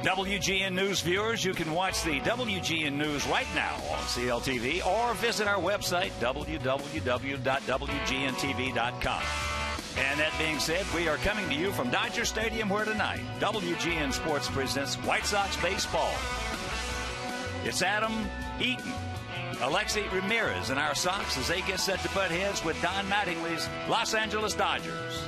WGN News viewers, you can watch the WGN News right now on CLTV or visit our website, www.wgntv.com. And that being said, we are coming to you from Dodger Stadium, where tonight WGN Sports presents White Sox baseball. It's Adam Eaton, Alexi Ramirez, and our Sox as they get set to butt heads with Don Mattingly's Los Angeles Dodgers.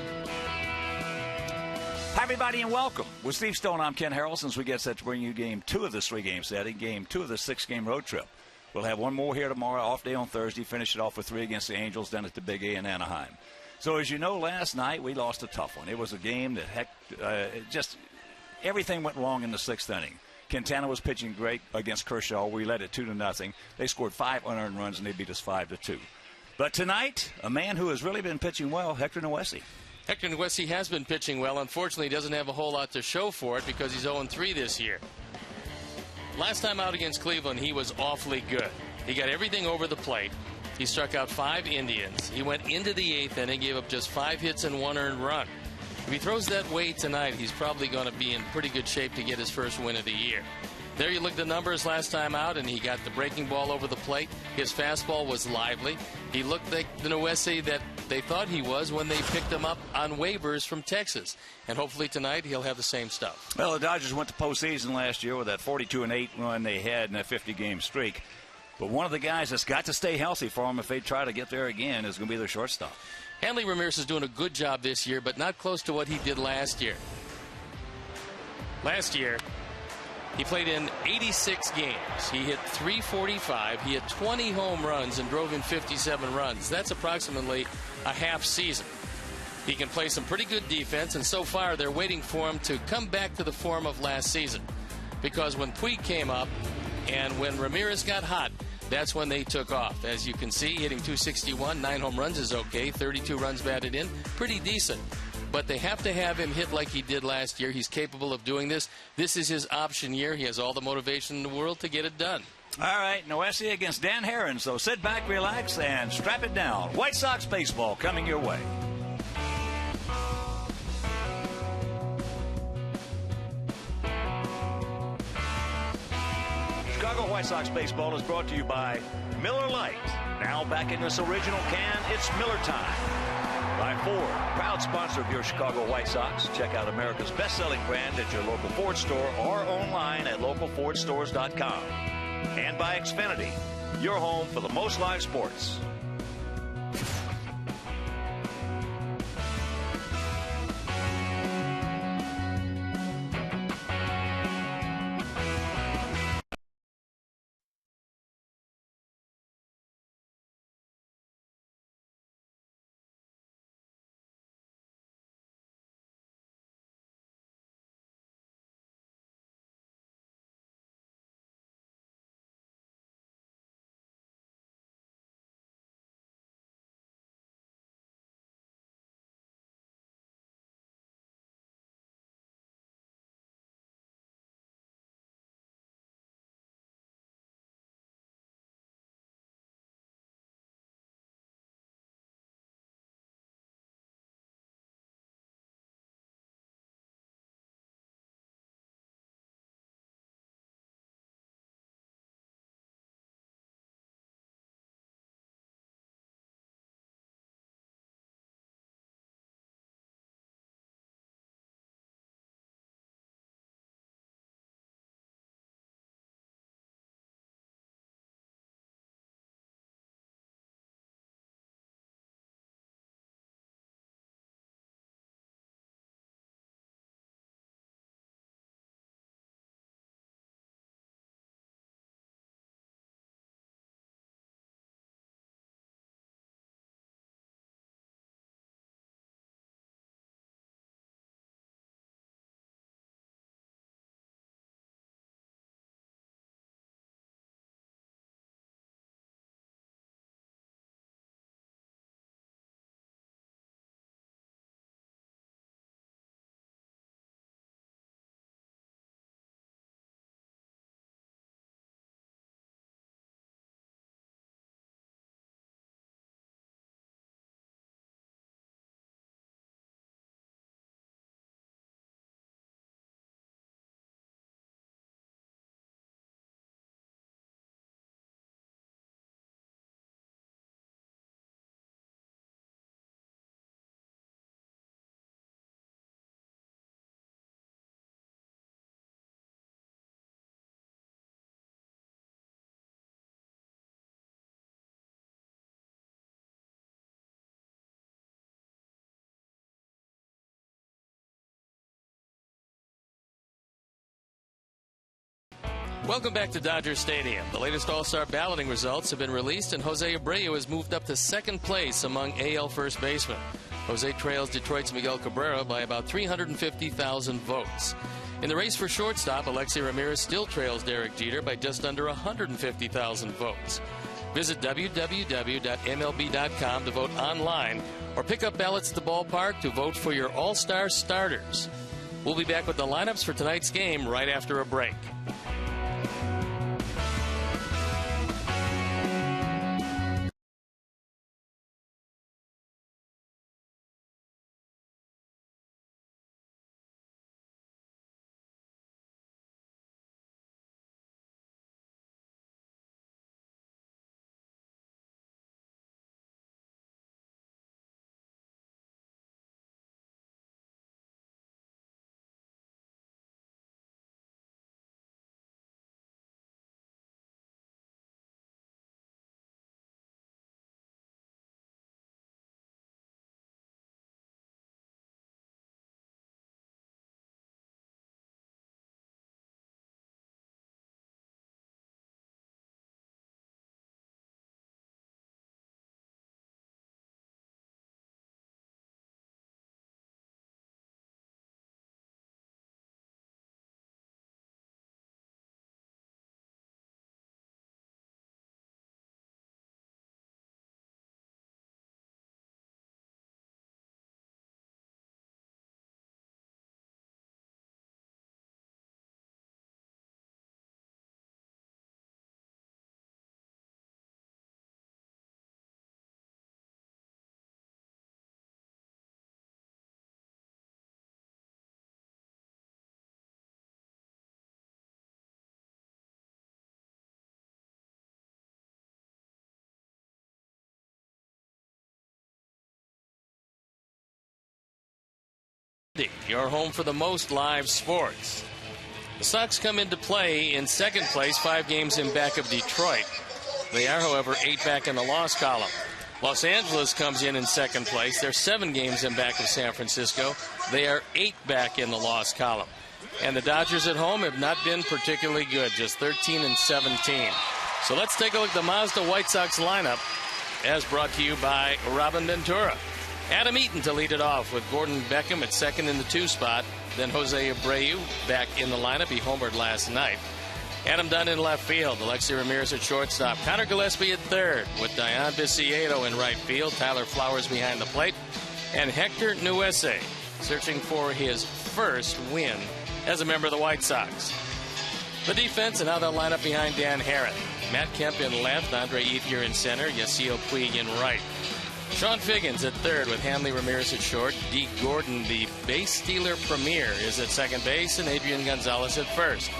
Hi, everybody, and welcome. With Steve Stone, I'm Ken Harrell. Since we get set to bring you game 2 of this 3-game setting, game 2 of the 6-game road trip. We'll have one more here tomorrow, off day on Thursday, finish it off with 3 against the Angels, then at the Big A in Anaheim. So, as you know, last night we lost a tough one. It was a game that, just everything went wrong in the 6th inning. Quintana was pitching great against Kershaw. We led it 2-0. They scored 5 unearned runs, and they beat us 5-2. But tonight, a man who has really been pitching well, Hector Noesi. Hector Noesi has been pitching well. Unfortunately, he doesn't have a whole lot to show for it because he's 0-3 this year. Last time out against Cleveland, he was awfully good. He got everything over the plate. He struck out 5 Indians. He went into the 8th inning, gave up just 5 hits and 1 earned run. If he throws that way tonight, he's probably going to be in pretty good shape to get his first win of the year. There you look at the numbers last time out, and he got the breaking ball over the plate. His fastball was lively. He looked like the Noesi that they thought he was when they picked him up on waivers from Texas. And hopefully tonight he'll have the same stuff. Well, the Dodgers went to postseason last year with that 42-8 run they had in that 50-game streak. But one of the guys that's got to stay healthy for them if they try to get there again is going to be their shortstop. Hanley Ramirez is doing a good job this year, but not close to what he did last year. Last year, he played in 86 games. He hit .345. He had 20 home runs and drove in 57 runs. That's approximately a half season. He can play some pretty good defense, and so far they're waiting for him to come back to the form of last season. Because when Puig came up and when Ramirez got hot, that's when they took off. As you can see, hitting .261, 9 home runs is okay, 32 runs batted in, pretty decent. But they have to have him hit like he did last year. He's capable of doing this. This is his option year. He has all the motivation in the world to get it done. All right, Noesi against Dan Herron. So sit back, relax, and strap it down. White Sox baseball coming your way. Chicago White Sox baseball is brought to you by Miller Lite. Now back in this original can, it's Miller time. By Ford, proud sponsor of your Chicago White Sox. Check out America's best-selling brand at your local Ford store or online at localfordstores.com. And by Xfinity, your home for the most live sports. Welcome back to Dodger Stadium. The latest All-Star balloting results have been released, and Jose Abreu has moved up to second place among AL first basemen. Jose trails Detroit's Miguel Cabrera by about 350,000 votes. In the race for shortstop, Alexei Ramirez still trails Derek Jeter by just under 150,000 votes. Visit www.mlb.com to vote online or pick up ballots at the ballpark to vote for your All-Star starters. We'll be back with the lineups for tonight's game right after a break. Your home for the most live sports. The Sox come into play in second place, 5 games in back of Detroit. They are, however, 8 back in the loss column. Los Angeles comes in second place. They're 7 games in back of San Francisco. They are 8 back in the loss column. And the Dodgers at home have not been particularly good, just 13-17. So let's take a look at the Mazda White Sox lineup as brought to you by Robin Ventura. Adam Eaton to lead it off with Gordon Beckham at second in the 2 spot. Then Jose Abreu back in the lineup. He homered last night. Adam Dunn in left field. Alexei Ramirez at shortstop. Connor Gillespie at third with Dayan Biciedo in right field. Tyler Flowers behind the plate. And Hector Nuese searching for his first win as a member of the White Sox. The defense and how they'll line up behind Dan Herron. Matt Kemp in left. Andre Ethier in center. Yasiel Puig in right. Sean Figgins at third with Hanley Ramirez at short. Dee Gordon, the base stealer premier, is at second base, and Adrian Gonzalez at first.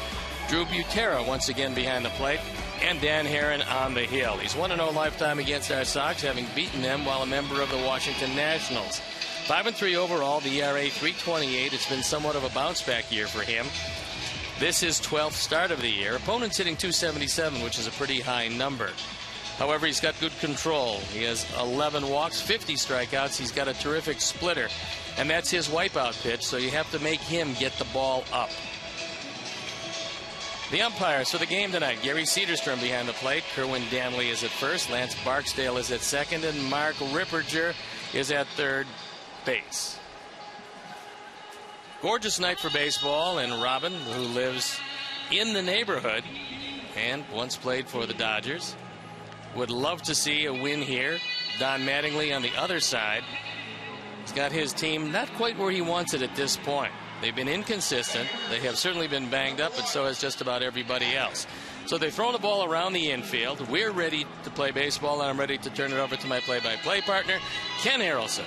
Drew Butera once again behind the plate, and Dan Herron on the hill. He's 1-0 lifetime against our Sox, having beaten them while a member of the Washington Nationals. 5-3 overall, the ERA 3.28. It's been somewhat of a bounce-back year for him. This is 12th start of the year. Opponents hitting .277, which is a pretty high number. However, he's got good control. He has 11 walks, 50 strikeouts. He's got a terrific splitter, and that's his wipeout pitch, so you have to make him get the ball up. The umpires for the game tonight: Gary Cederstrom behind the plate. Kerwin Danley is at first. Lance Barksdale is at second, and Mark Ripperger is at third base. Gorgeous night for baseball, and Robin, who lives in the neighborhood and once played for the Dodgers, would love to see a win here. Don Mattingly on the other side. He's got his team not quite where he wants it at this point. They've been inconsistent. They have certainly been banged up, but so has just about everybody else. So they've thrown the ball around the infield. We're ready to play baseball, and I'm ready to turn it over to my play-by-play partner, Ken Harrelson.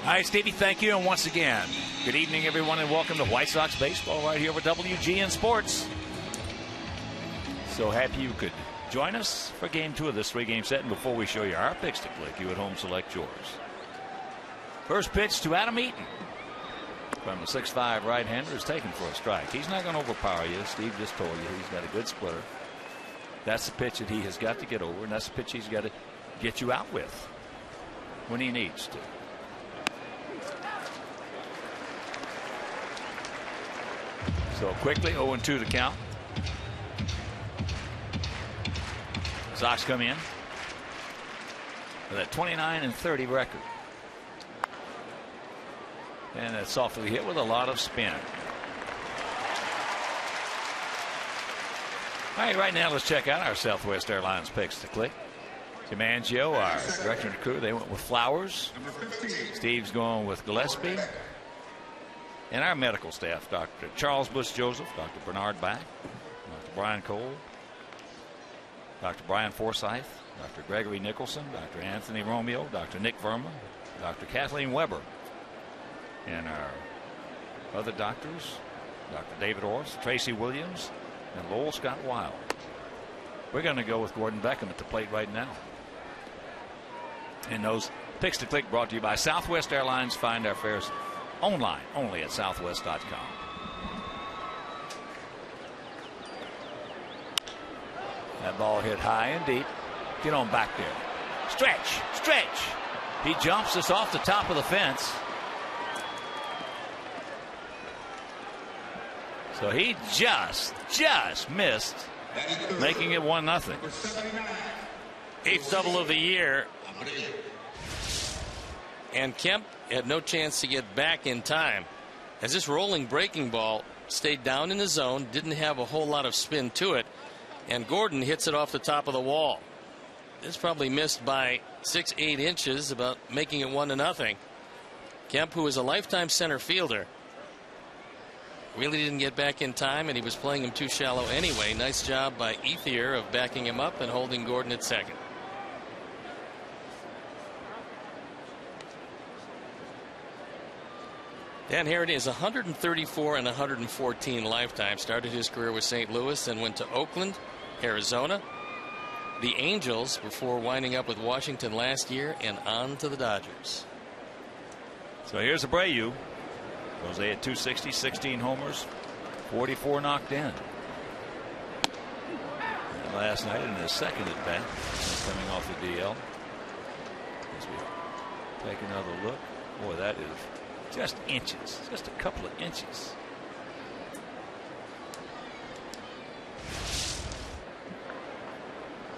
Hi, Stevie. Thank you. And once again, good evening, everyone, and welcome to White Sox baseball right here with WGN Sports. So happy you could join us for Game 2 of this 3-game set. And before we show you our picks to click, you at home select yours. First pitch to Adam Eaton from the 6'5" right-hander is taken for a strike. He's not going to overpower you. Steve just told you he's got a good splitter. That's the pitch that he has got to get over, and that's the pitch he's got to get you out with when he needs to. So quickly, 0-2 to count. Sox come in with a 29-30 record. And that's softly hit with a lot of spin. All right, right now let's check out our Southwest Airlines picks to click. DiMangio, our director and crew, they went with Flowers. Steve's going with Gillespie. And our medical staff, Dr. Charles Bush Joseph, Dr. Bernard Back, Dr. Brian Cole, Dr. Brian Forsyth, Dr. Gregory Nicholson, Dr. Anthony Romeo, Dr. Nick Verma, Dr. Kathleen Weber. And our other doctors, Dr. David Orth, Tracy Williams, and Lowell Scott Wild. We're going to go with Gordon Beckham at the plate right now. And those picks to click brought to you by Southwest Airlines. Find our fares online only at southwest.com. That ball hit high and deep. Get on back there. Stretch, stretch. He jumps us off the top of the fence. So he just missed, making it 1-0. 8th double of the year. And Kemp had no chance to get back in time, as this rolling breaking ball stayed down in the zone, didn't have a whole lot of spin to it, and Gordon hits it off the top of the wall. This probably missed by 6-8 inches, about making it 1-0. Kemp, who is a lifetime center fielder, really didn't get back in time, and he was playing him too shallow anyway. Nice job by Ethier of backing him up and holding Gordon at second. Dan Herron is 134 and 114 lifetime. Started his career with St. Louis and went to Oakland, Arizona, the Angels, before winding up with Washington last year, and on to the Dodgers. So here's Abreu. Jose at 260, 16 homers, 44 knocked in. And last night in his second at bat, coming off the DL. As we take another look, boy, that is just inches, just a couple of inches.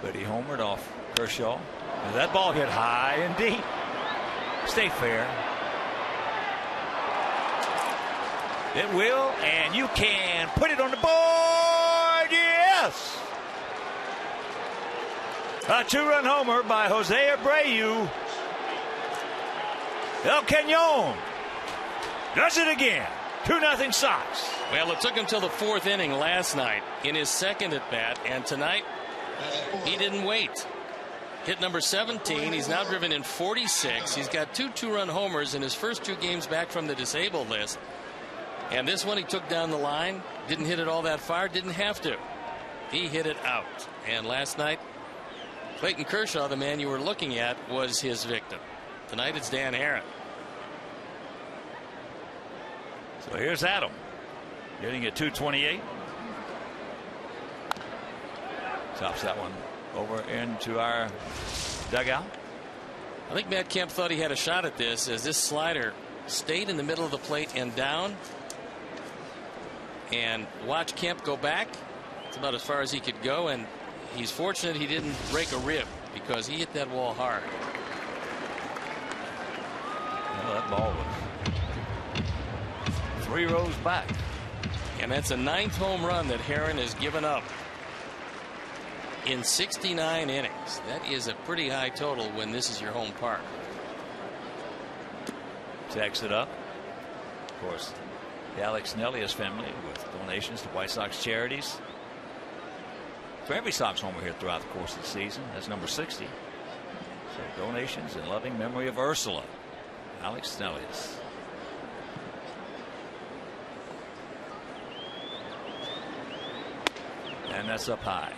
But he homered off Kershaw. And that ball hit high and deep. Stay fair. It will, and you can put it on the board. Yes! A 2-run homer by Jose Abreu. El Cañon does it again. 2-0 Sox. Well, it took him till the 4th inning last night in his second at bat, and tonight he didn't wait. Hit number 17. He's now driven in 46. He's got 2 2-run homers in his first 2 games back from the disabled list. And this one he took down the line, didn't hit it all that far, didn't have to. He hit it out. And last night, Clayton Kershaw, the man you were looking at, was his victim. Tonight it's Dan Herron. So here's Adam, getting at 228. Tops that one over into our dugout. I think Matt Kemp thought he had a shot at this, as this slider stayed in the middle of the plate and down. And watch Kemp go back. It's about as far as he could go, and he's fortunate he didn't break a rib, because he hit that wall hard. Well, that ball was 3 rows back. And that's a 9th home run that Herron has given up in 69 innings. That is a pretty high total when this is your home park. Jacks it up. Of course, the Alex Nellius family with donations to White Sox charities. For every Sox homer here throughout the course of the season. That's number 60. So donations in loving memory of Ursula. Alex Nellius. And that's up high.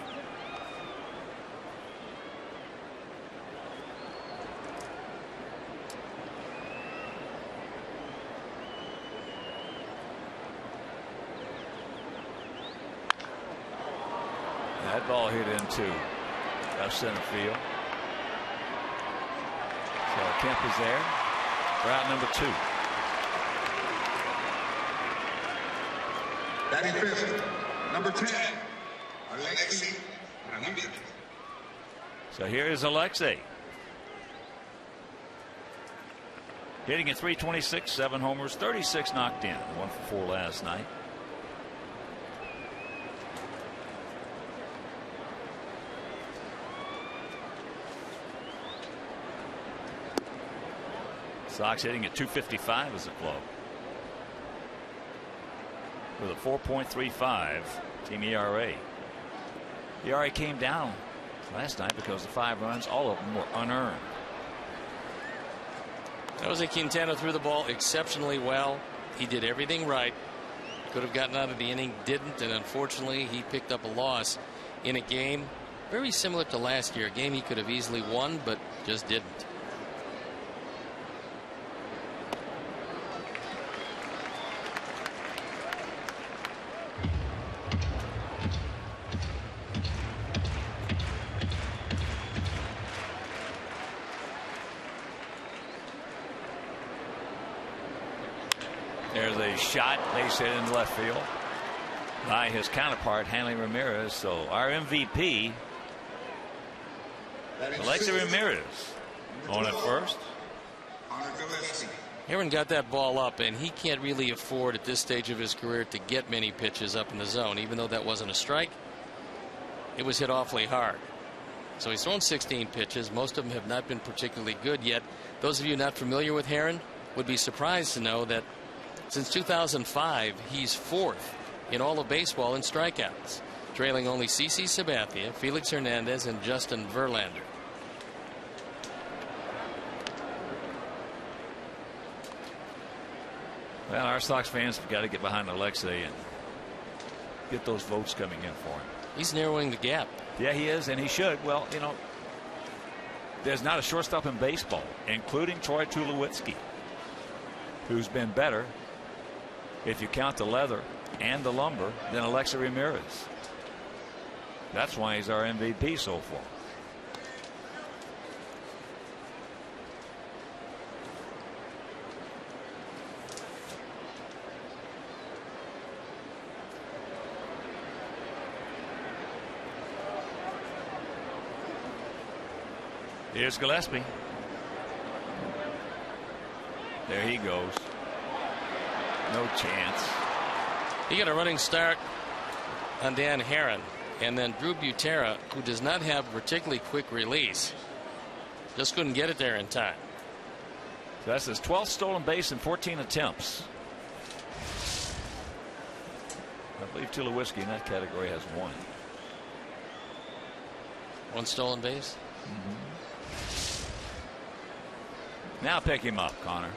That ball hit into left center field. So Kemp is there. Route number 2. Batting fifth, number 10, Alexi Ramirez. So here is Alexei. Hitting at .326, 7 homers, 36 knocked in, 1 for 4 last night. Sox hitting at .255 as a club, with a 4.35 team ERA. The ERA came down last night because the 5 runs, all of them were unearned. Jose Quintana threw the ball exceptionally well. He did everything right. Could have gotten out of the inning, didn't, and unfortunately he picked up a loss in a game very similar to last year, a game he could have easily won but just didn't. There's a shot, base hit in left field by his counterpart, Hanley Ramirez. So our MVP, Alexei Ramirez, on at first. Aaron got that ball up, and he can't really afford at this stage of his career to get many pitches up in the zone. Even though that wasn't a strike, it was hit awfully hard. So he's thrown 16 pitches. Most of them have not been particularly good yet. Those of you not familiar with Aaron would be surprised to know that since 2005, he's 4th in all of baseball in strikeouts, trailing only CC Sabathia, Felix Hernandez, and Justin Verlander. Well, our Sox fans have got to get behind Alexei and get those votes coming in for him. He's narrowing the gap. Yeah, he is, and he should. Well, you know, there's not a shortstop in baseball, including Troy Tulowitzki, who's been better, if you count the leather and the lumber, than Alexei Ramirez. That's why he's our MVP so far. Here's Gillespie. There he goes. No chance. He got a running start on Dan Herron, and then Drew Butera, who does not have particularly quick release, just couldn't get it there in time. So that's his 12th stolen base in 14 attempts. I believe Tulowitzki in that category has 1. 1 stolen base. Now pick him up, Connor.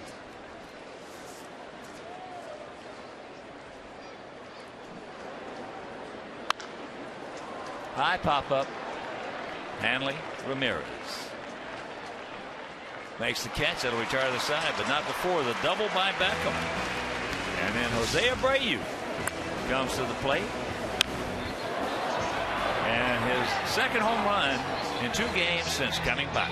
High pop up. Hanley Ramirez makes the catch. That'll retire to the side, but not before the double by Beckham. And then Jose Abreu comes to the plate. And his 2nd home run in 2 games since coming back.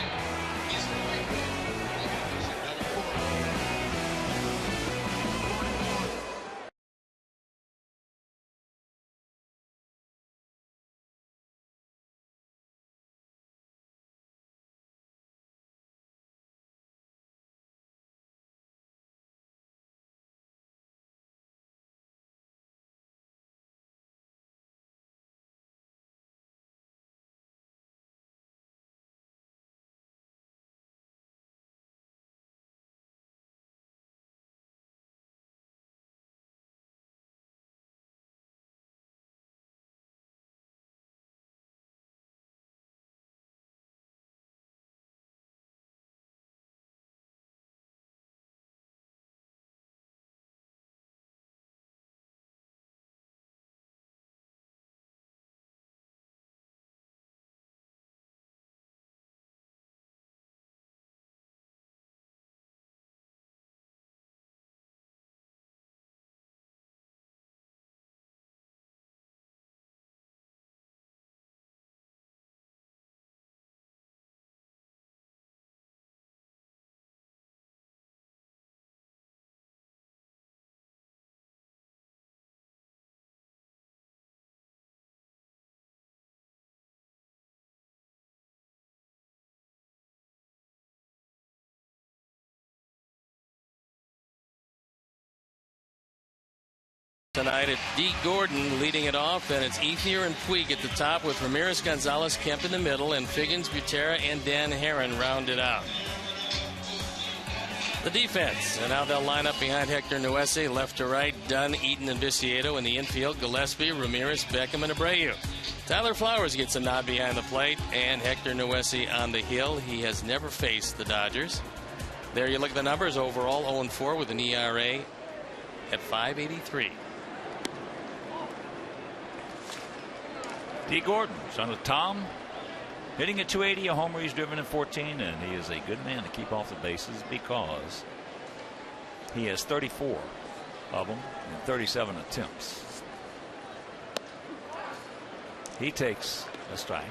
Tonight at D. Gordon leading it off, and it's Ethier and Puig at the top with Ramirez, Gonzalez, Kemp in the middle, and Figgins, Butera, and Dan Herron rounded out. The defense, and now they'll line up behind Hector Nuesi, left to right, Dunn, Eaton, and Viciedo. In the infield, Gillespie, Ramirez, Beckham, and Abreu. Tyler Flowers gets a nod behind the plate, and Hector Nuesi on the hill. He has never faced the Dodgers. There you look at the numbers. Overall 0-4 with an ERA at 5.83. D. Gordon, son of Tom, hitting at 280, a homer. He's driven in 14, and he is a good man to keep off the bases because he has 34 of them in 37 attempts. He takes a strike.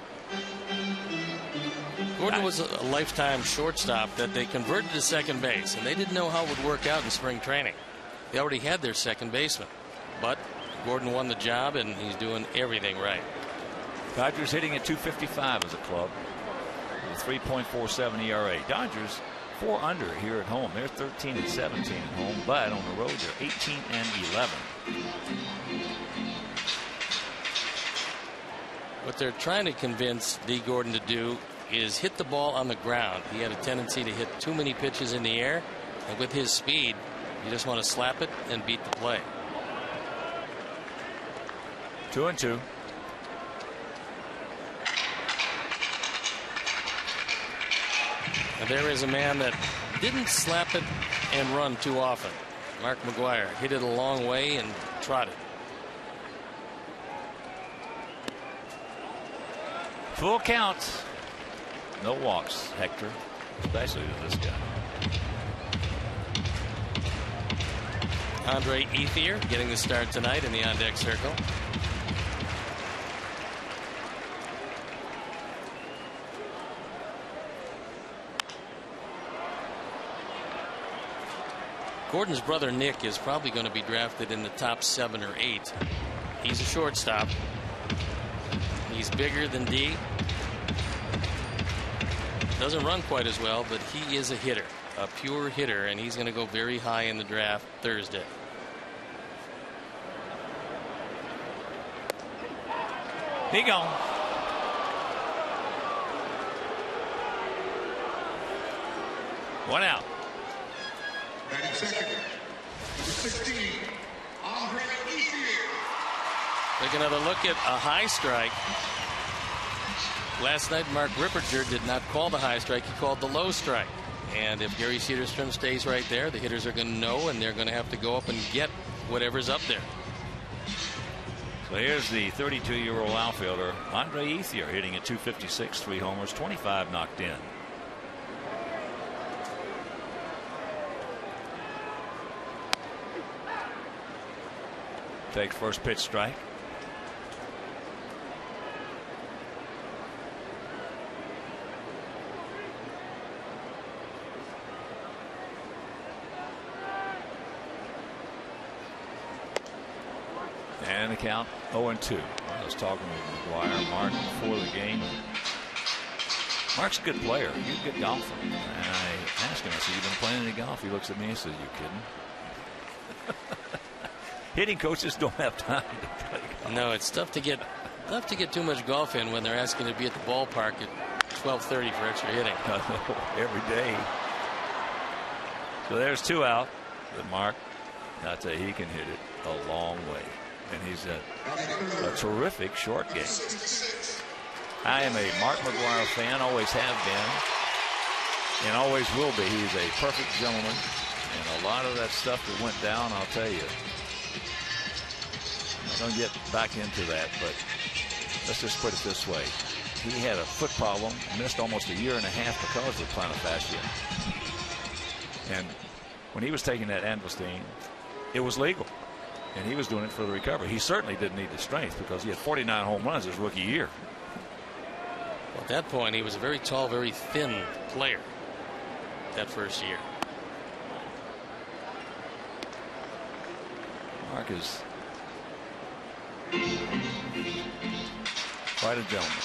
Gordon was a lifetime shortstop that they converted to second base, and they didn't know how it would work out in spring training. They already had their second baseman, but Gordon won the job, and he's doing everything right. Dodgers hitting at 255 as a club with a 3.47 ERA. Dodgers 4 under here at home. They're 13 and 17 at home, but on the road they're 18 and 11. What they're trying to convince D. Gordon to do is hit the ball on the ground. He had a tendency to hit too many pitches in the air, and with his speed, you just want to slap it and beat the play. 2-2. And there is a man that didn't slap it and run too often. Mark McGwire hit it a long way and trotted. Full count. No walks, Hector, especially to this guy. Andre Ethier getting the start tonight in the on-deck circle. Gordon's brother Nick is probably going to be drafted in the top 7 or 8. He's a shortstop. He's bigger than D. Doesn't run quite as well, but he is a hitter, a pure hitter, and he's going to go very high in the draft Thursday. He gone. One out. Batting second, number 16, Andre Ethier. Take another look at a high strike. Last night, Mark Ripperger did not call the high strike. He called the low strike. And if Gary Cedarstrom stays right there, the hitters are going to know, and they're going to have to go up and get whatever's up there. So here's the 32-year-old outfielder, Andre Ethier, hitting at 256, 3 homers, 25 knocked in. Takes first pitch strike. And the count 0-2. I was talking with McGwire, Mark before the game. Mark's a good player. He's a good golfer. And I asked him, I said, "You been playing any golf?" He looks at me and says, "You kidding?" Hitting coaches don't have time to play golf. No, it's tough to get too much golf in when they're asking to be at the ballpark at 12:30 for extra hitting. Every day. So there's 2 out. But Mark, I tell you, he can hit it a long way. And he's a terrific short game. I am a Mark McGwire fan, always have been, and always will be. He's a perfect gentleman. And a lot of that stuff that went down, I'll tell you, I'm going to get back into that, but let's just put it this way. He had a foot problem, missed almost a year and a half because of plantar fascia. And when he was taking that Androstenedione, it was legal. And he was doing it for the recovery. He certainly didn't need the strength because he had 49 home runs his rookie year. Well, at that point, he was a very tall, very thin player that first year. Mark is quite a gentleman.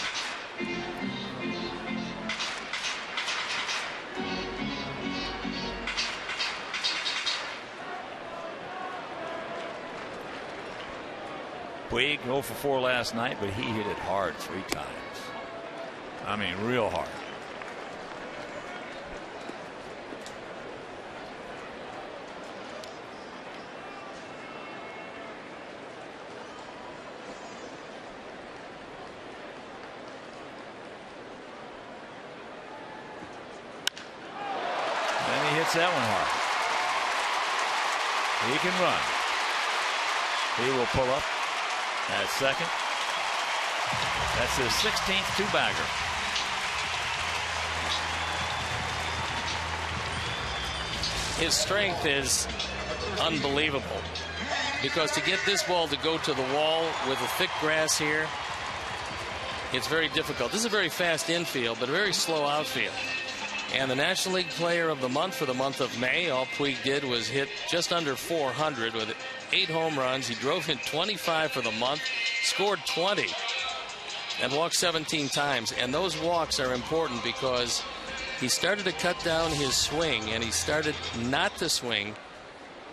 Puig 0 for 4 last night, but he hit it hard 3 times. I mean, real hard. And he hits that one hard. He can run. He will pull up at second. That's his 16th two-bagger. His strength is unbelievable, because to get this ball to go to the wall with the thick grass here, it's very difficult. This is a very fast infield, but a very slow outfield. And the National League Player of the Month for the month of May, all Puig did was hit just under 400 with 8 home runs. He drove in 25 for the month, scored 20, and walked 17 times. And those walks are important because he started to cut down his swing, and he started not to swing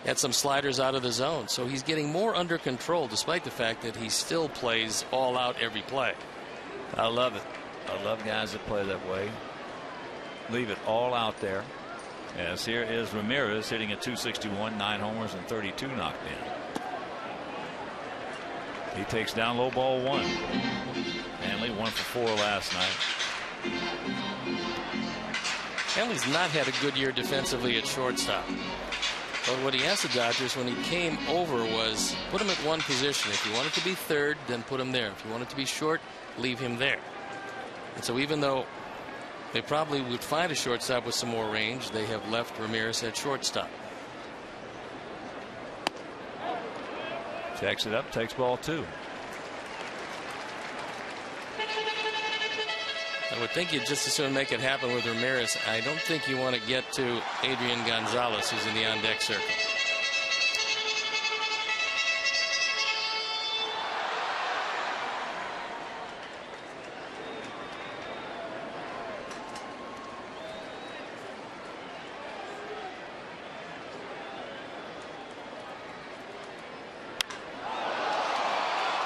at some sliders out of the zone. So he's getting more under control, despite the fact that he still plays all out every play. I love it. I love guys that play that way. Leave it all out there. As here is Ramirez hitting at .261, 9 homers and 32 knocked in. He takes down low ball 1. Hanley 1 for 4 last night. Hanley's not had a good year defensively at shortstop. But what he asked the Dodgers when he came over was put him at one position. If you wanted to be third, then put him there. If you wanted to be short, leave him there. And so even though they probably would find a shortstop with some more range, they have left Ramirez at shortstop. Checks it up, takes ball 2. I would think you'd just as soon make it happen with Ramirez. I don't think you want to get to Adrian Gonzalez, who's in the on-deck circle.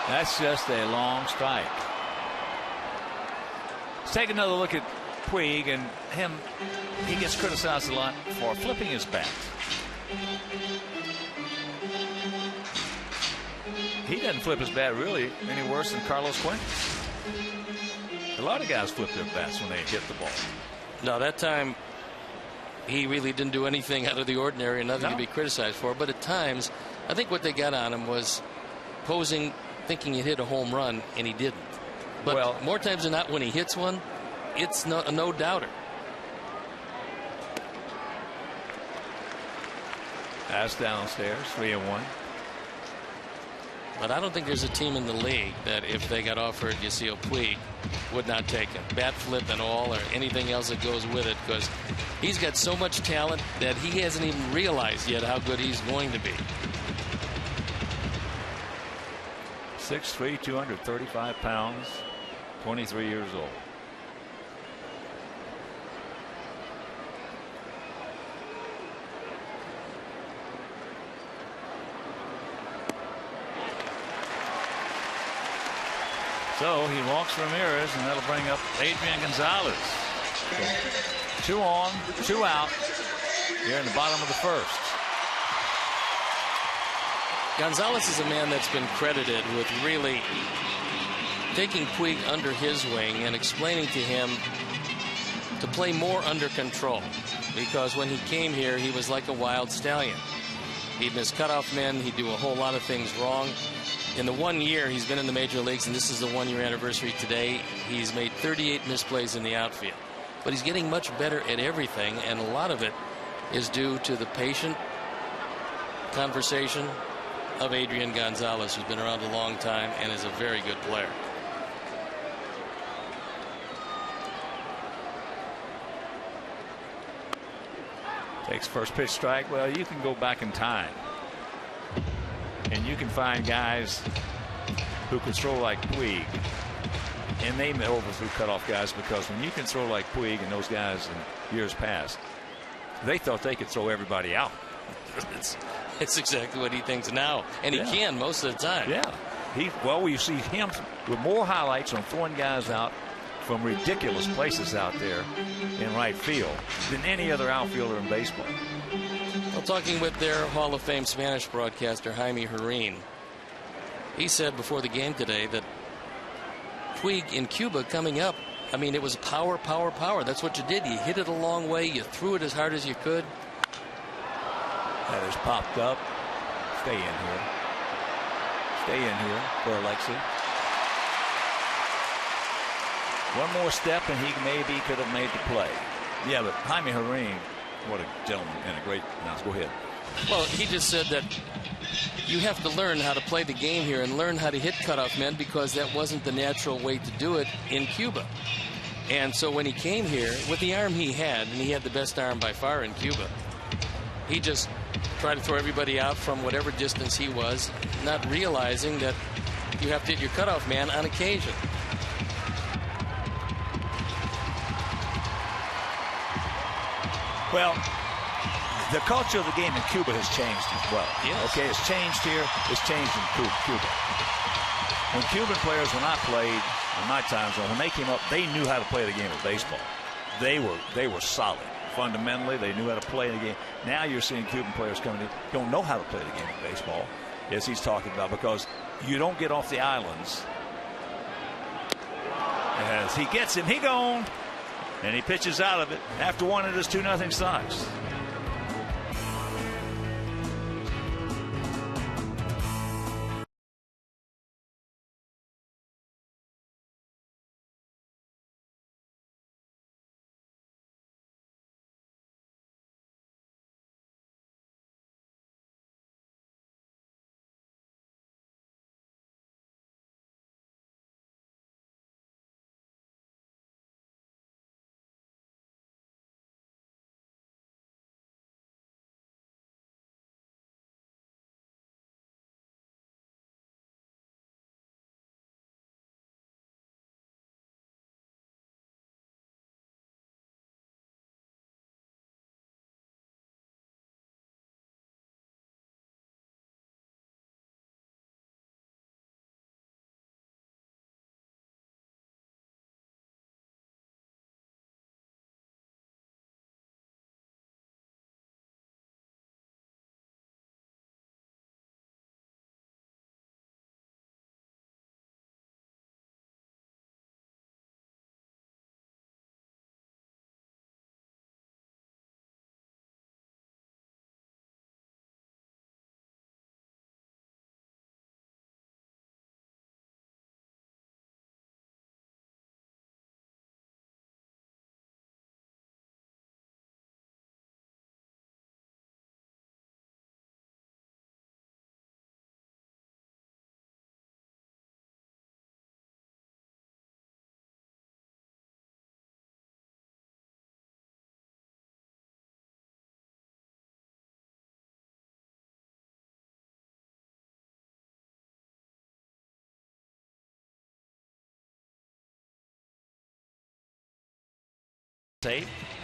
That's just a long strike. Let's take another look at Puig, and he gets criticized a lot for flipping his bat. He doesn't flip his bat really any worse than Carlos Quentin. A lot of guys flip their bats when they hit the ball. No, that time he really didn't do anything out of the ordinary and nothing to be criticized for. But at times, I think what they got on him was posing, thinking he'd hit a home run, and he didn't. But more times than not, when he hits one, it's a no-doubter. Pass downstairs, 3-1. But I don't think there's a team in the league that if they got offered Yasiel Puig would not take him. Bat flip and all, or anything else that goes with it, because he's got so much talent that he hasn't even realized yet how good he's going to be. 6'3", 235 pounds, 23 years old. So he walks Ramirez, and that'll bring up Adrian Gonzalez. So 2 on, 2 out here in the bottom of the first. Gonzalez is a man that's been credited with really taking Puig under his wing and explaining to him to play more under control, because when he came here he was like a wild stallion. He'd miss cutoff men, he'd do a whole lot of things wrong. In the 1 year he's been in the major leagues, and this is the 1-year anniversary today, he's made 38 misplays in the outfield. But he's getting much better at everything, and a lot of it is due to the patient conversation of Adrian Gonzalez, who's been around a long time and is a very good player. Takes first pitch strike. Well, you can go back in time, and you can find guys who can throw like Puig, and they overthrew cutoff guys, because when you can throw like Puig and those guys in years past, they thought they could throw everybody out. It's exactly what he thinks now, and he can most of the time. Yeah. We see him with more highlights on throwing guys out from ridiculous places out there in right field than any other outfielder in baseball. Well, talking with their Hall of Fame Spanish broadcaster, Jaime Herrín, he said before the game today that Puig in Cuba coming up, I mean, it was power, power, power. That's what you did. You hit it a long way. You threw it as hard as you could. That is popped up. Stay in here. Stay in here for Alexi. One more step and he maybe could have made the play. Yeah, but Jaime Herrín, what a gentleman and a great announcer. Go ahead. Well, he just said that you have to learn how to play the game here and learn how to hit cutoff men because that wasn't the natural way to do it in Cuba. And so when he came here with the arm he had, and he had the best arm by far in Cuba, he just tried to throw everybody out from whatever distance he was, not realizing that you have to hit your cutoff man on occasion. Well, the culture of the game in Cuba has changed as well. Yes. Okay, it's changed here. It's changed in Cuba. When Cuban players were not played in my time zone, when they came up, they knew how to play the game of baseball. They were solid. Fundamentally, they knew how to play the game. Now you're seeing Cuban players coming in, don't know how to play the game of baseball, as he's talking about, because you don't get off the islands. As he gets him, he gone. And he pitches out of it after one of his 2-0 Sox.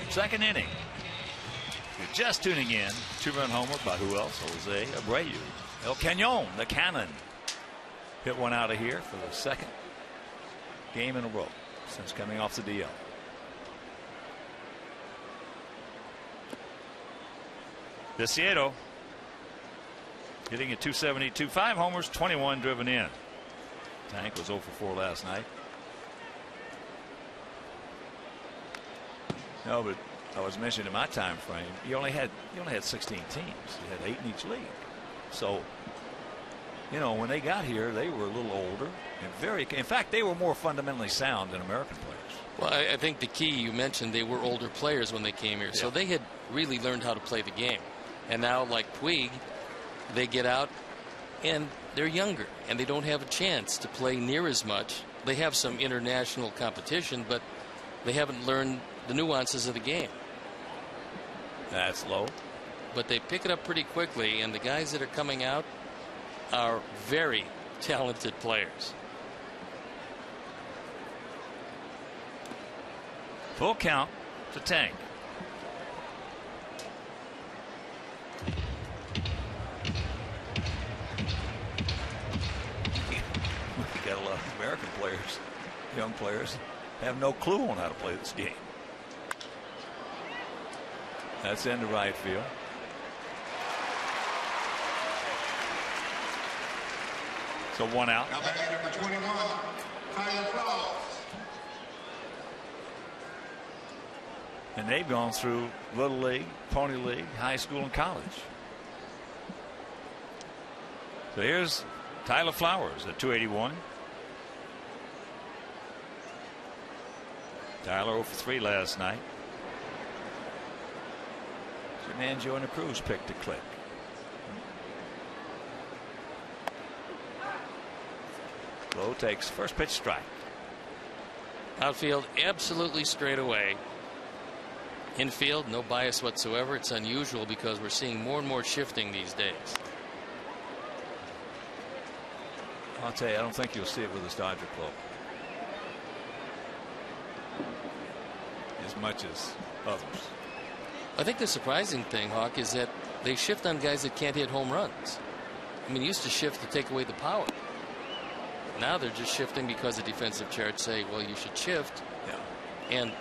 Second inning. You're just tuning in. 2-run homer by who else? Jose Abreu. El Cañon, the cannon, hit one out of here for the second game in a row since coming off the DL. Desiedo hitting at 272, 5 homers, 21 driven in. Tank was 0 for 4 last night. No, but I was mentioning in my time frame, you only had 16 teams. You had 8 in each league. So, you know, when they got here, they were a little older and in fact, they were more fundamentally sound than American players. Well, I think the key, you mentioned they were older players when they came here, so they had really learned how to play the game. And now, like Puig, they get out and they're younger and they don't have a chance to play near as much. They have some international competition, but they haven't learned the nuances of the game. That's low. But they pick it up pretty quickly, and the guys that are coming out are very talented players. Full count to Tank. lot of American players, young players, have no clue on how to play this game. That's into right field. So 1 out. Now batting number 21, Tyler Flowers. And they've gone through Little League, Pony League, high school, and college. So here's Tyler Flowers at 281. Tyler 0 for 3 last night. Fernando and the Cruz picked to click. Lowe takes first pitch strike. Outfield absolutely straight away. Infield, no bias whatsoever. It's unusual because we're seeing more and more shifting these days. I'll tell you, I don't think you'll see it with this Dodger club as much as others. I think the surprising thing, Hawk, is that they shift on guys that can't hit home runs. I mean, used to shift to take away the power. Now they're just shifting because the defensive charts say, well, you should shift. Yeah. And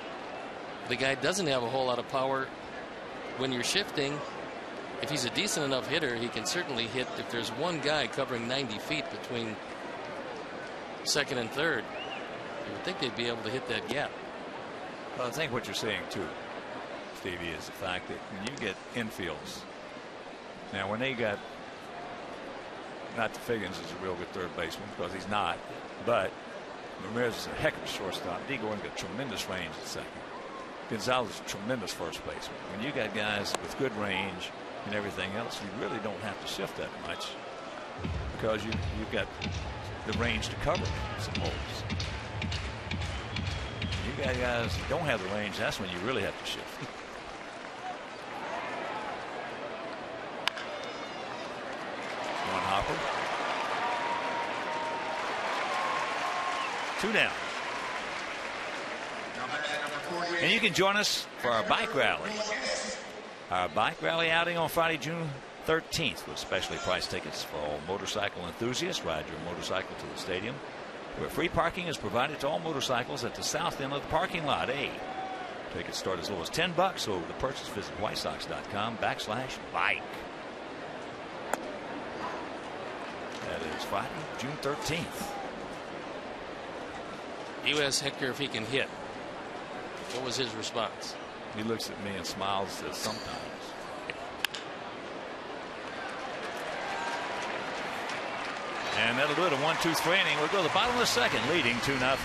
the guy doesn't have a whole lot of power when you're shifting. If he's a decent enough hitter, he can certainly hit. If there's one guy covering 90 feet between second and third, you would think they'd be able to hit that gap. Well, I think what you're saying too, Stevie, is the fact that when you get infields, now when they got, not that Figgins is a real good third baseman because he's not, but Ramirez is a heck of a shortstop. D. Gordon got tremendous range at second. Gonzalez is a tremendous first baseman. When you got guys with good range and everything else, you really don't have to shift that much because you've got the range to cover some holes. You got guys that don't have the range, that's when you really have to shift. One hopper. 2 down. And you can join us for our bike rally. Our bike rally outing on Friday, June 13th with specially priced tickets for all motorcycle enthusiasts. Ride your motorcycle to the stadium, where free parking is provided to all motorcycles at the south end of the parking lot A. Tickets start as low as $10, so to purchase, visit whitesox.com/bike. That is Friday, June 13th. You asked Hector if he can hit. What was his response? He looks at me and smiles and says, sometimes. And that'll do it. A 1-2-3 inning. We'll go to the bottom of the second, leading 2-0.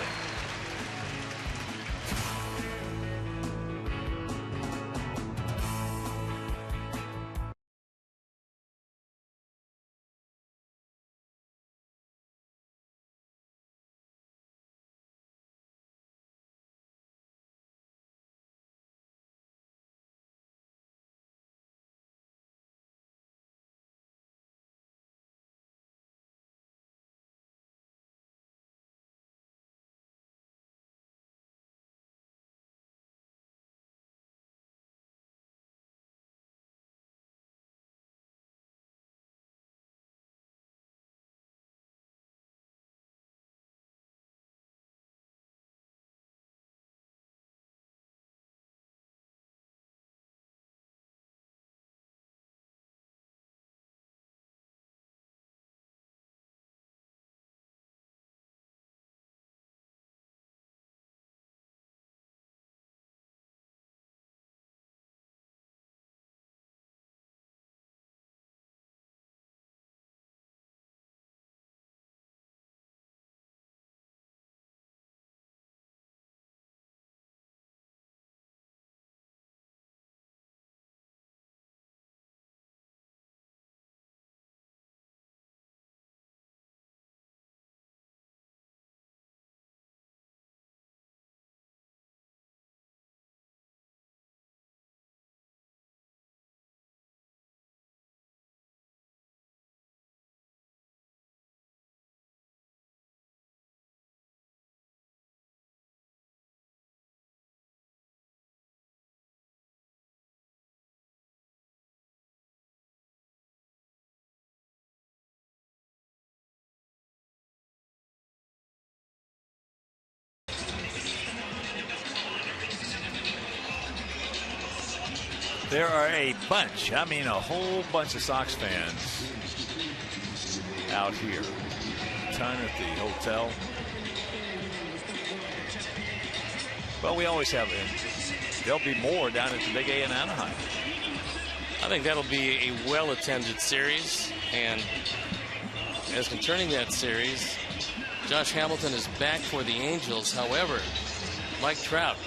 There are a bunch, I mean a whole bunch of Sox fans out here. A ton at the hotel. Well, we always have it. There'll be more down at the Big A in Anaheim. I think that'll be a well-attended series. And as concerning that series, Josh Hamilton is back for the Angels. However, Mike Trout,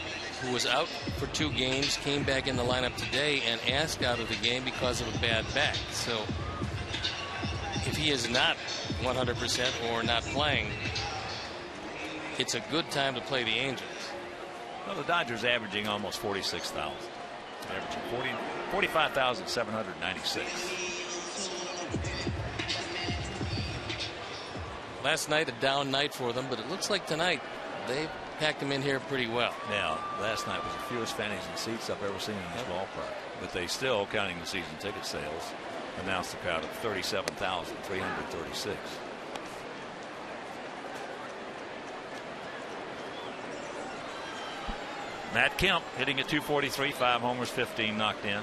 who was out for 2 games, came back in the lineup today and asked out of the game because of a bad back. So if he is not 100% or not playing, it's a good time to play the Angels. Well, the Dodgers averaging almost 46,000. Averaging 45,796. Last night a down night for them, but it looks like tonight they packed them in here pretty well. Now, last night was the fewest fannies and seats I've ever seen in this ballpark. But they still, counting the season ticket sales, announced a crowd of 37,336. Matt Kemp hitting at .243, 5 homers, 15 knocked in.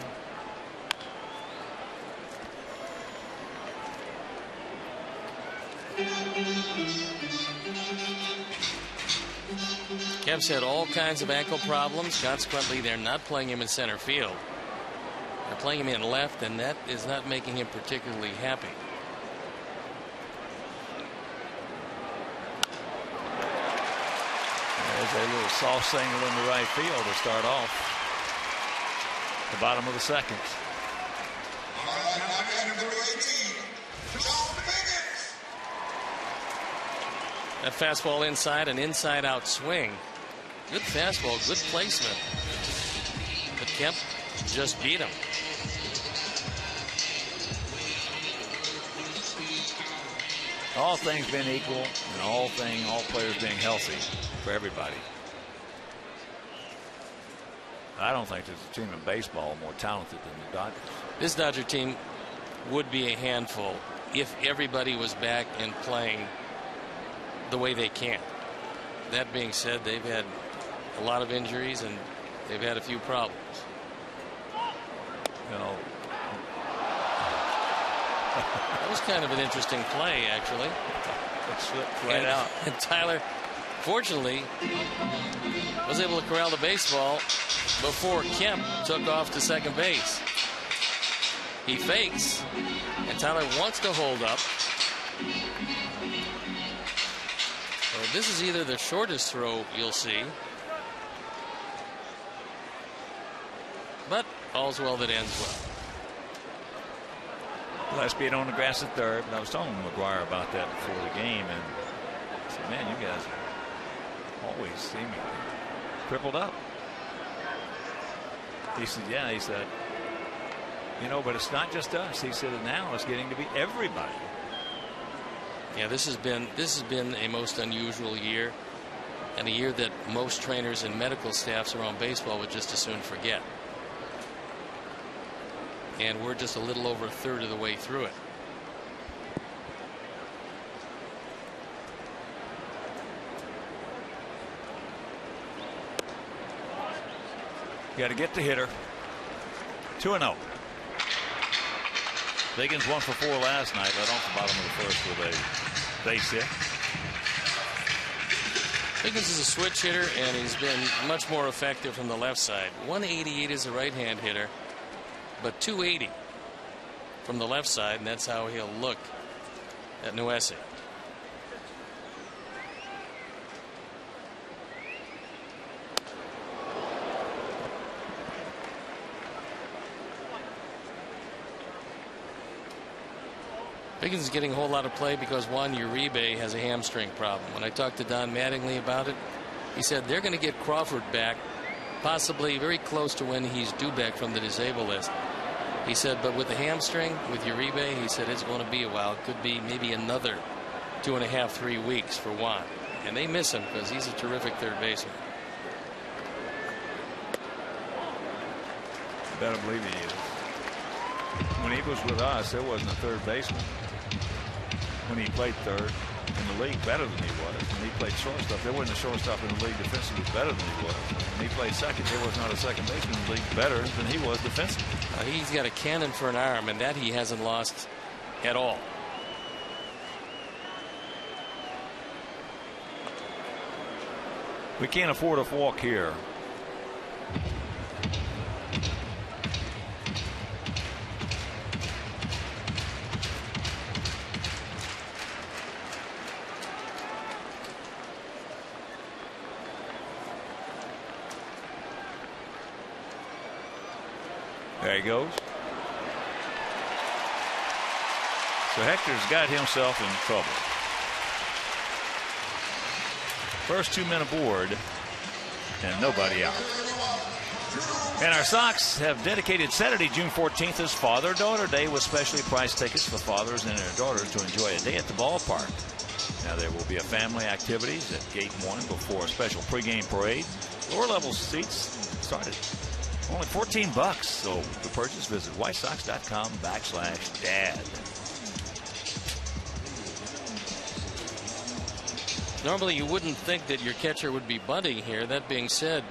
Kemp's had all kinds of ankle problems. Consequently, they're not playing him in center field. They're playing him in left, and that is not making him particularly happy. There's a little soft single in the right field to start off the bottom of the second. That fastball inside, an inside-out swing. Good fastball, good placement. But Kemp just beat him. All things being equal, and all players being healthy for everybody. I don't think there's a team in baseball more talented than the Dodgers. This Dodger team would be a handful if everybody was back and playing the way they can. That being said, they've had a lot of injuries and they've had a few problems. You know, that was kind of an interesting play, actually. It slipped right out. And Tyler, fortunately, was able to corral the baseball before Kemp took off to second base. He fakes, and Tyler wants to hold up. So this is either the shortest throw you'll see, but all's well that ends well. Last beat on the grass at third, but I was telling McGuire about that before the game, and I said, man, you guys always seem crippled up. He said, yeah, he said, you know, but it's not just us. He said, now it's getting to be everybody. Yeah, this has been a most unusual year, and a year that most trainers and medical staffs around baseball would just as soon forget. And we're just a little over a third of the way through it. You got to get the hitter. 2-0. Higgins 1 for 4 last night, led off the bottom of the first with a base hit. Higgins is a switch hitter, and he's been much more effective from the left side. 188 is a right-hand hitter, but 280 from the left side, and that's how he'll look at Nuesi. Higgins is getting a whole lot of play because Juan Uribe has a hamstring problem. When I talked to Don Mattingly about it, he said they're going to get Crawford back, possibly very close to when he's due back from the disabled list. He said, but with the hamstring, with Uribe, he said it's going to be a while. It could be maybe another 2.5, 3 weeks for Juan. And they miss him because he's a terrific third baseman. Better believe he is. When he was with us, there wasn't a third baseman when he played third. in the league better than he was. When he played shortstop, there wasn't a shortstop in the league defensively better than he was. When he played second, there was not a second baseman in the league better than he was defensively. He's got a cannon for an arm, and that he hasn't lost at all. We can't afford a walk here. There he goes. So Hector's got himself in trouble. First 2 men aboard and nobody out. And our Sox have dedicated Saturday, June 14th as Father-Daughter Day with specially priced tickets for fathers and their daughters to enjoy a day at the ballpark. Now there will be a family activities at Gate 1 before a special pregame parade. Lower level seats started only $14. So to purchase, visit whitesox.com/dad. Normally you wouldn't think that your catcher would be bunting here. That being said,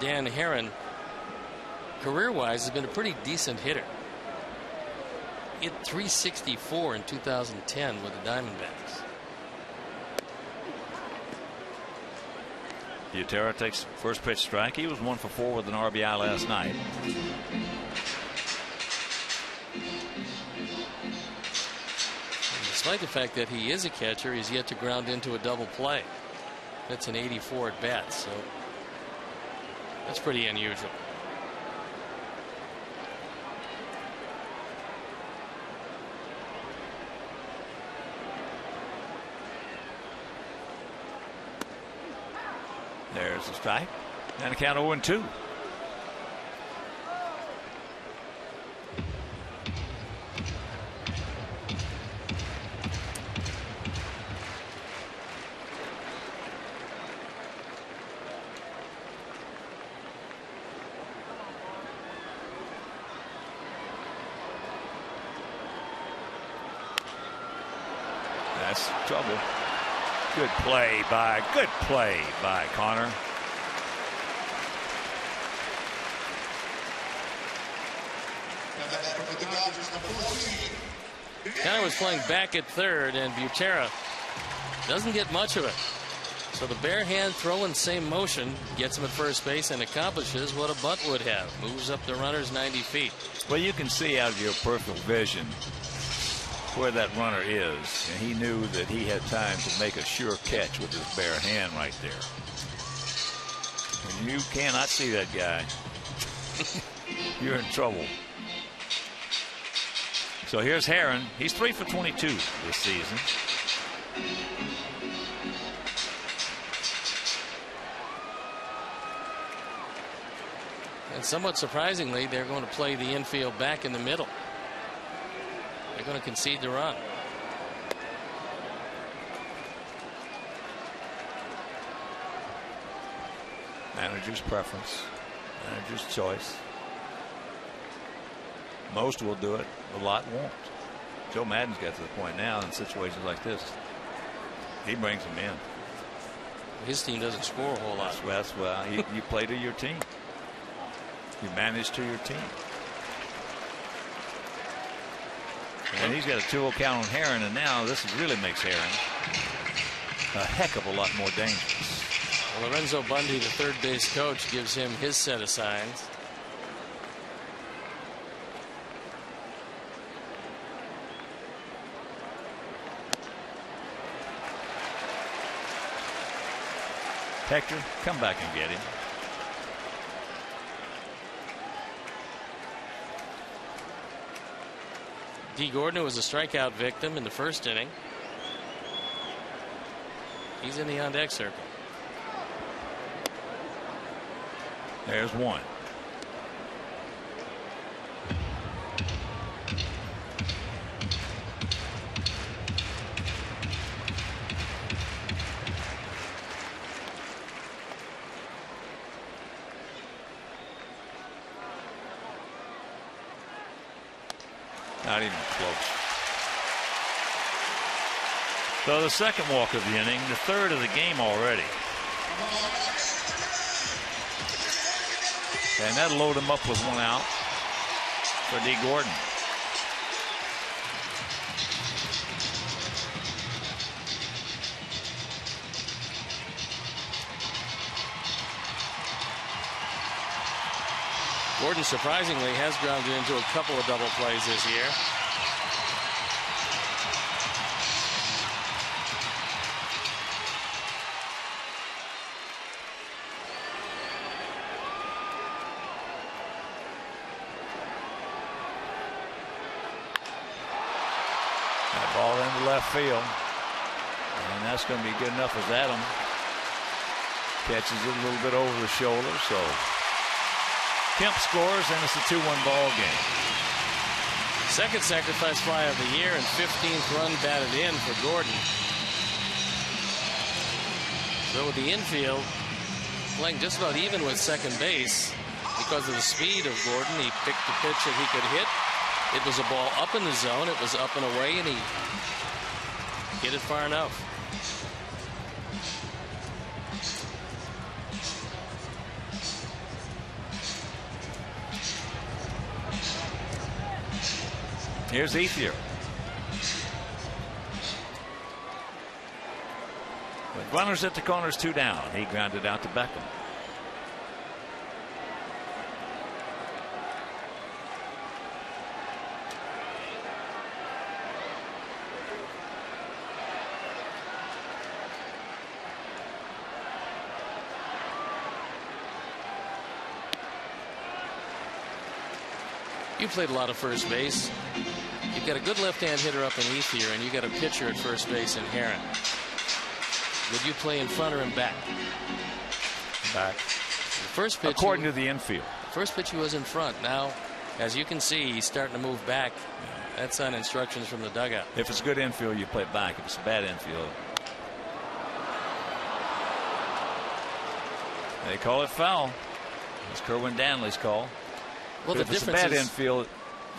Dan Herron, career-wise, has been a pretty decent hitter. He hit .364 in 2010 with the Diamondbacks. Butera takes first pitch strike. He was 1 for 4 with an RBI last night. Despite the fact that he is a catcher, he's yet to ground into a double play. That's an 84 at bat, so that's pretty unusual. There's the strike. And a count 0-2. That's trouble. Good play by Connor. Connor was playing back at third, and Butera doesn't get much of it. So the bare hand throw in same motion gets him at first base and accomplishes what a bunt would have. Moves up the runners 90 feet. Well, you can see out of your peripheral vision where that runner is, and he knew that he had time to make a sure catch with his bare hand right there. When you cannot see that guy, you're in trouble. So here's Herron. He's 3 for 22 this season. And somewhat surprisingly, they're going to play the infield back in the middle. They're going to concede the run. Manager's preference, manager's choice. Most will do it, a lot won't. Joe Madden's got to the point now in situations like this, he brings them in. His team doesn't score a whole lot. That's well, you play to your team. You manage to your team. And he's got a 2-0 count on Herron, and now this really makes Herron a heck of a lot more dangerous. Well, Lorenzo Bundy, the third base coach, gives him his set of signs. Hector, come back and get him. D. Gordon was a strikeout victim in the first inning. He's in the on-deck circle. There's one. Not even close. So the second walk of the inning, the third of the game already. And that'll load him up with one out for D. Gordon. Gordon surprisingly has grounded into a couple of double plays this year. That ball into left field. And that's going to be good enough as Adam catches it a little bit over the shoulder. So Kemp scores, and it's a 2-1 ball game. Second sacrifice fly of the year and 15th run batted in for Gordon. So with the infield playing just about even with second base because of the speed of Gordon, he picked the pitch that he could hit. It was a ball up in the zone. It was up and away, and he hit it far enough. Here's Ethier. With runners at the corners, 2 down. He grounded out to Beckham. You played a lot of first base. You've got a good left-hand hitter up in Ethier, and you got a pitcher at first base in Heron. Would you play in front or in back? Back. The first pitch, according to the infield. First pitch he was in front. Now, as you can see, he's starting to move back. That's on instructions from the dugout. If it's good infield, you play back. If it's a bad infield, they call it foul. It's Kerwin Danley's call. Well, if it's a bad infield,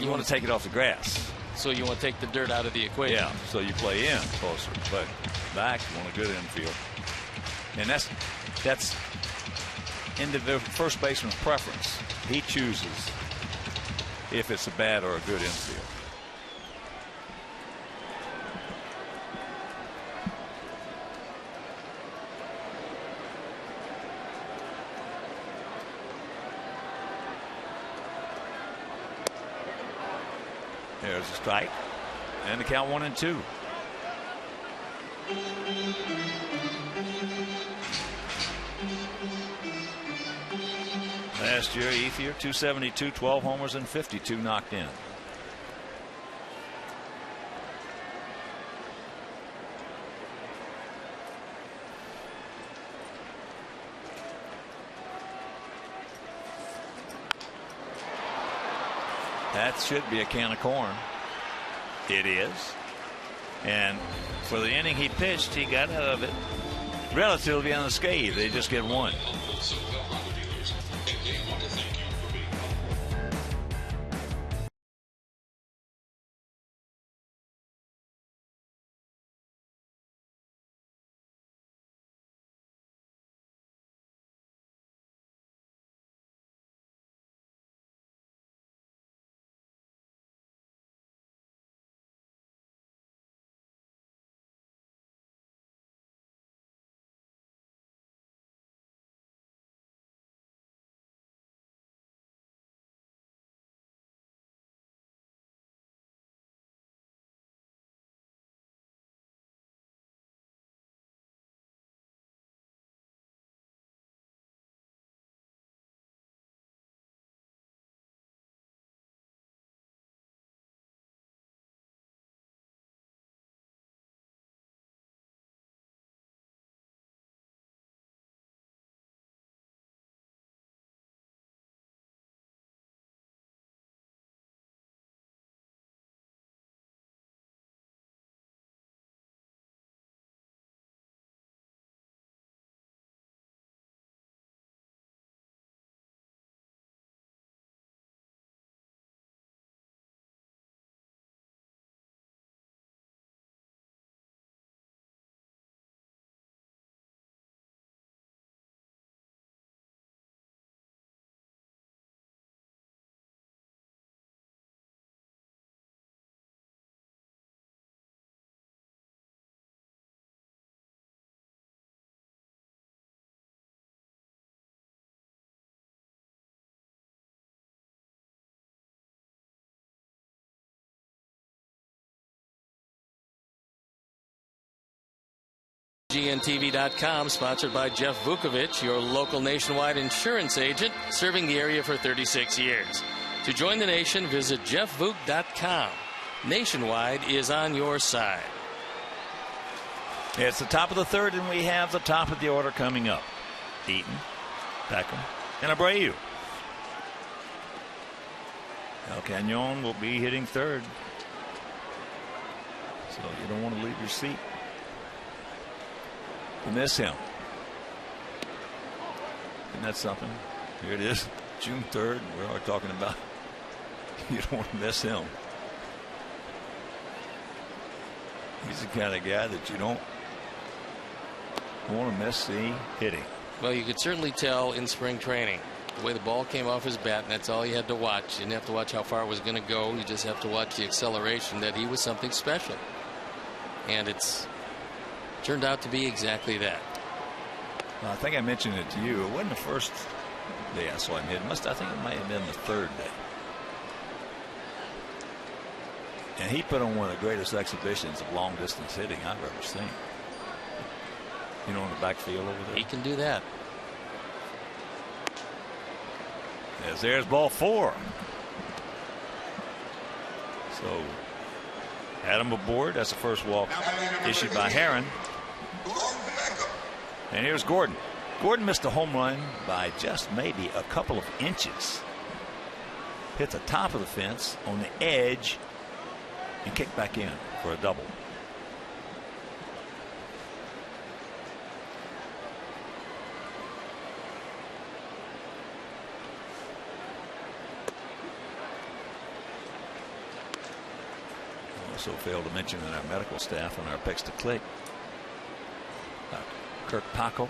you want to take it off the grass. So you want to take the dirt out of the equation. Yeah, so you play in closer. But back, you want a good infield. And that's individual first baseman's preference. He chooses if it's a bad or a good infield. There's a strike. And the count 1-2. Last year, Ethier, 272, 12 homers, and 52 knocked in. That should be a can of corn. It is. And for the inning he pitched, he got out of it relatively unscathed. They just get one. GNTV.com, sponsored by Jeff Vukovich, your local nationwide insurance agent, serving the area for 36 years. To join the nation, visit jeffvuk.com. Nationwide is on your side. It's the top of the third, and we have the top of the order coming up. Eaton, Beckham, and Abreu. El Cañon will be hitting third. So you don't want to leave your seat. You miss him. Isn't that something? Here it is, June 3rd. We are talking about you don't want to miss him. He's the kind of guy that you don't want to miss the hitting. Well, you could certainly tell in spring training the way the ball came off his bat, and that's all you had to watch. You didn't have to watch how far it was going to go. You just have to watch the acceleration, that he was something special. And it's turned out to be exactly that. Well, I think I mentioned it to you. It wasn't the first day I saw him hit. I think it might have been the third day. And he put on one of the greatest exhibitions of long distance hitting I've ever seen. You know, in the backfield over there. He can do that. As there's ball 4. So Adam aboard. That's the first walk issued by Herron. And here's Gordon. Gordon missed a home run by just maybe a couple of inches. Hit the top of the fence on the edge and kicked back in for a double. Also failed to mention in our medical staff on our picks to click, Kirk Paco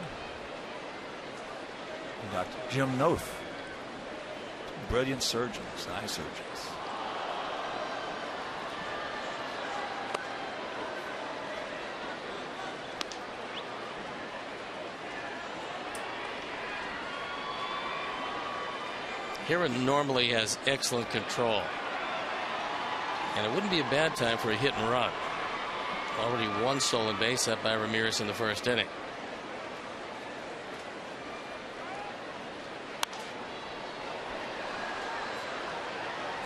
and Dr. Jim Noth, brilliant surgeons, eye surgeons. Herron normally has excellent control. And it wouldn't be a bad time for a hit and run. Already one stolen base up by Ramirez in the first inning.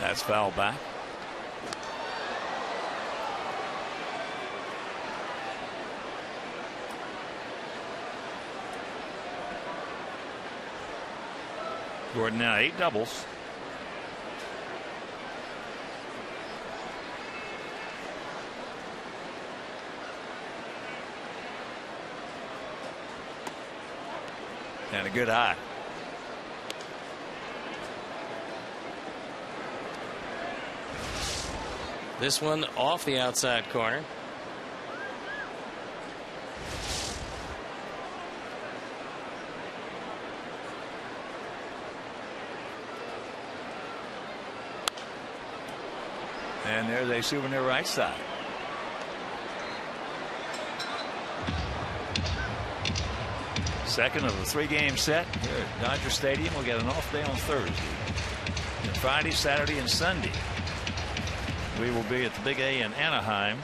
That's foul back. Gordon now 8 doubles. And a good eye. This one off the outside corner. And there's a souvenir right side. Second of the 3-game set here at Dodger Stadium. We'll get an off day on Thursday. And Friday, Saturday, and Sunday, we will be at the Big A in Anaheim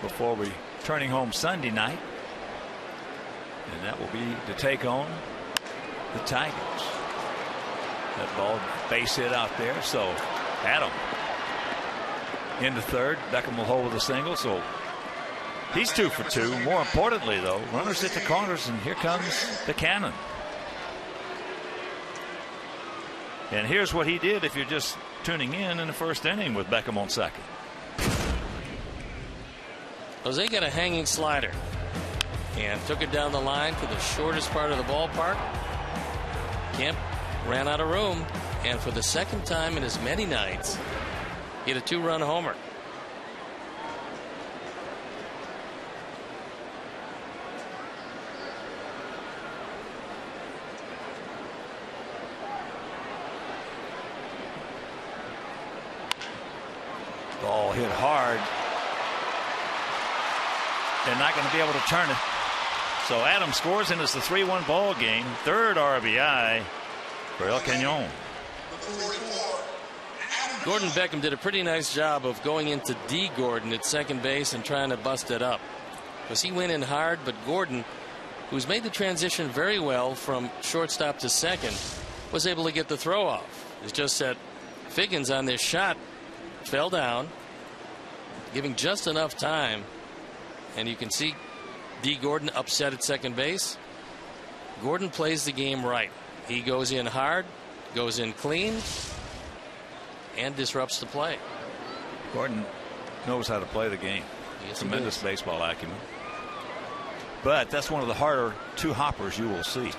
before returning home Sunday night. And that will be to take on the Tigers. That ball base hit out there. So Adam into third. Beckham will hold with a single. So he's 2 for 2. More importantly, though, runners at the corners, and here comes the cannon. And here's what he did if you're just tuning in the first inning with Beckham on second. Jose got a hanging slider and took it down the line to the shortest part of the ballpark. Kemp ran out of room, and for the second time in as many nights, he hit a 2-run homer. Ball hit hard. They're not going to be able to turn it. So Adam scores, and it's the 3-1 ball game. Third RBI for El Cañon. Gordon Beckham did a pretty nice job of going into D. Gordon at second base and trying to bust it up. because he went in hard, but Gordon, who's made the transition very well from shortstop to second, was able to get the throw off. It's just that Figgins on this shot fell down, giving just enough time, and you can see D. Gordon upset at second base. Gordon plays the game right. He goes in hard, goes in clean, and disrupts the play. Gordon knows how to play the game. Yes, tremendous baseball acumen. But that's one of the harder two hoppers you will see.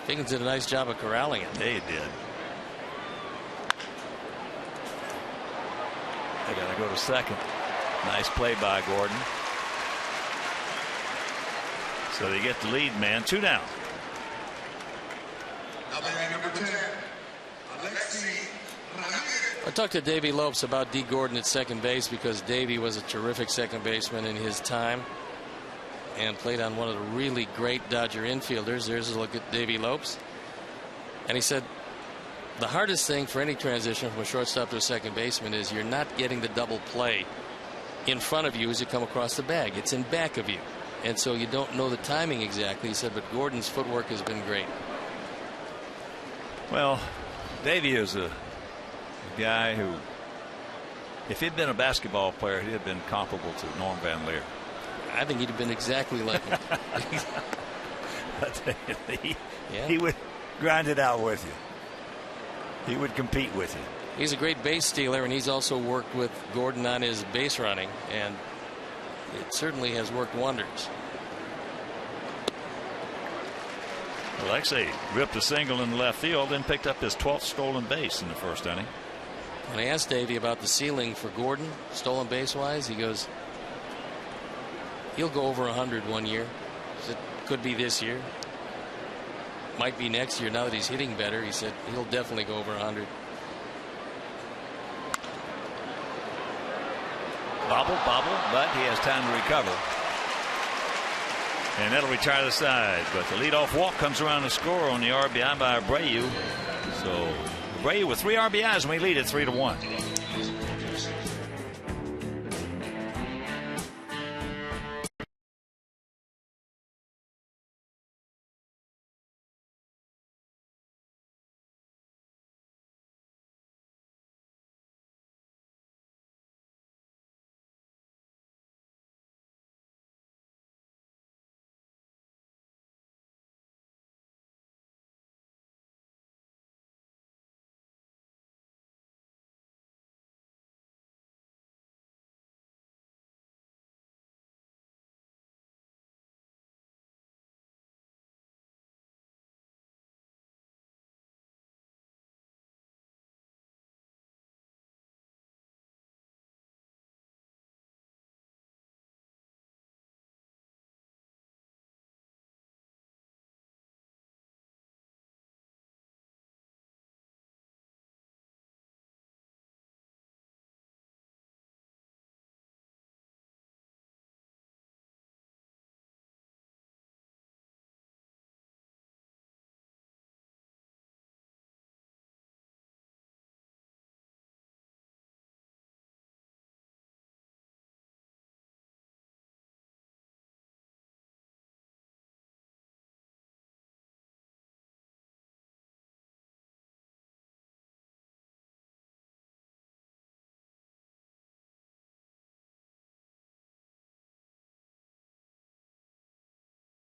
Figgins did a nice job of corralling it. They did. They got to go to second. Nice play by Gordon. So they get the lead man. 2 down. Number 10, Alexi Ramirez. I talked to Davey Lopes about D. Gordon at second base because Davey was a terrific second baseman in his time and played on one of the really great Dodger infielders. There's a look at Davey Lopes. And he said the hardest thing for any transition from a shortstop to a second baseman is you're not getting the double play in front of you as you come across the bag. It's in back of you. And so you don't know the timing exactly. He said, but Gordon's footwork has been great. Well, Davey is a guy who, if he'd been a basketball player, he'd have been comparable to Norm Van Leer. I think he'd have been exactly like him. He would grind it out with you. He would compete with you. He's a great base stealer, and he's also worked with Gordon on his base running, and it certainly has worked wonders. Alexei ripped a single in the left field, then picked up his 12th stolen base in the first inning. When I asked Davey about the ceiling for Gordon, stolen base wise, he goes, he'll go over 100 one year. It could be this year. Might be next year now that he's hitting better. He said he'll definitely go over 100. Bobble, but he has time to recover. And that'll retire the side. But the leadoff walk comes around to score on the RBI by Abreu. So Abreu with 3 RBIs, and we lead it 3-1.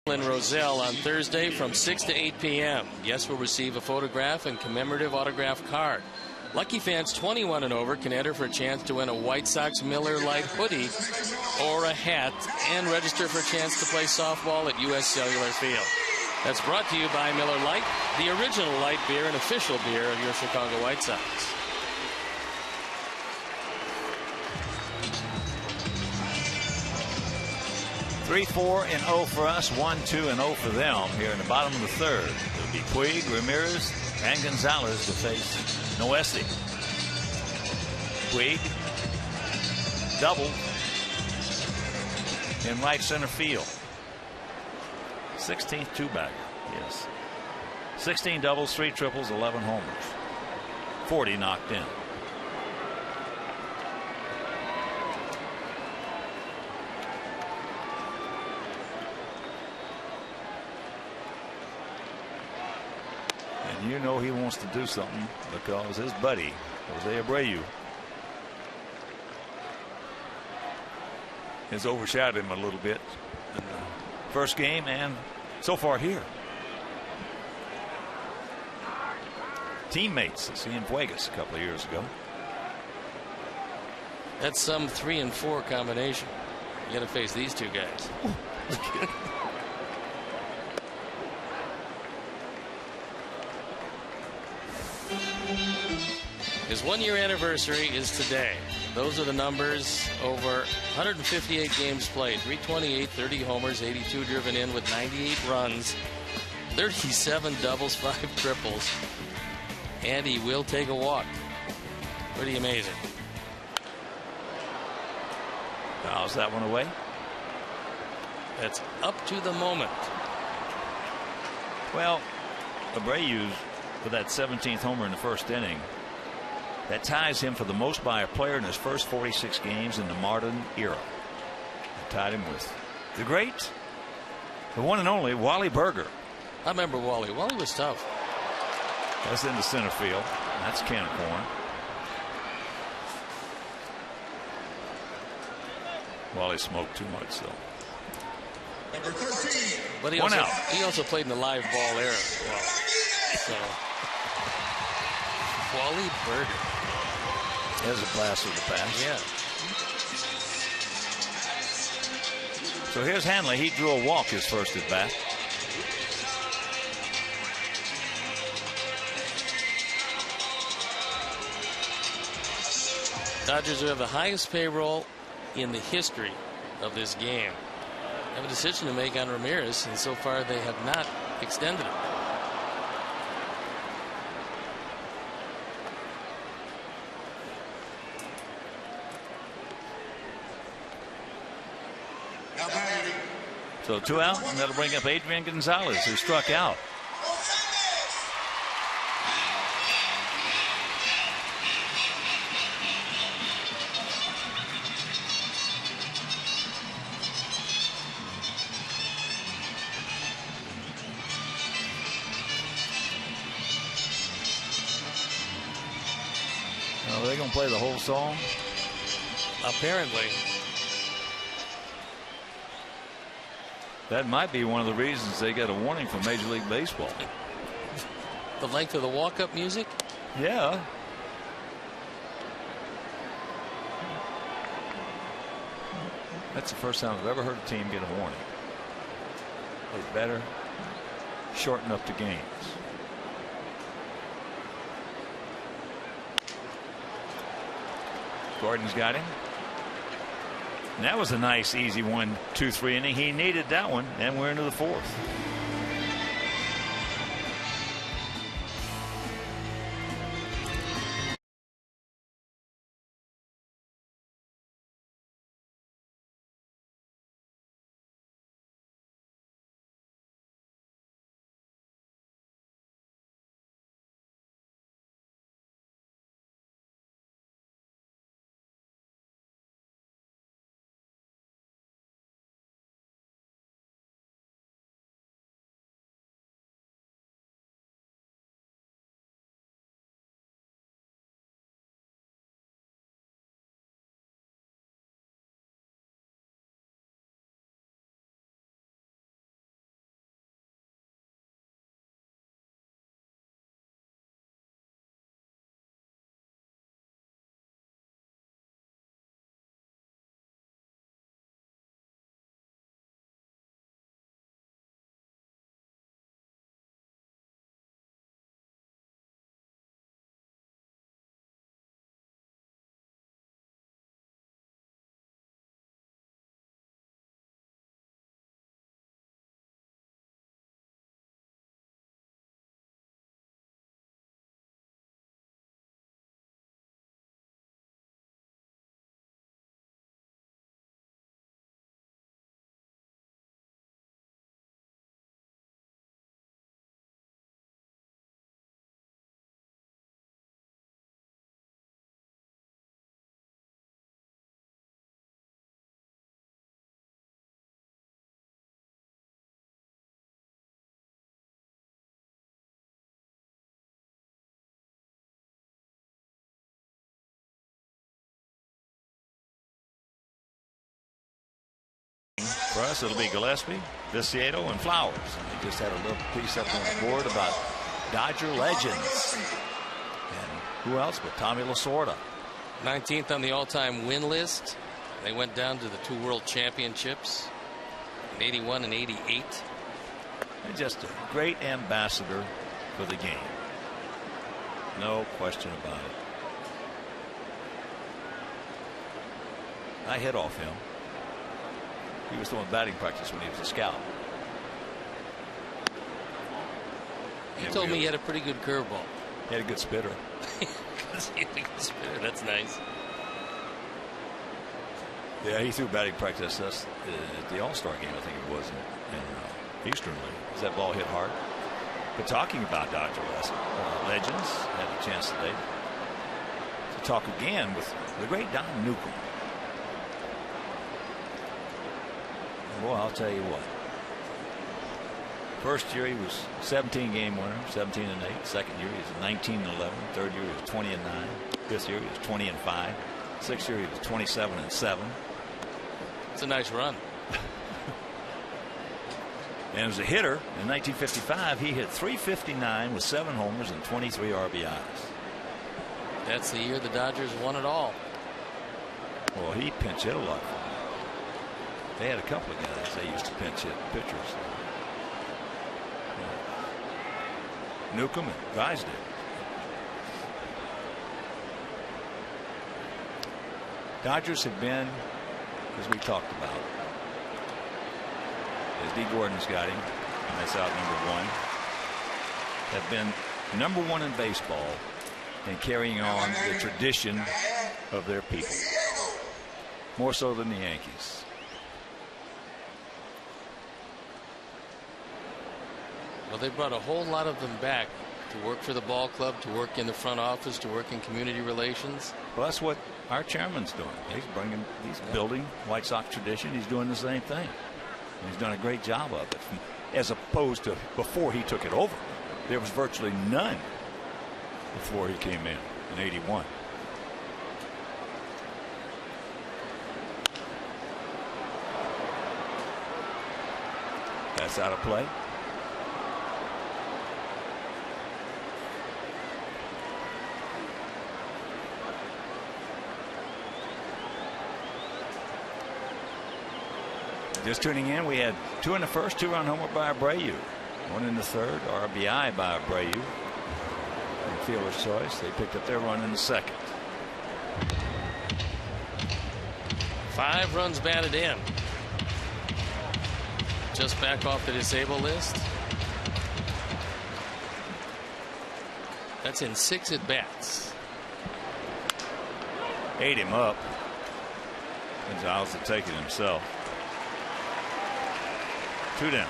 In Roselle on Thursday from 6 to 8 p.m. Guests will receive a photograph and commemorative autograph card. Lucky fans 21 and over can enter for a chance to win a White Sox Miller Lite hoodie or a hat and register for a chance to play softball at U.S. Cellular Field. That's brought to you by Miller Lite, the original light beer and official beer of your Chicago White Sox. 3-4-0 for us, 1-2-0 for them here in the bottom of the third. It'll be Puig, Ramirez, and Gonzalez to face Noesi. Puig double in right center field. 16th two-bagger, yes. 16 doubles, 3 triples, 11 homers. 40 knocked in. You know he wants to do something because his buddy, Jose Abreu, has overshadowed him a little bit in the first game and so far here. Teammates, see in Vegas a couple of years ago. That's some 3 and 4 combination. You got to face these two guys. His 1-year anniversary is today. Those are the numbers over 158 games played. 328, 30 homers, 82 driven in with 98 runs, 37 doubles, 5 triples. And he will take a walk. Pretty amazing. Fouls that one away. That's up to the moment. Well, Abreu with that 17th homer in the first inning, that ties him for the most by a player in his first 46 games in the modern era. It tied him with the great, the one and only Wally Berger. I remember Wally. Wally was tough. That's in the center field. That's a can of corn. Wally smoked too much, so. Number 13. But he also played in the live ball era as well. So Wally Berger. There's a blast of the past. Yeah. So here's Hanley. He drew a walk his first at bat. Dodgers have the highest payroll in the history of this game. They have a decision to make on Ramirez, and so far they have not extended it. So 2 out, and that'll bring up Adrian Gonzalez, who struck out. Are they going to play the whole song? Apparently. That might be one of the reasons they got a warning from Major League Baseball. The length of the walk-up music? Yeah. That's the first time I've ever heard a team get a warning. Play better, shorten up the games. Gordon's got him. And that was a nice, easy 1-2-3 inning. He needed that one, and we're into the fourth. For us, it'll be Gillespie, Viciato, and Flowers. And they just had a little piece up on the board about Dodger legends. And who else but Tommy Lasorda. 19th on the all-time win list. They went down to the 2 World Championships in 81 and 88. And just a great ambassador for the game. No question about it. I hit off him. He was doing batting practice when he was a scout. He told me he had a pretty good curveball. He had a good spitter. That's nice. Yeah, he threw batting practice at the All-Star game, I think it was, in Eastern League. That ball hit hard. But talking about Dodger legends, had a chance today to talk again with the great Don Newcomb. Boy, I'll tell you what. First year he was 17-game winner, 17 and 8. Second year he was 19 and 11. Third year he was 20 and 9. Fifth year he was 20 and 5. Sixth year he was 27 and 7. It's a nice run. And as a hitter in 1955, he hit .359 with 7 homers and 23 RBIs. That's the year the Dodgers won it all. Well, he pinch hit a lot. They had a couple of guys they used to pinch hit pitchers. Newcomb and Drysdale. Dodgers have been, as we talked about, as D. Gordon's got him, and that's out #1, have been #1 in baseball and carrying on the tradition of their people. More so than the Yankees. Well, they brought a whole lot of them back to work for the ball club, to work in the front office, to work in community relations. Well, that's what our chairman's doing. He's building White Sox tradition. He's doing the same thing. And he's done a great job of it. As opposed to before he took it over, there was virtually none before he came in '81. That's out of play. Just tuning in, we had 2 in the first, 2-run homer by Abreu. 1 in the third, RBI by Abreu. And fielder's choice. They picked up their run in the second. 5 runs batted in. Just back off the disabled list. That's in 6 at bats. Ate him up. Gonzalez to take it himself. 2 down.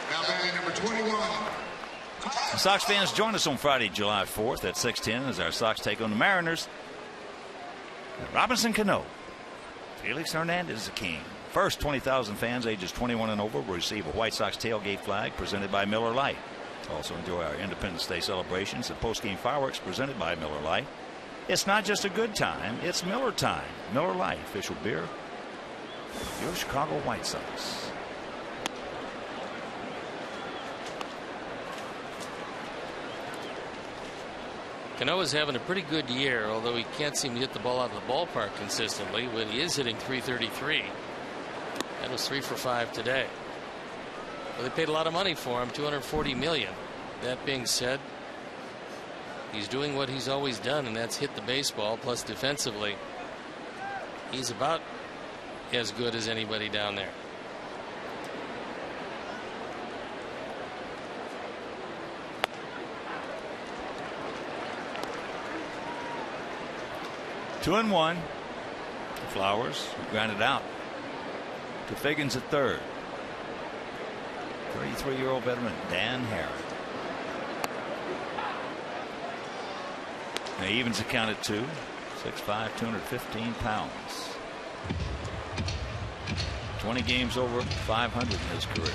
Now batting number 21. Sox fans, join us on Friday, July 4th at 6:10 as our Sox take on the Mariners. Robinson Cano. Felix Hernandez is the king. First, 20,000 fans ages 21 and over will receive a White Sox tailgate flag presented by Miller Lite. Also enjoy our Independence Day celebrations and post-game fireworks presented by Miller Lite. It's not just a good time, it's Miller time. Miller Lite, official beer of your Chicago White Sox. Cano is having a pretty good year, although he can't seem to hit the ball out of the ballpark consistently, but he is hitting .333. That was 3 for 5 today. Well, they paid a lot of money for him, $240 million. That being said, he's doing what he's always done, and that's hit the baseball. Plus, defensively, he's about as good as anybody down there. Two and 1. Flowers grounded out to Figgins at third. 33-year-old veteran Dan Herron. Now evens account at 2. 6'5", 215 pounds. 20 games over 500 in his career.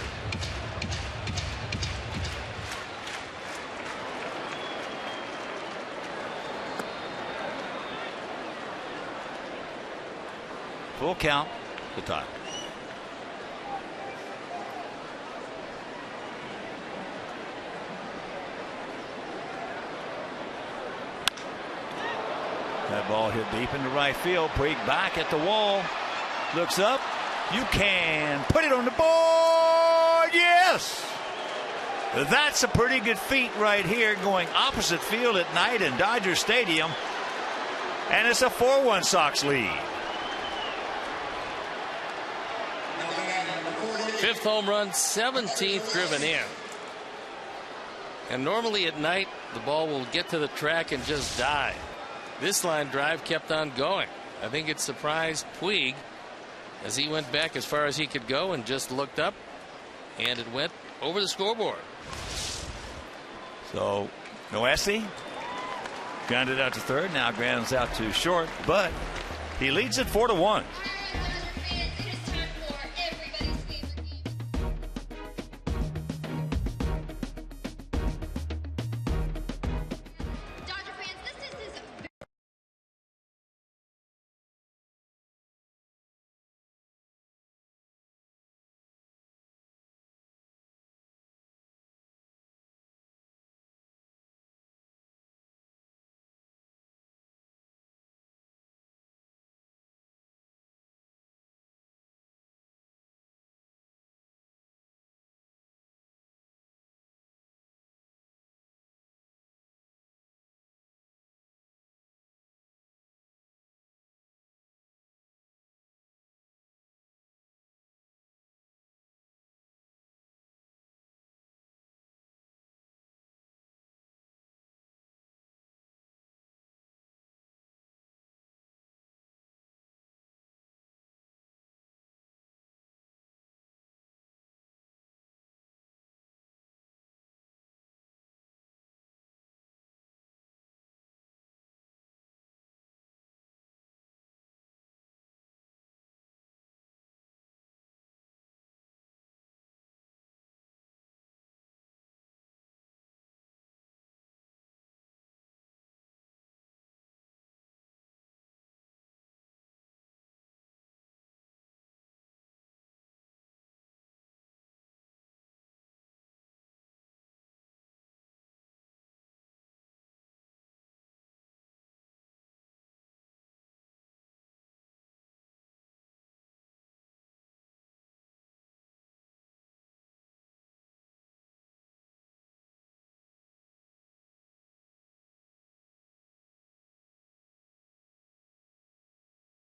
Full count, the top. That ball hit deep into right field. Puig back at the wall. Looks up. You can put it on the board. Yes! That's a pretty good feat right here, going opposite field at night in Dodger Stadium. And it's a 4-1 Sox lead. 5th home run, 17th driven in. And normally at night, the ball will get to the track and just die. This line drive kept on going. I think it surprised Puig as he went back as far as he could go and just looked up, and it went over the scoreboard. So Noesi grounded out to third, now grounds out to short, but he leads it 4-1.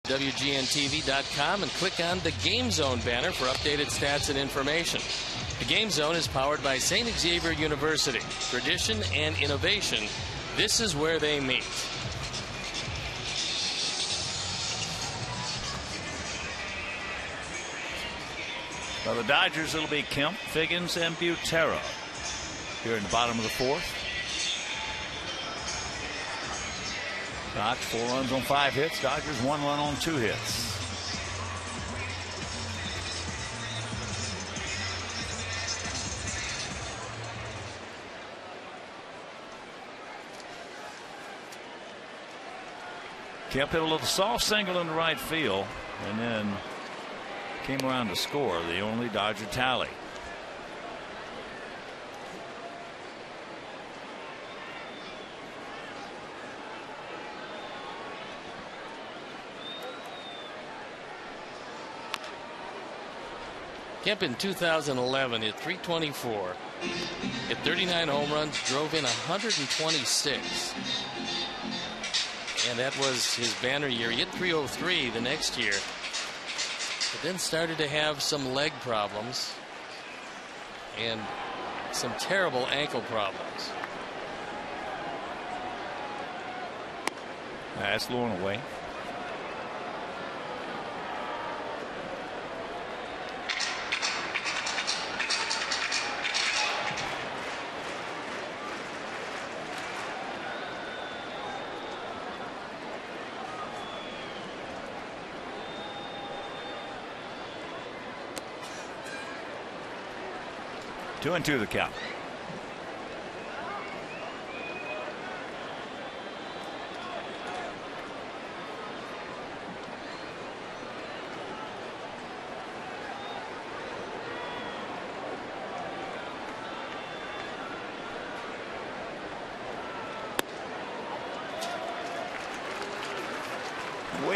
WGNTV.com and click on the Game Zone banner for updated stats and information. The Game Zone is powered by St. Xavier University. Tradition and innovation, this is where they meet. For the Dodgers, it'll be Kemp, Figgins, and Butera here in the bottom of the 4th. Sox 4 runs on 5 hits. Dodgers 1 run on 2 hits. Kemp hit a little soft single in the right field and then came around to score the only Dodger tally. Kemp in 2011 hit .324, hit 39 home runs, drove in 126. And that was his banner year. He hit .303 the next year, but then started to have some leg problems and some terrible ankle problems. That's blowing away. Two and two the count.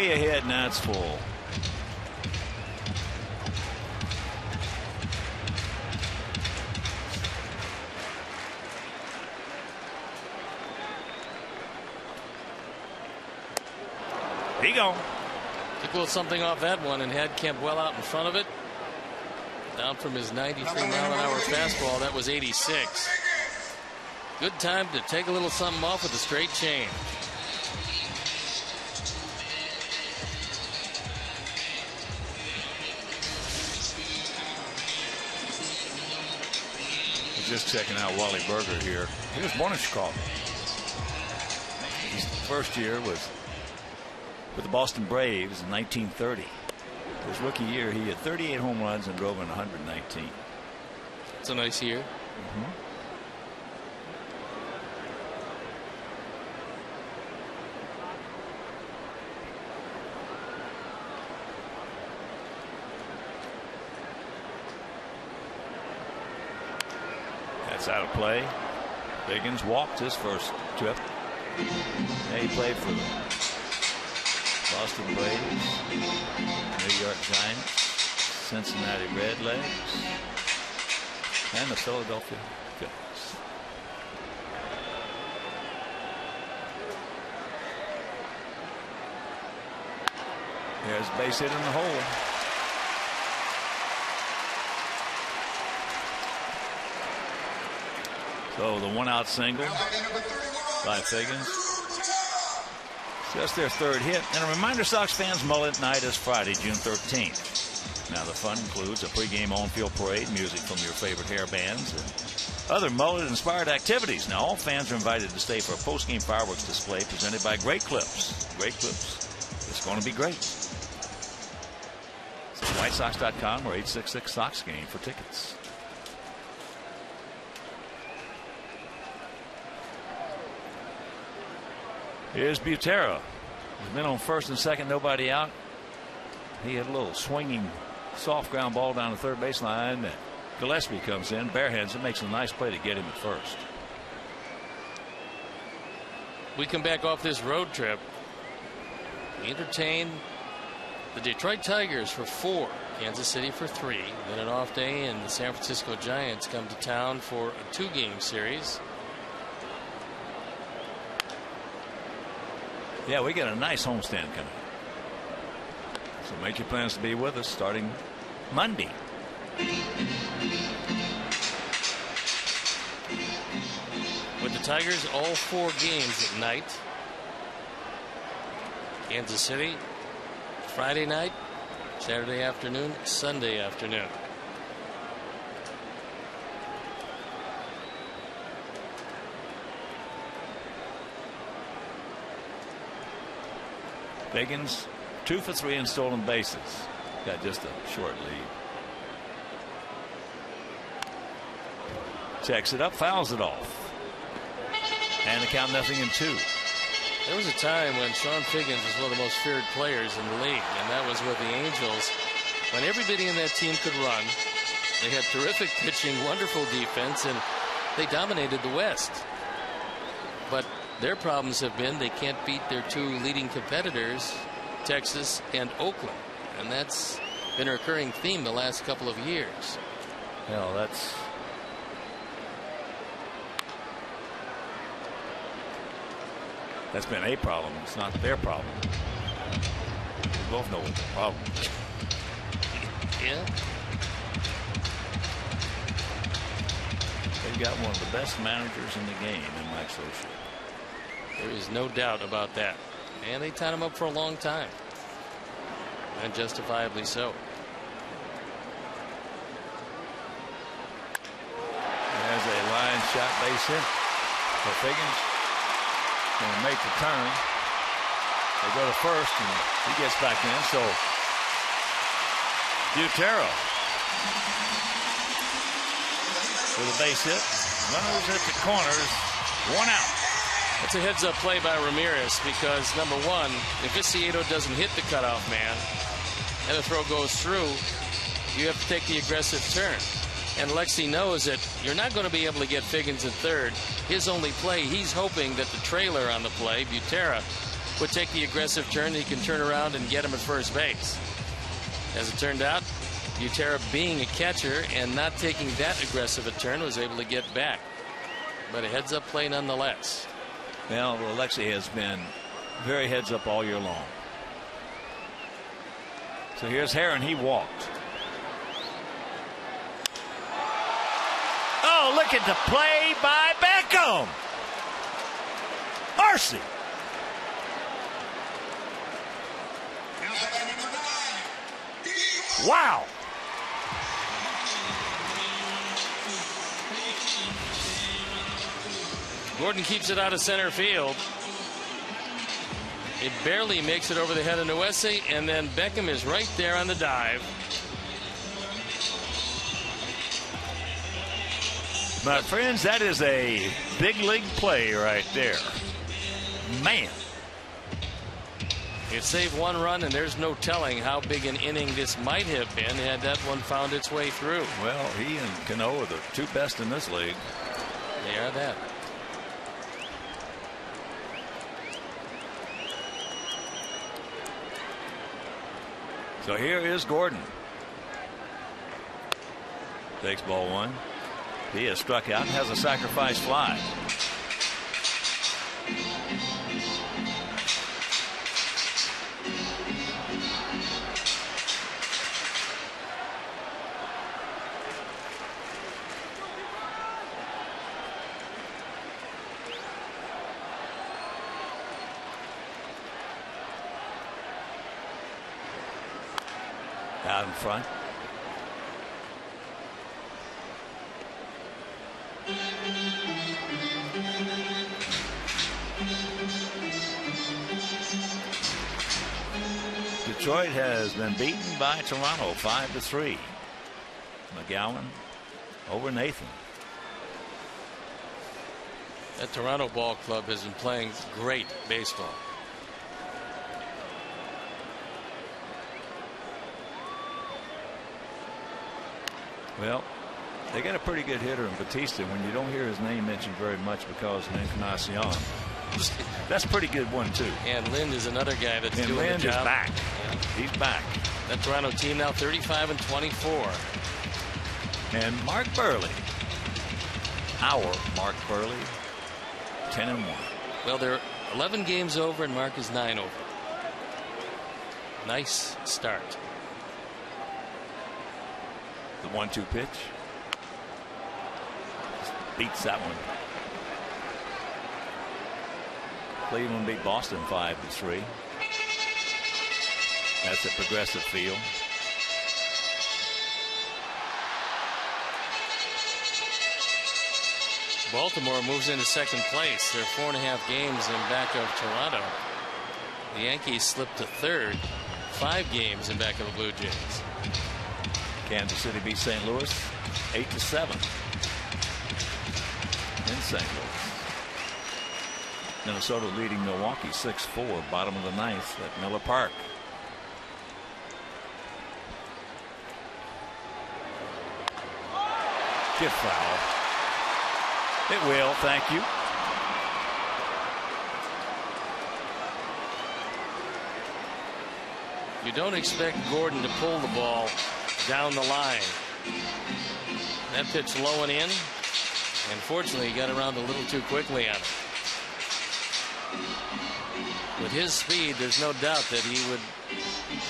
way ahead, now it's full. He go. Took a little something off that one and had Kemp well out in front of it. Down from his 93-mile-an-hour fastball, that was 86. Good time to take a little something off with a straight change. Just checking out Wally Berger here. He was born in Chicago. His first year was with the Boston Braves in 1930. His rookie year, he had 38 home runs and drove in 119. It's a nice year. That's out of play. Higgins walked his first trip. And he played for the Boston Braves, New York Giants, Cincinnati Redlegs, and the Philadelphia Phillies. There's a base hit in the hole. So the one-out single by Higgins. Just their third hit. And a reminder, Sox fans, Mullet Night is Friday, June 13th. Now the fun includes a pregame on-field parade, music from your favorite hair bands, and other mullet-inspired activities. Now all fans are invited to stay for a post-game fireworks display presented by Great Clips. Great Clips. It's going to be great. So WhiteSox.com or 866-SOX-GAME for tickets. Here's Butera. He's been on first and second, nobody out. He had a little swinging soft ground ball down the third baseline. Gillespie comes in, barehands it, makes a nice play to get him at first. We come back off this road trip. We entertain the Detroit Tigers for 4, Kansas City for 3. Then an off day, and the San Francisco Giants come to town for a 2-game series. Yeah, we got a nice homestand coming. So make your plans to be with us starting Monday. With the Tigers, all 4 games at night. Kansas City, Friday night, Saturday afternoon, Sunday afternoon. Higgins 2 for 3 in stolen bases. Got just a short lead. Checks it up, fouls it off. And the count 0-2. There was a time when Sean Higgins was one of the most feared players in the league, and that was with the Angels. When everybody in that team could run, they had terrific pitching, wonderful defense, and they dominated the West. But their problems have been they can't beat their 2 leading competitors, Texas and Oakland. And that's been a recurring theme the last couple of years. Well, that's been a problem. It's not their problem. We both know what the problem is. Yeah. They've got one of the best managers in the game in Mike Scioscia. There is no doubt about that. And they tied him up for a long time. And justifiably so. There's a line shot base hit for Higgins. Going to make the turn. They go to first, and he gets back in. So Butera with a base hit. Runners at the corners. 1 out. It's a heads-up play by Ramirez because, number one, if Viciedo doesn't hit the cutoff man and the throw goes through, you have to take the aggressive turn. And Lexi knows that you're not going to be able to get Figgins in third. His only play, he's hoping that the trailer on the play, Butera, would take the aggressive turn. He can turn around and get him at first base. As it turned out, Butera, being a catcher and not taking that aggressive a turn, was able to get back. But a heads-up play nonetheless. Well, Alexei has been very heads-up all year long. So here's Herron. He walked. Oh, look at the play by Beckham. Mercy. Wow. Gordon keeps it out of center field. It barely makes it over the head of Nuesi, and then Beckham is right there on the dive. My friends, that is a big league play right there. Man. It saved one run, and there's no telling how big an inning this might have been had that one found its way through. Well, he and Cano are the two best in this league. They are that. So here is Gordon. Takes ball one. He has struck out and has a sacrifice fly. Out in front. Detroit has been beaten by Toronto 5-3. McGowan over Nathan. That Toronto ball club has been playing great baseball. Well, they got a pretty good hitter in Batista when you don't hear his name mentioned very much because of Encarnacion. That's a pretty good one, too. And Lind is another guy that's and doing Lind the job. Is back. Yeah. He's back. That Toronto team now 35-24. And Mark Burley. Our Mark Burley, 10-1. Well, they're 11 games over, and Mark is 9 over. Nice start. The 1-2 pitch. Just beats that one. Cleveland beat Boston 5-3. That's at Progressive Field. Baltimore moves into second place. They're 4.5 games in back of Toronto. The Yankees slipped to third, 5 games in back of the Blue Jays. Kansas City beats St. Louis 8-7 in St. Louis. Minnesota leading Milwaukee 6-4, bottom of the ninth at Miller Park. Get foul. It will, thank you. You don't expect Gordon to pull the ball down the line. That pitch low and in, and fortunately he got around a little too quickly on it. With his speed, there's no doubt that he would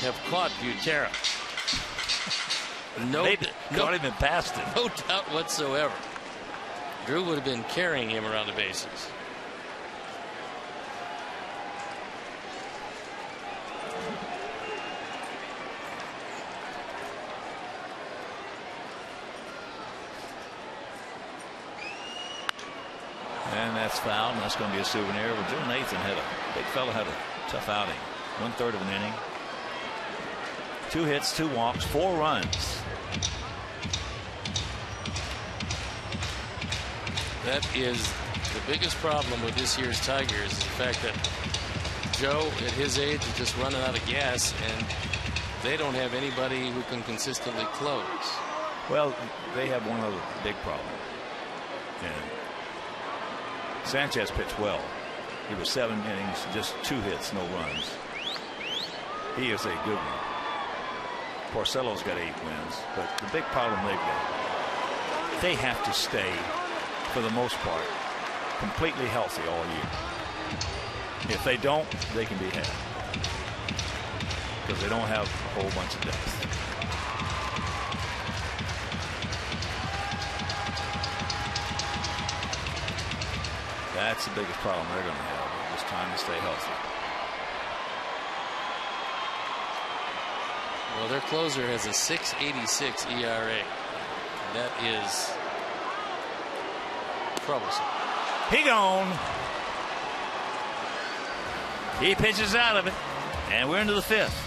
have caught Butera. Caught him and passed him. No doubt whatsoever. Drew would have been carrying him around the bases. And that's fouled, and that's going to be a souvenir. Well, Joe Nathan big fella had a tough outing. 1/3 of an inning. 2 hits, 2 walks, 4 runs. That is the biggest problem with this year's Tigers, is the fact that Joe, at his age, is just running out of gas, and they don't have anybody who can consistently close. Well, they have one other big problem. And Sanchez pitched well. He was 7 innings, just 2 hits, no runs. He is a good one. Porcello's got 8 wins, but the big problem they've got, they have to stay, for the most part, completely healthy all year. If they don't, they can be had, because they don't have a whole bunch of depth. That's the biggest problem they're going to have, just trying to stay healthy. Well, their closer has a 6.86 ERA. That is troublesome. He gone. He pitches out of it, and we're into the 5th.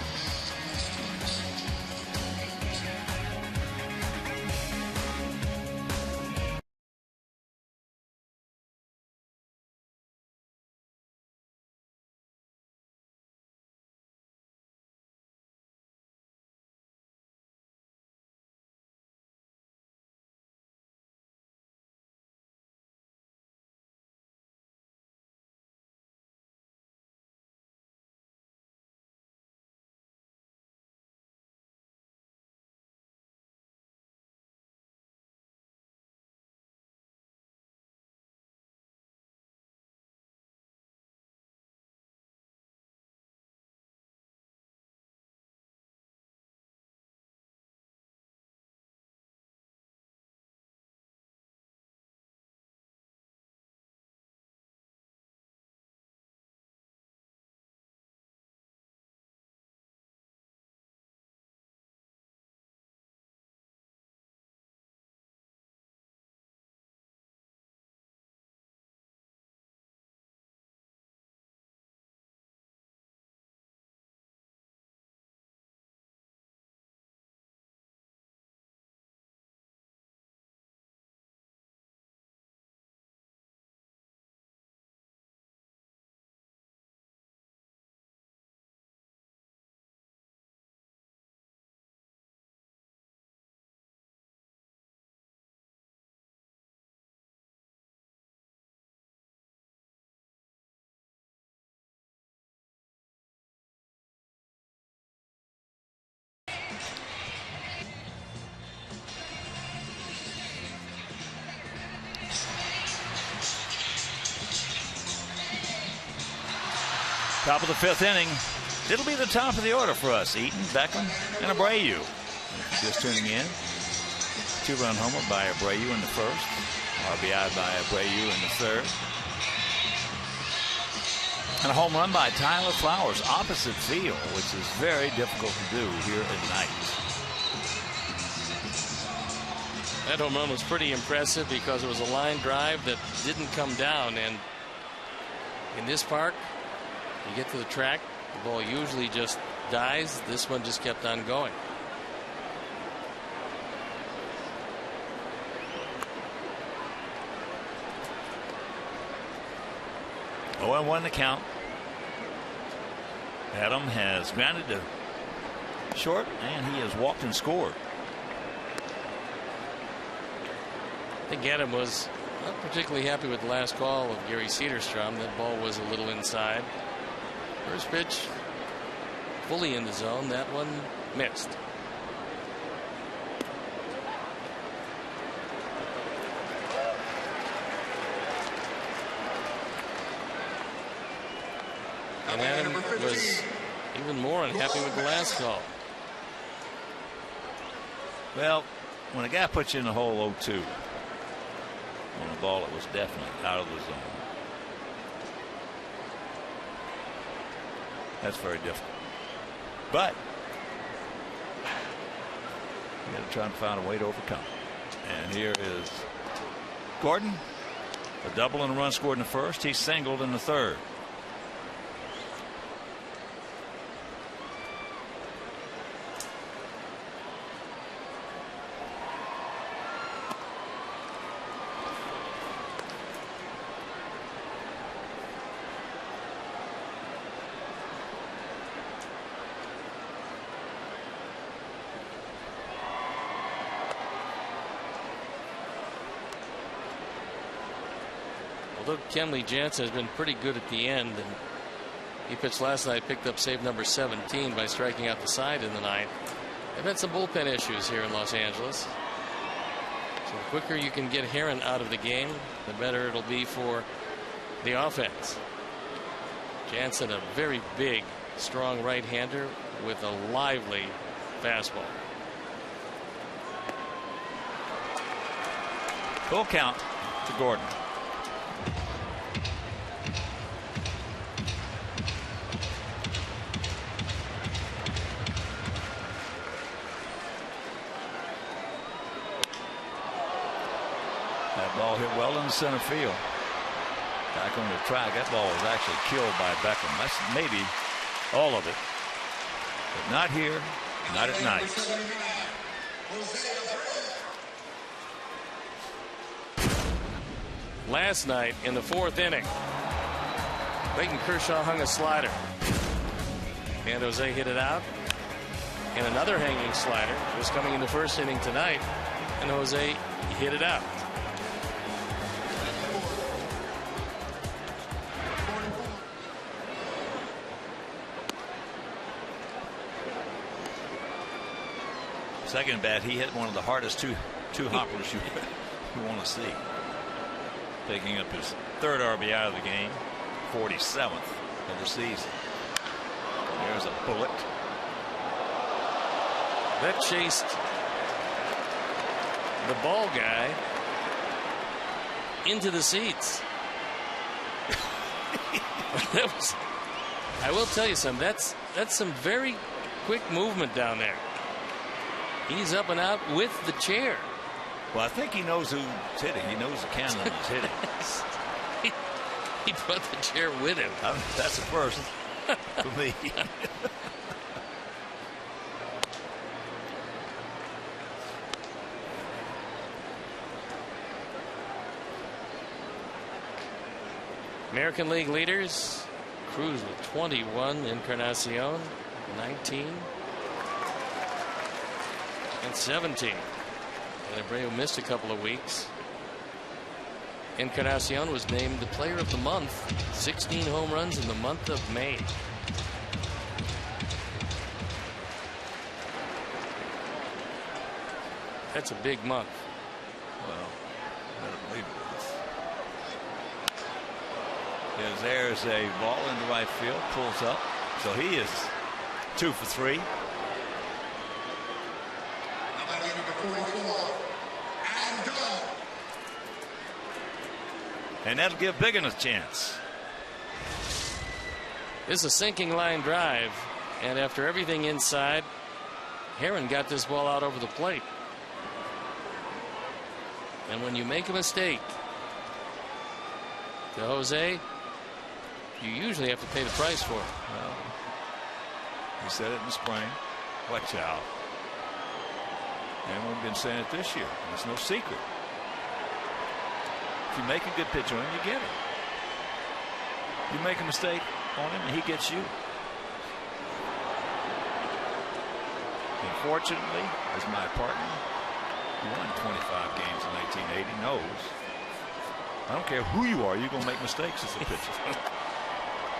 Top of the 5th inning. It'll be the top of the order for us. Eaton, Beckham, and Abreu. If you're just tuning in, 2-run homer by Abreu in the 1st. RBI by Abreu in the 3rd. And a home run by Tyler Flowers, opposite field, which is very difficult to do here at night. That home run was pretty impressive because it was a line drive that didn't come down. And in this park, you get to the track, the ball usually just dies. This one just kept on going. Oh, and 1 to count. Adam has grounded to short, and he has walked and scored. I think Adam was not particularly happy with the last call of Gary Cederstrom. That ball was a little inside. First pitch fully in the zone. That one missed. And Adam was even more unhappy with the last call. Well, when a guy puts you in the hole 0-2 on a ball that was definitely out of the zone, that's very difficult. But you got to try and find a way to overcome. And here is Gordon, a double and a run scored in the 1st. He singled in the 3rd. Although Kenley Jansen has been pretty good at the end, and he pitched last night, picked up save number 17 by striking out the side in the ninth. They've had some bullpen issues here in Los Angeles. So the quicker you can get Herron out of the game, the better it'll be for the offense. Jansen, a very big, strong right-hander with a lively fastball. Full count to Gordon. That ball hit well in the center field. Back on the track, that ball was actually killed by Beckham. That's maybe all of it. But not here, not at night. Last night in the fourth inning, Clayton Kershaw hung a slider. And Jose hit it out. And another hanging slider was coming in the first inning tonight. And Jose hit it out. Second bat, he hit one of the hardest two hoppers you want to see. Picking up his third RBI of the game, 47th of the season. There's a bullet. That chased the ball guy into the seats. That was, I will tell you something. That's some very quick movement down there. He's up and out with the chair. Well, I think he knows who's hitting. He knows the cannon is hitting. He brought the chair with him. That's the first for me. American League leaders, Cruz with 21, Encarnacion 19. And 17. And Abreu missed a couple of weeks. Encarnacion was named the player of the month. 16 home runs in the month of May. That's a big month. Well, I don't believe it is. There's a ball into right field, pulls up. So he is 2 for 3. And that'll give Biggin a chance. This is a sinking line drive, and after everything inside, Herron got this ball out over the plate. And when you make a mistake to Jose, you usually have to pay the price for it. Well, he said it in the spring. Watch out. And we've been saying it this year. It's no secret. If you make a good pitch on him, you get him. You make a mistake on him, and he gets you. Unfortunately, as my partner, who won 25 games in 1980, knows, I don't care who you are, you're going to make mistakes as a pitcher.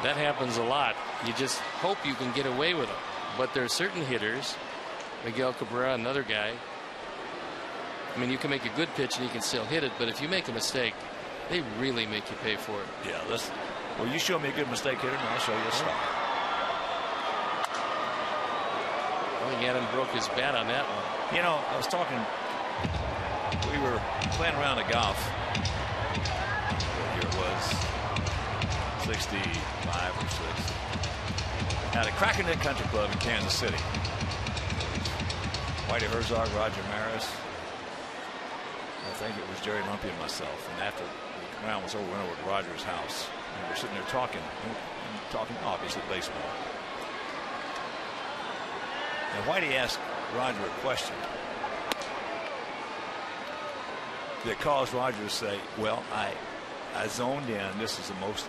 That happens a lot. You just hope you can get away with them. But there are certain hitters, Miguel Cabrera, another guy. I mean, you can make a good pitch and you can still hit it, but if you make a mistake, they really make you pay for it. Yeah, well, you show me a good mistake hitter, and I'll show you a star. I think Adam broke his bat on that one. You know, I was talking, we were playing around at golf. What year it was? 65 or 6. At a Cracker Neck Country Club in Kansas City. Whitey Herzog, Roger Maris. I think it was Jerry Lumpy and myself. And after the round was over, we went over to Roger's house. And we're sitting there talking obviously baseball. And Whitey asked Roger a question that caused Roger to say, well, I zoned in. This is the most,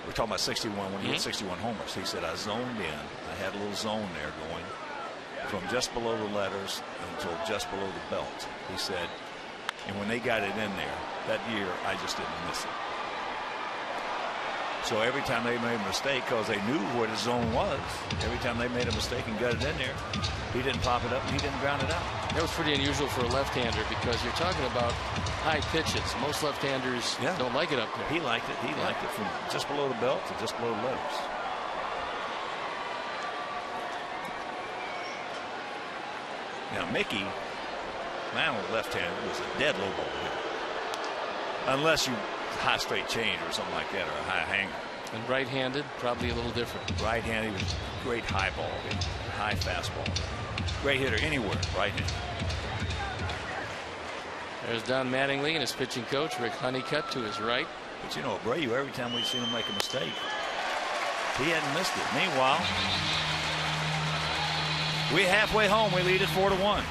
we're talking about 61 when he hit 61 homers. He said, I zoned in. I had a little zone there going from just below the letters until just below the belt. He said, and when they got it in there that year, I just didn't miss it. So every time they made a mistake, because they knew where the zone was, every time they made a mistake and got it in there, he didn't pop it up and he didn't ground it out. That was pretty unusual for a left-hander because you're talking about high pitches. Most left-handers don't like it up there. He liked it. He liked it from just below the belt to just below the letters. Now Mickey, man with left-handed, was a dead low ball hitter. Unless you high straight change or something like that, or a high hanger. And right-handed, probably a little different. Right-handed, he was a great high ball, high fastball. Great hitter anywhere, right-handed. There's Don Mattingly and his pitching coach, Rick Honeycutt, to his right. But you know, Abreu, every time we've seen him make a mistake, he hadn't missed it. Meanwhile, we're halfway home. We lead it 4-1.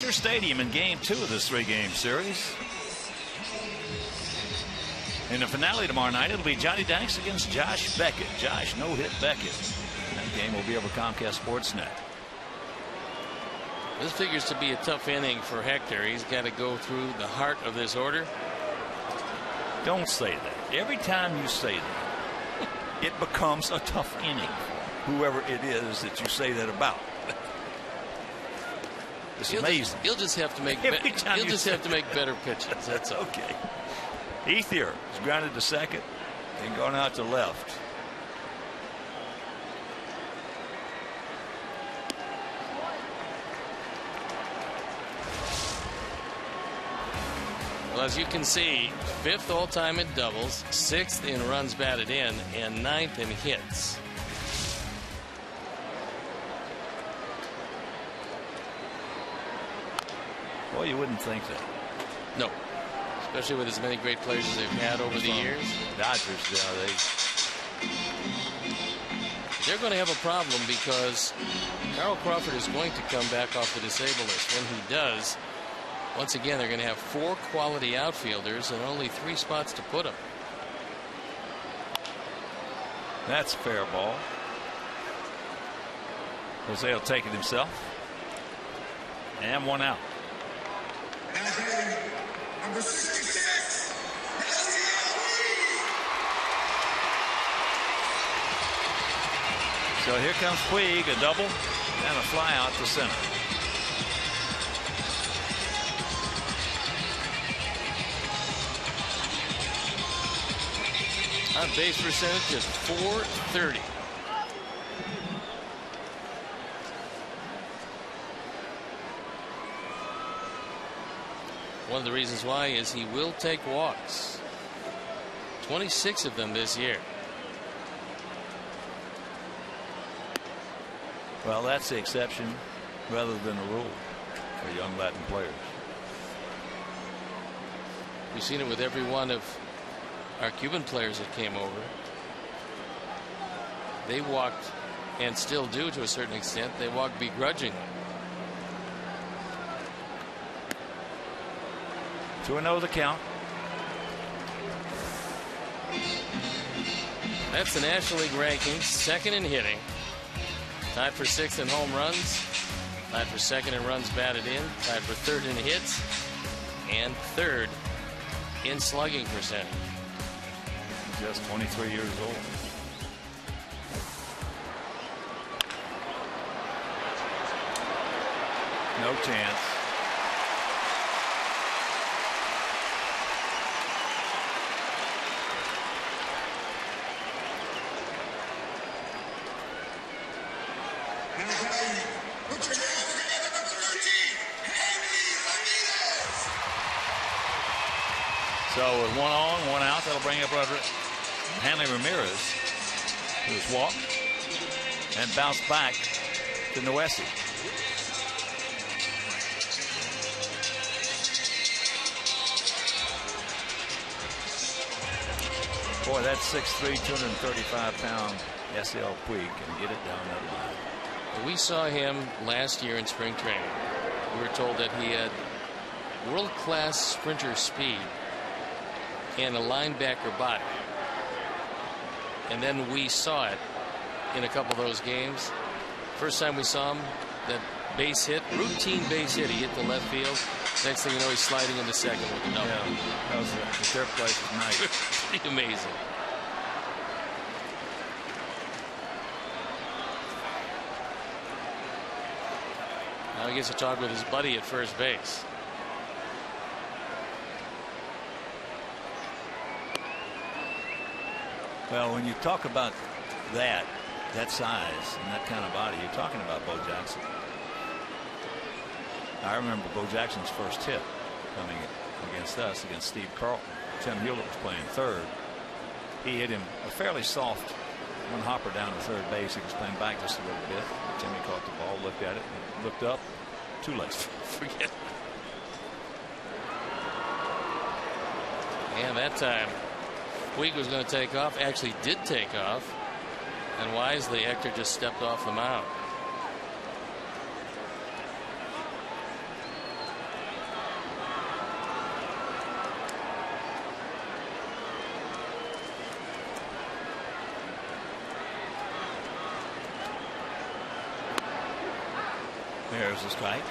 Stadium in game 2 of this 3-game series. In the finale tomorrow night, it'll be Johnny Dykes against Josh Beckett. Josh no-hit Beckett. That game will be over Comcast Sportsnet. This figures to be a tough inning for Hector. He's got to go through the heart of this order. Don't say that. Every time you say that, it becomes a tough inning. Whoever it is that you say that about. It's amazing. You'll just have to make. You'll just have to make better pitches. That's all. Okay. Ethier is grounded to second and going out to left. Well, as you can see, 5th all-time in doubles, 6th in runs batted in, and 9th in hits. Boy, you wouldn't think that. No. Especially with as many great players as they've had over the years. Dodgers, they're going to have a problem because Carl Crawford is going to come back off the disabled list. When he does, once again, they're going to have 4 quality outfielders and only 3 spots to put them. That's a fair ball. Jose will take it himself. And 1 out. Number 66. So here comes Puig, a double and a fly out to center. On base percentage is .430. One of the reasons why is he will take walks. 26 of them this year. Well, that's the exception rather than the rule for young Latin players. We've seen it with every one of our Cuban players that came over. They walked, and still do to a certain extent, they walk begrudgingly. 2-0 the count. That's the National League rankings. Second in hitting. Tied for sixth in home runs. Tied for second in runs batted in. Tied for third in hits. And third in slugging percentage. Just 23 years old. No chance. So with 1 on, 1 out, that'll bring up Hanley Ramirez, who was walked and bounced back to Noesi. Boy, that's 6'3", 235-pound S.L. Puig can get it down that line. We saw him last year in spring training. We were told that he had world-class sprinter speed and a linebacker body. And then we saw it in a couple of those games. First time we saw him, that base hit, routine base hit, he hit the left field. Next thing you know, he's sliding into second with the double. Yeah, that was the third place was nice. Pretty amazing. Now he gets to talk with his buddy at first base. Well, when you talk about that size and that kind of body, you're talking about Bo Jackson. I remember Bo Jackson's first hit coming against us, against Steve Carlton. Tim Hewlett was playing third. He hit him a fairly soft one hopper down to third base. He was playing back just a little bit. Timmy caught the ball, looked at it, and looked up. Too late. Forget. And that time, Puig was going to take off, actually did take off, and wisely Hector just stepped off the mound. There's the strike.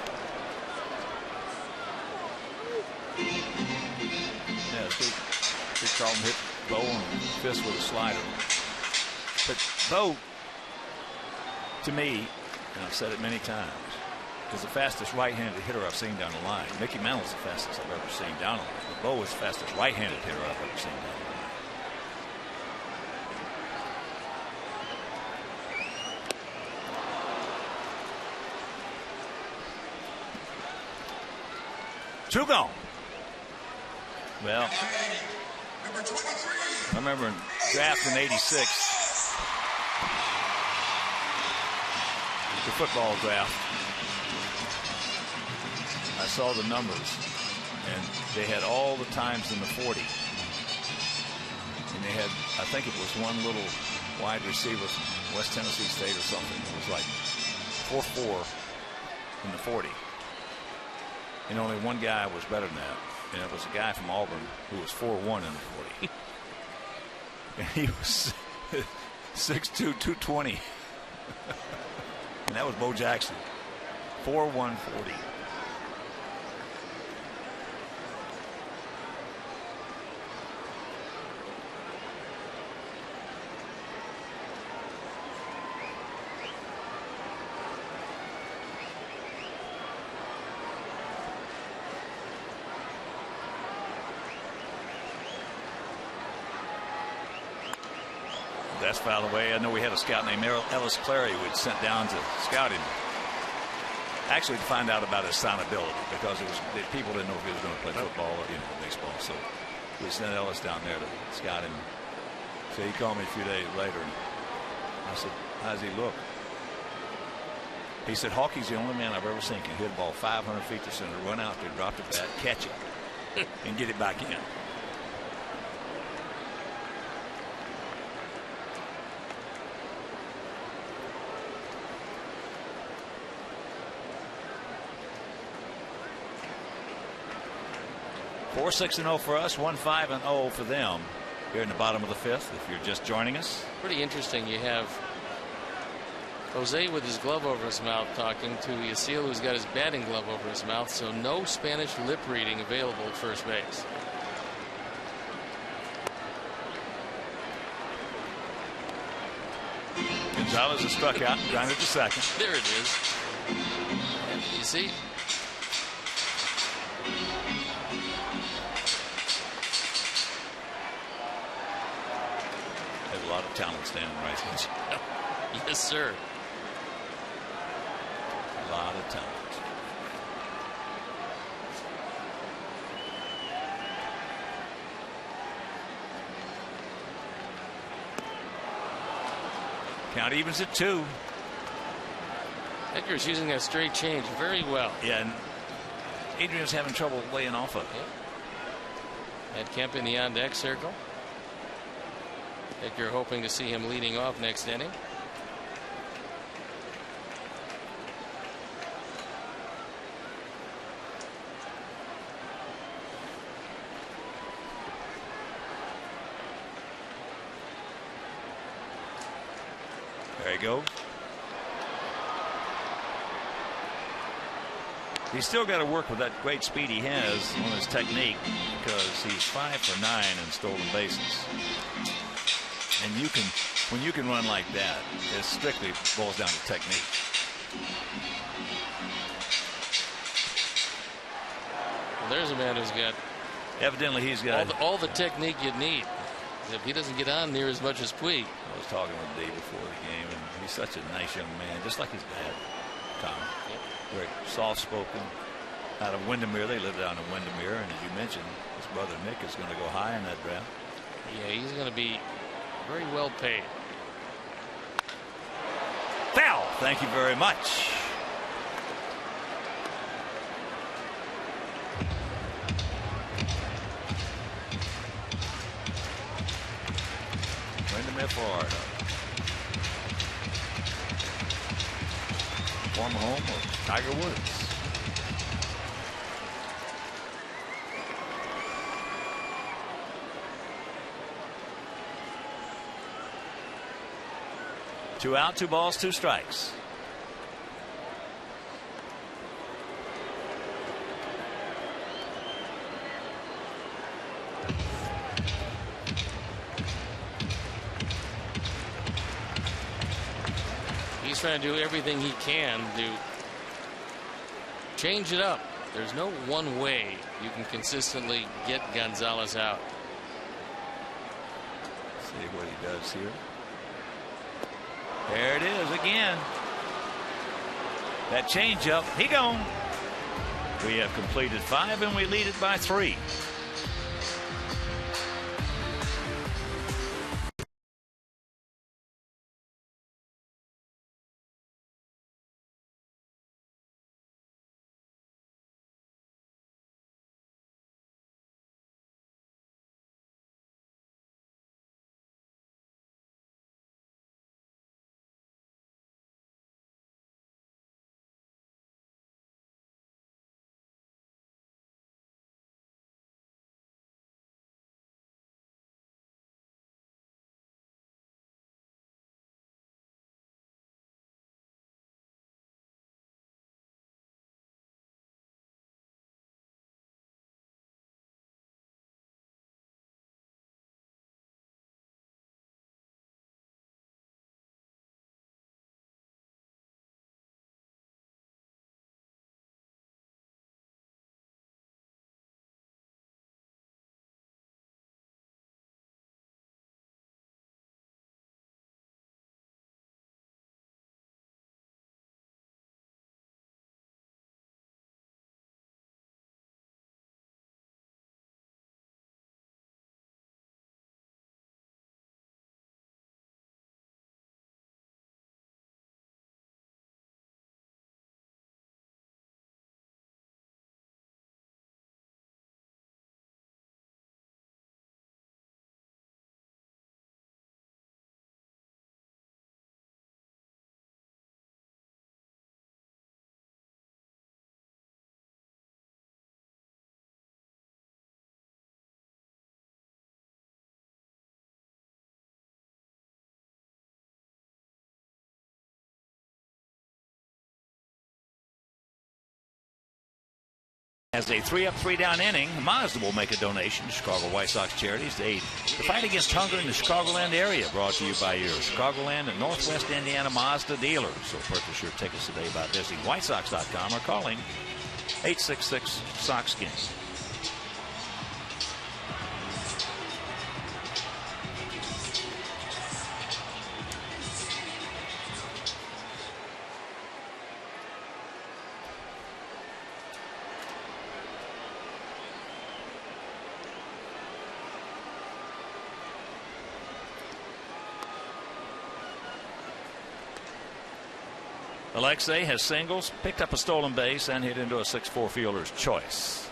Yeah, Steve Carlton hit Bo on the fist with a slider. But Bo, to me, and I've said it many times, is the fastest right-handed hitter I've seen down the line. Mickey Mantle's the fastest I've ever seen down the line. But Bo is the fastest right-handed hitter I've ever seen down the line. Two gone. Well, I remember in draft in '86, the football draft. I saw the numbers, and they had all the times in the 40. And they had, I think it was one little wide receiver from West Tennessee State or something. It was like 4.4 in the 40. And only one guy was better than that. And it was a guy from Auburn who was 4.1 in the 40. And he was 6'2", 220. And that was Bo Jackson. 4.1 40. That's fouled away. I know we had a scout named Ellis Clary we'd sent down to scout him. Actually, to find out about his signability, because people didn't know if he was going to play football or baseball. So we sent Ellis down there to scout him. So he called me a few days later, and I said, "How's he look?" He said, "Hawkey's the only man I've ever seen can hit a ball 500 feet to center, run out there, drop the bat, catch it, and get it back in." Four 6-0 for us, 1-5-0 for them here in the bottom of the fifth. If you're just joining us, pretty interesting. You have Jose with his glove over his mouth talking to Yasiel, who's got his batting glove over his mouth. So no Spanish lip reading available at first base. Gonzalez is struck out and grounded to second. There it is. You see. A lot of talent standing right here. Yes, sir. A lot of talent. Count evens at 2. Edgar's using that straight change very well. Yeah, and Adrian's having trouble laying off of it. Yeah. Had Kemp in the on-deck circle. Edgar hoping to see him leading off next inning. There you go. He's still got to work with that great speed he has on his technique, because he's 5 for 9 in stolen bases. And when you can run like that, it strictly boils down to technique. Well, there's a man who's got evidently he's got all the technique you'd need. If he doesn't get on near as much as Puig. I was talking with Dave before the game, and he's such a nice young man, just like his dad, Tom. Yep. Very soft-spoken. Out of Windermere, they live down in Windermere, and as you mentioned, his brother Nick is going to go high in that draft. Yeah, he's going to be very well paid. Foul. Thank you very much. Windermere, Florida. Former home of Tiger Woods. Two out, 2 balls, 2 strikes. He's trying to do everything he can to change it up. There's no one way you can consistently get Gonzalez out. See what he does here. There it is again. That changeup, he gone. We have completed 5 and we lead it by 3. As a 3-up, 3-down inning, Mazda will make a donation to Chicago White Sox charities to aid the fight against hunger in the Chicagoland area. Brought to you by your Chicagoland and Northwest Indiana Mazda dealers. So purchase your tickets today by visiting WhiteSox.com or calling 866-SOX-GAME. Alexei has singles, picked up a stolen base, and hit into a 6-4 fielder's choice.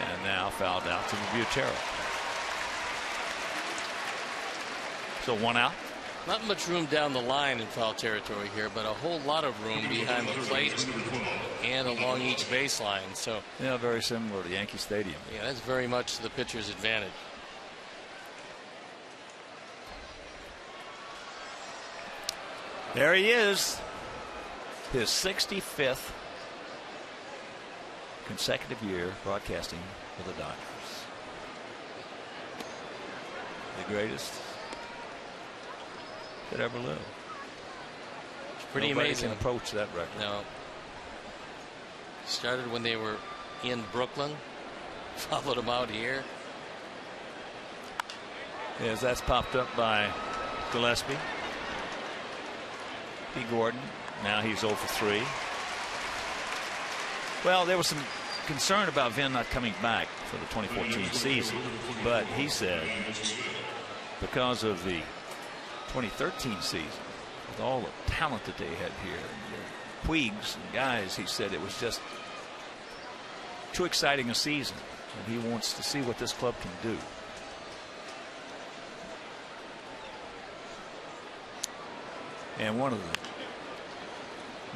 And now fouled out to Butero. So 1 out. Not much room down the line in foul territory here, but a whole lot of room behind the plate and along each baseline. So yeah, very similar to Yankee Stadium. Yeah, that's very much the pitcher's advantage. There he is, his 65th consecutive year broadcasting for the Dodgers. The greatest that ever lived. It's pretty Nobody amazing. Can approach that record. No. Started when they were in Brooklyn, followed them out here. Yes, that's popped up by Gillespie. B. Gordon, now he's 0 for 3. Well, there was some concern about Vin not coming back for the 2014 season, but he said because of the 2013 season, with all the talent that they had here, and the Puigs and guys, he said it was just too exciting a season, and he wants to see what this club can do. And one of the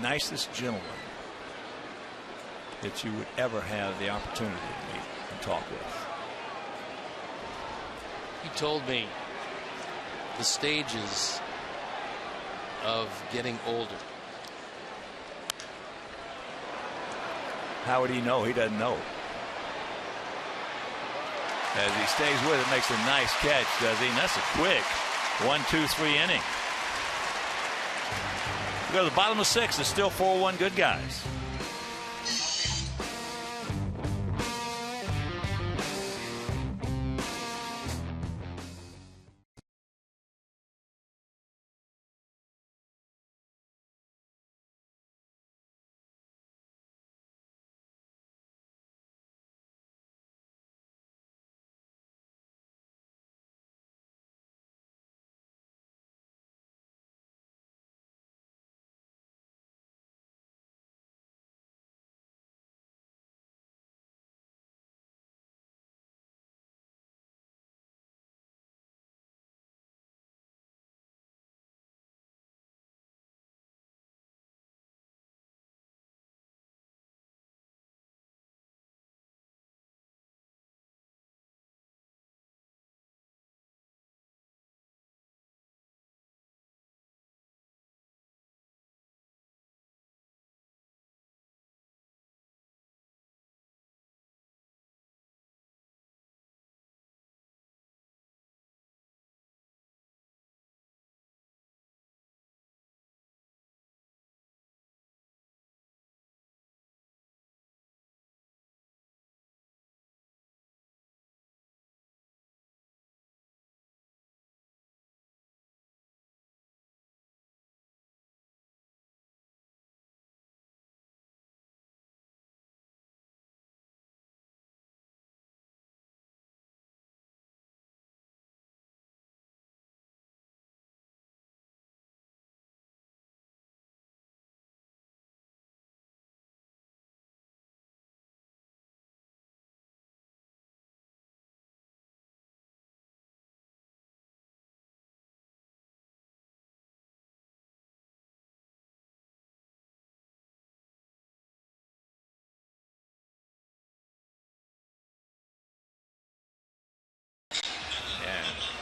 nicest gentlemen that you would ever have the opportunity to meet and talk with. He told me the stages of getting older. How would he know? He doesn't know. As he stays with it, makes a nice catch, does he? And that's a quick 1, 2, 3 inning. We go to the bottom of 6. It's still 4-1 good guys.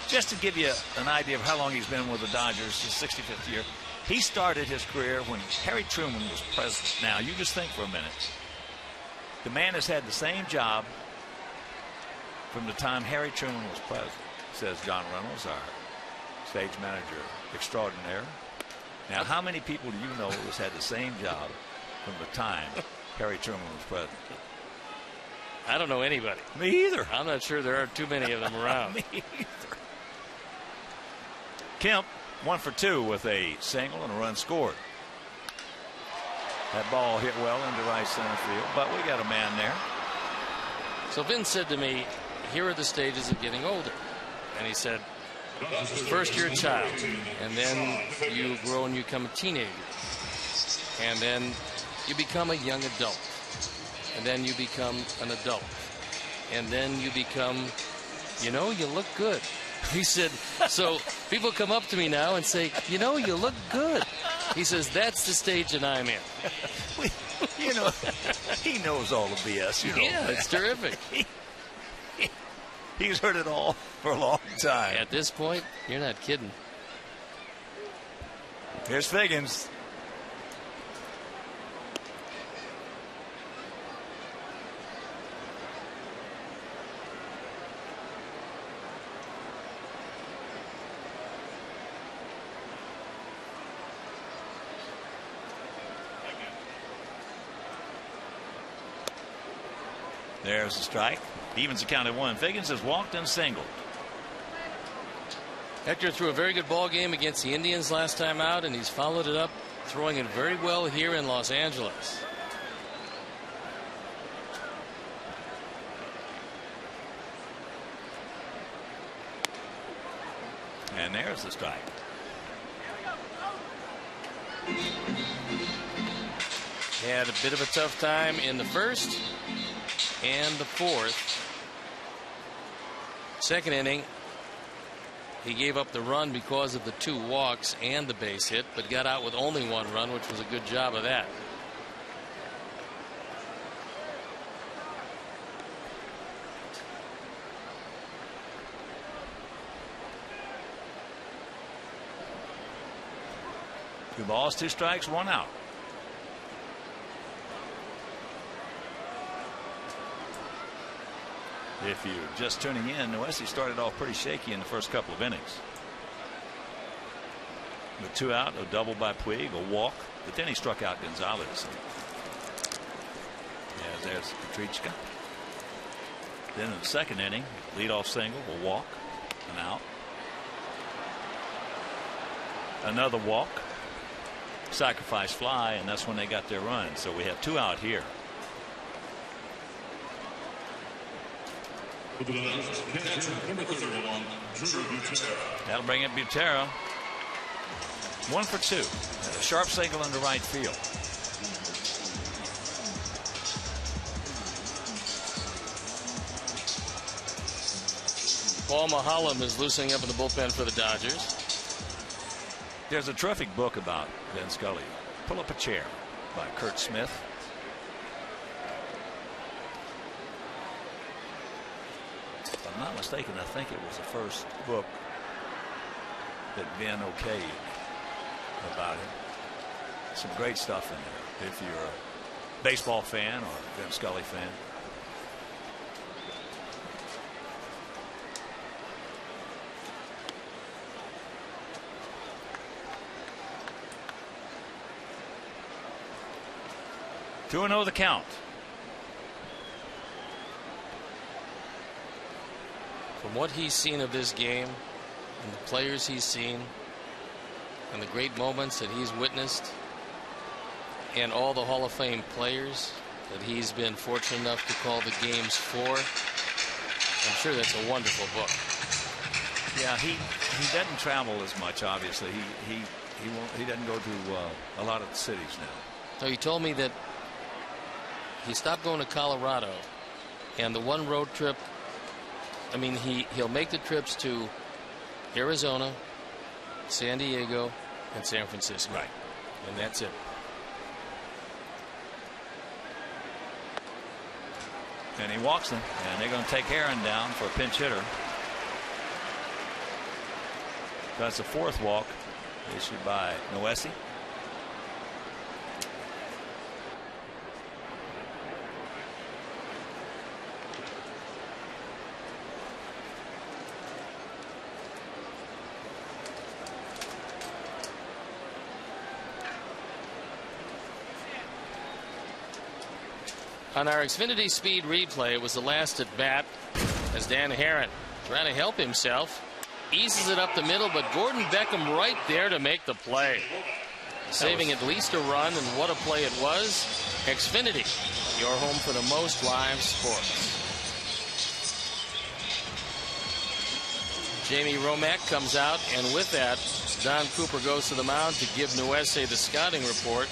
Just to give you an idea of how long he's been with the Dodgers, his 65th year, he started his career when Harry Truman was president. Now, you just think for a minute. The man has had the same job from the time Harry Truman was president, says John Reynolds, our stage manager extraordinaire. Now, how many people do you know has had the same job from the time Harry Truman was president? I don't know anybody. Me either. I'm not sure there are too many of them around. Me either. Kemp 1 for 2 with a single and a run scored. That ball hit well into right center field, but we got a man there. So Vince said to me, here are the stages of getting older. And he said, first you're a child, and then you grow and you become a teenager. And then you become a young adult. And then you become an adult. And then you become, you look good. He said, so people come up to me now and say, you look good. He says, that's the stage that I'm in. He knows all the BS. Yeah, it's terrific. He's heard it all for a long time. At this point, you're not kidding. Here's Figgins. There's a strike. Evens the count at 1. Figgins has walked and singled. Hector threw a very good ball game against the Indians last time out, and he's followed it up, throwing it very well here in Los Angeles. And there's the strike. He had a bit of a tough time in the first and the fourth. Second inning, he gave up the run because of the 2 walks and the base hit, but got out with only 1 run, which was a good job of that. Two balls, 2 strikes, 1 out. If you're just tuning in, Wesley started off pretty shaky in the first couple of innings. With 2 out, a double by Puig, a walk, but then he struck out Gonzalez. Yeah, there's Petrichka. Then in the second inning, leadoff single, a walk, an out. Another walk, sacrifice fly, and that's when they got their run. So we have 2 out here. That'll bring up Butera. 1 for 2. A sharp single into right field. Paul Maholm is loosening up in the bullpen for the Dodgers. There's a terrific book about Vin Scully. Pull Up a Chair by Kurt Smith. If I'm not mistaken, I think it was the first book that Vin okayed about him. Some great stuff in there if you're a baseball fan or a Vin Scully fan. Two and 0 the count. From what he's seen of this game and the players he's seen and the great moments that he's witnessed and all the Hall of Fame players that he's been fortunate enough to call the games for, I'm sure that's a wonderful book. Yeah, he doesn't travel as much, obviously. He doesn't go to a lot of the cities now. So he told me that he stopped going to Colorado, and the one road trip, I mean, he'll make the trips to Arizona, San Diego, and San Francisco. Right. And that's it. And he walks them, and they're going to take Aaron down for a pinch hitter. So that's the fourth walk issued by Noesi. On our Xfinity Speed replay, it was the last at bat as Dan Herron, trying to help himself, eases it up the middle, but Gordon Beckham right there to make the play, saving at least a run. And what a play it was. Xfinity, your home for the most live sports. Jamie Romack comes out, and with that, Don Cooper goes to the mound to give Noesi the scouting report.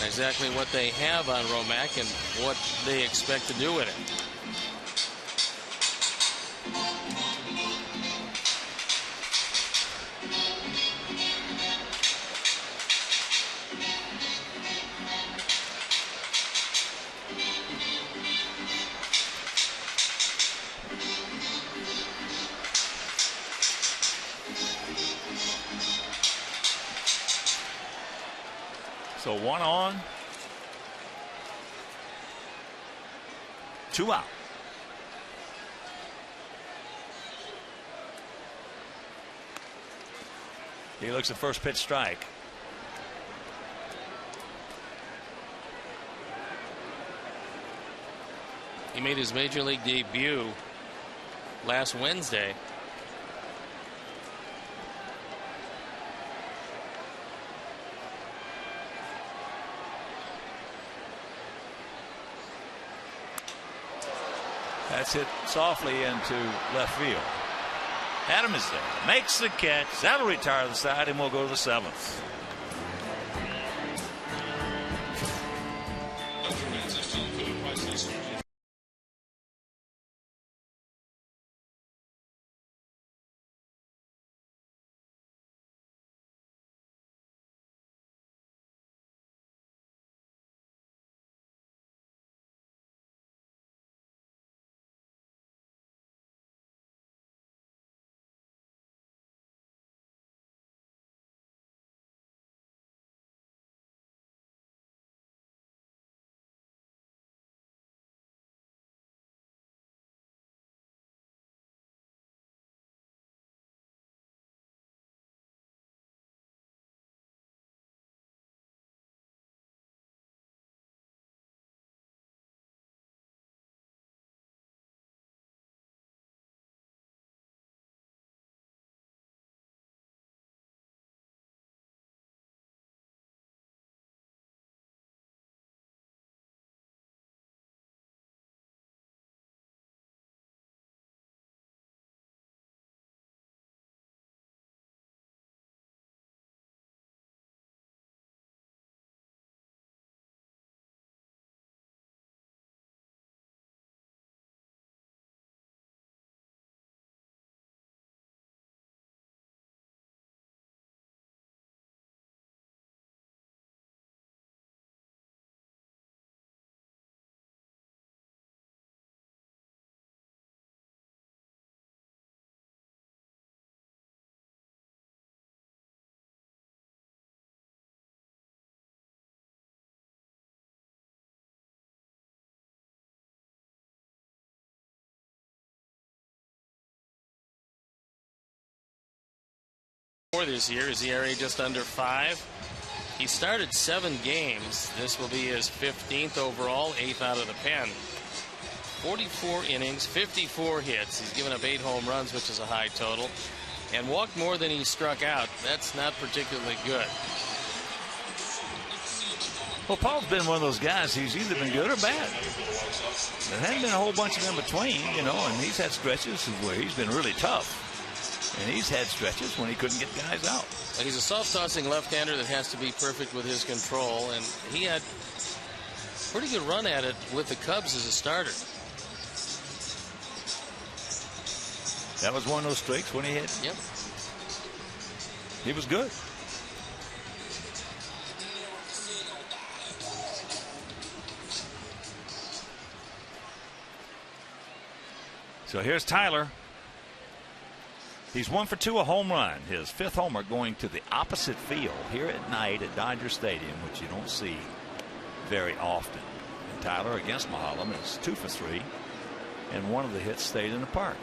Exactly what they have on Romack and what they expect to do with it. So 1 on, 2 out. He looks at first pitch strike. He made his major league debut last Wednesday. That's hit softly into left field. Adam is there. Makes the catch. That'll retire the side, and we'll go to the 7th. This year, his ERA just under 5. He started 7 games. This will be his 15th overall, 8th out of the pen. 44 innings, 54 hits. He's given up 8 home runs, which is a high total, and walked more than he struck out. That's not particularly good. Well, Paul's been one of those guys who's either been good or bad. There hasn't been a whole bunch of in between, you know, and he's had stretches where he's been really tough. And he's had stretches when he couldn't get guys out. He's a soft-tossing left-hander that has to be perfect with his control, and he had a pretty good run at it with the Cubs as a starter. That was one of those streaks when he hit. Yep. He was good. So here's Tyler. He's 1 for 2, a home run. His 5th homer going to the opposite field here at night at Dodger Stadium, which you don't see very often. And Tyler against Mahalam is 2 for 3, and one of the hits stayed in the park.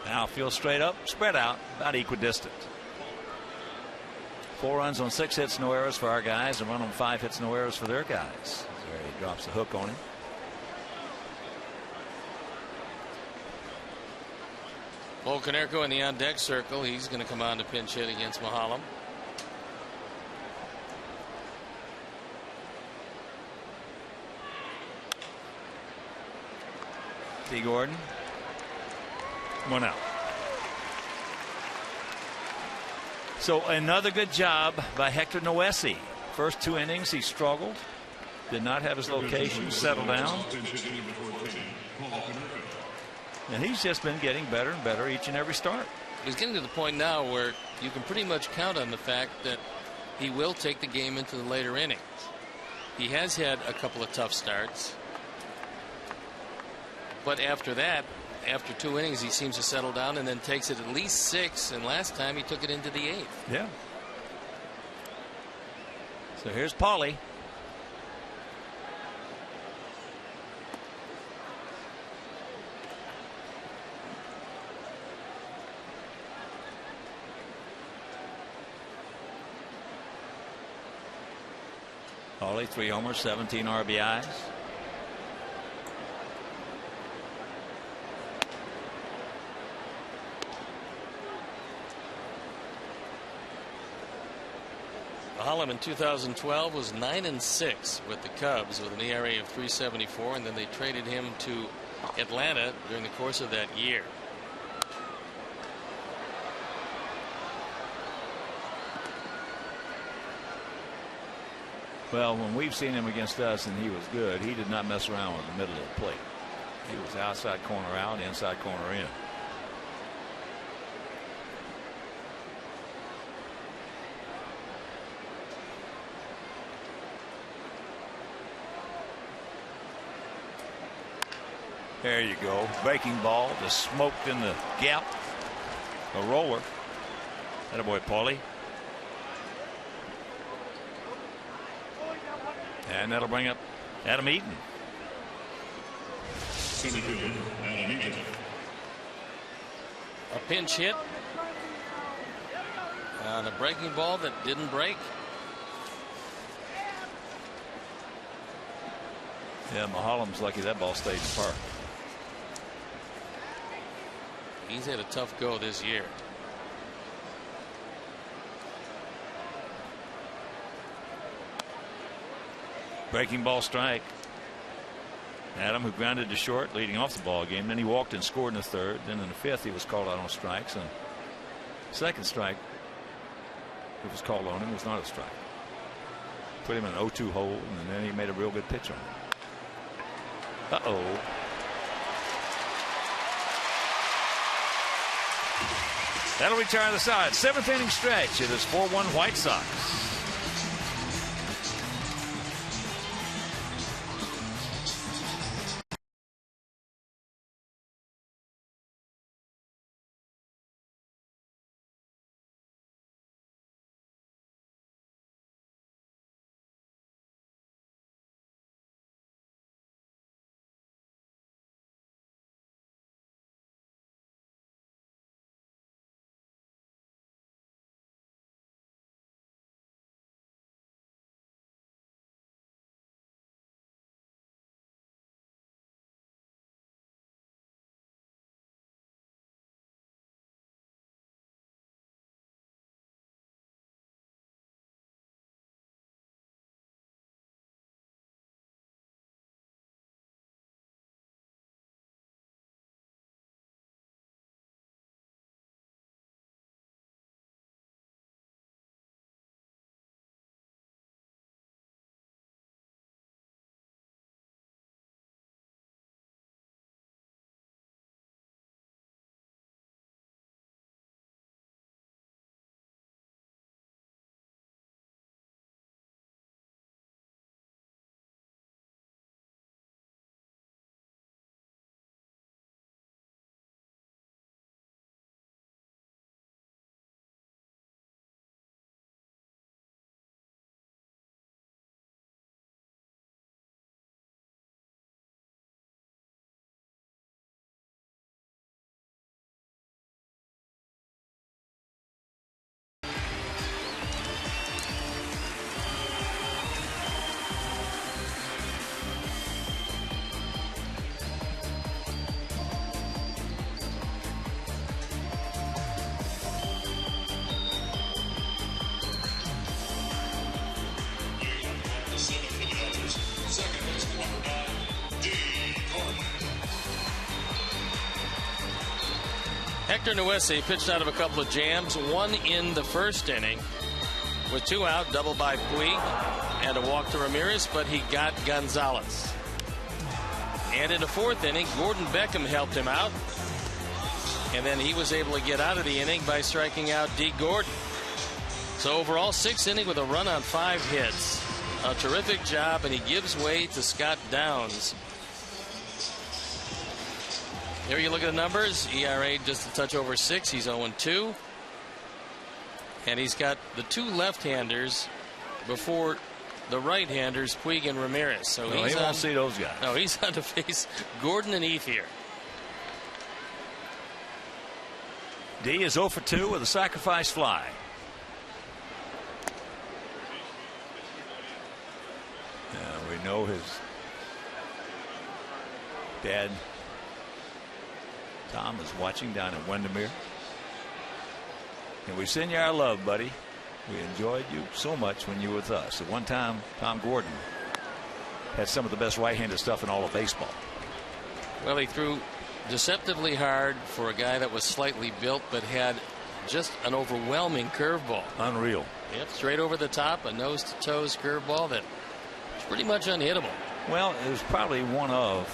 Now field straight up, spread out, about equidistant. 4 runs on 6 hits, no errors for our guys, and 1 on 5 hits, no errors for their guys. There he drops the hook on him. Paul Konerko in the on deck circle. He's going to come on to pinch hit against Mahalam. T. Gordon. 1 out. So another good job by Hector Noesi. First 2 innings he struggled, did not have his location, settled down, and he's just been getting better and better each and every start. He's getting to the point now where you can pretty much count on the fact that he will take the game into the later innings. He has had a couple of tough starts, but after that, after 2 innings, he seems to settle down and then takes it at least 6. And last time he took it into the 8th. Yeah. So here's Paulie. Paulie, 3 homers, 17 RBIs. Mahalam in 2012 was 9-6 with the Cubs with an ERA of 3.74, and then they traded him to Atlanta during the course of that year. Well, when we've seen him against us and he was good, he did not mess around with the middle of the plate. He was outside corner out, inside corner in. There you go. Breaking ball, just smoked in the gap. A roller. Attaboy, Paulie. And that'll bring up Adam Eaton. A pinch hit on a breaking ball that didn't break. Yeah, Mahalam's lucky that ball stayed in the park. He's had a tough go this year. Breaking ball strike. Adam, who grounded to short leading off the ball game. Then he walked and scored in the 3rd. Then in the 5th he was called out on strikes. And second strike that was called on him was not a strike. Put him in an 0-2 hole, and then he made a real good pitch on him. Uh-oh. That'll retire the side. 7th inning stretch. It is 4-1 White Sox. Victor Nuese pitched out of a couple of jams, one in the first inning with 2 out, double by Puig, and a walk to Ramirez, but he got Gonzalez. And in the 4th inning, Gordon Beckham helped him out, and then he was able to get out of the inning by striking out Dee Gordon. So overall, 6th inning with a run on 5 hits. A terrific job, and he gives way to Scott Downs. Here you look at the numbers. ERA just a touch over 6. He's 0-2. And he's got the 2 left-handers before the right-handers, Puig and Ramirez. So he won't see those guys. No, he's on to face Gordon and Ethier. D is 0 for 2 with a sacrifice fly. We know his dad, Tom, is watching down in Windermere. And we send you our love, buddy. We enjoyed you so much when you were with us. At one time, Tom Gordon had some of the best right-handed stuff in all of baseball. Well, he threw deceptively hard for a guy that was slightly built, but had just an overwhelming curveball. Unreal. Yep, straight over the top, a nose-to-toes curveball that was pretty much unhittable. Well, it was probably one of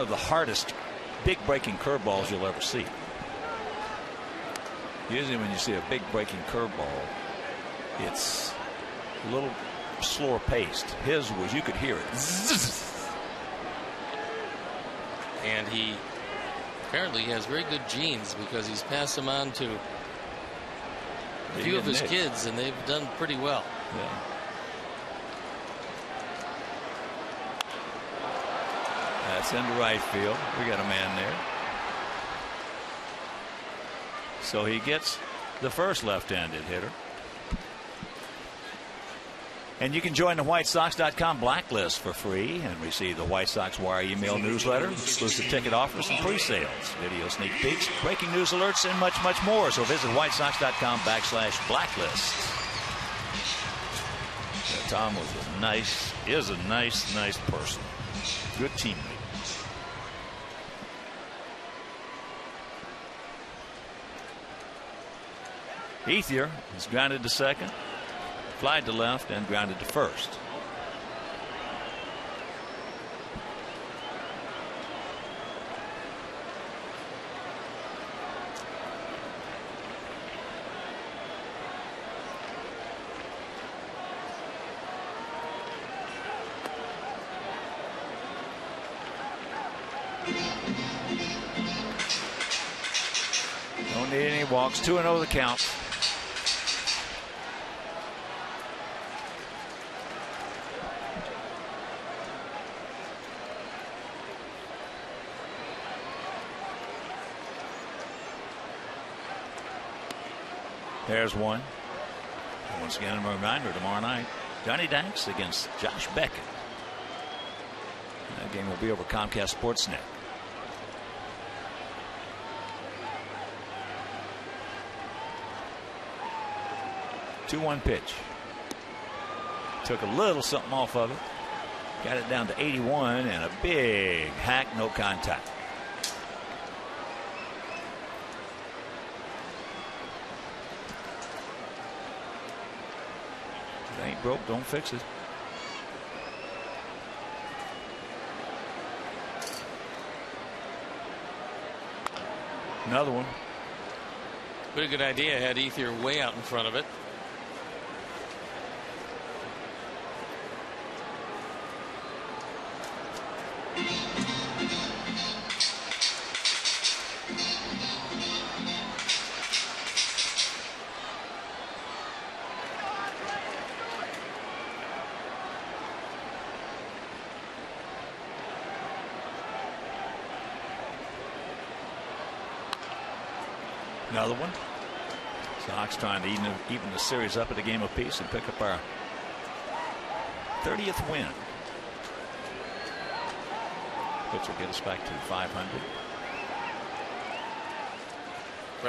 the hardest big breaking curveballs you'll ever see. Usually when you see a big breaking curveball, it's a little slower paced. His was, you could hear it. And he apparently has very good genes, because he's passed them on to a few of his kids, and they've done pretty well. Yeah. That's into right field. We got a man there. So he gets the first left-handed hitter. And you can join the WhiteSox.com blacklist for free and receive the White Sox Wire email newsletter, exclusive ticket offers and pre-sales, video sneak peeks, breaking news alerts, and much, much more. So visit WhiteSox.com/blacklist. Yeah, Tom is a nice person. Good teammate. Ethier is grounded to second, flied to left, and grounded to first. Don't need any walks. 2-0 the count. There's one. And once again, a reminder tomorrow night, Johnny Danks against Josh Beckett. That game will be over Comcast Sportsnet. Two-one pitch. Took a little something off of it. Got it down to 81, and a big hack, no contact. Ain't broke, don't fix it. Another one. Pretty good idea. Had Ethier way out in front of it. Another one. Sox trying to even the series up at a game apiece and pick up our 30th win. Which will get us back to 500.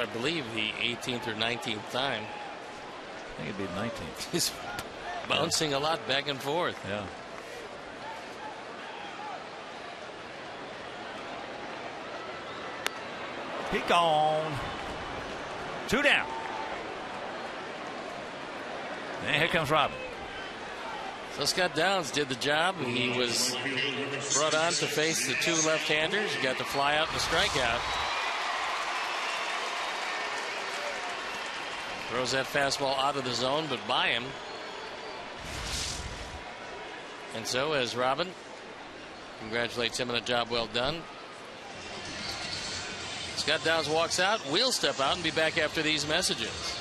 I believe the 18th or 19th time. I think it'd be the 19th. He's bouncing a lot back and forth. Yeah. He gone. 2 down. And here comes Robin. So Scott Downs did the job. He was brought on to face the 2 left-handers. He got the fly out and the strikeout. Throws that fastball out of the zone, but by him. And so as Robin congratulates him on a job well done, Scott Downs walks out. We'll step out and be back after these messages.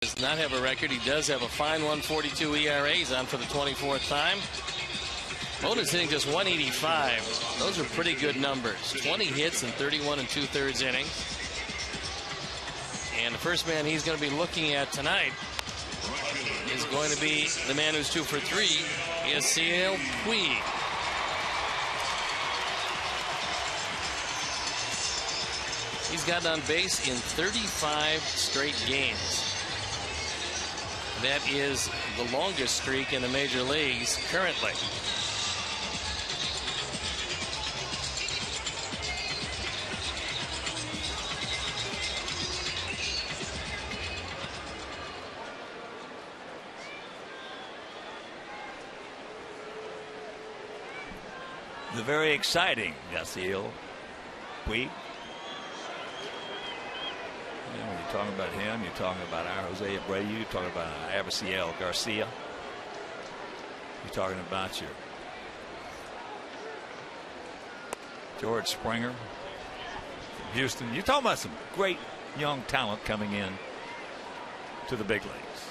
Does not have a record. He does have a fine 1.42 ERA. He's on for the 24th time. Oda's hitting just 185. Those are pretty good numbers. 20 hits in 31 2/3 innings. And the first man he's going to be looking at tonight is going to be the man who's 2 for 3, Yasiel Puig. He's gotten on base in 35 straight games. That is the longest streak in the major leagues currently. The very exciting Yasiel Puig. When you're talking about him, you're talking about our Jose Abreu, you're talking about Avisail Garcia. You're talking about your George Springer from Houston. You're talking about some great young talent coming in to the big leagues.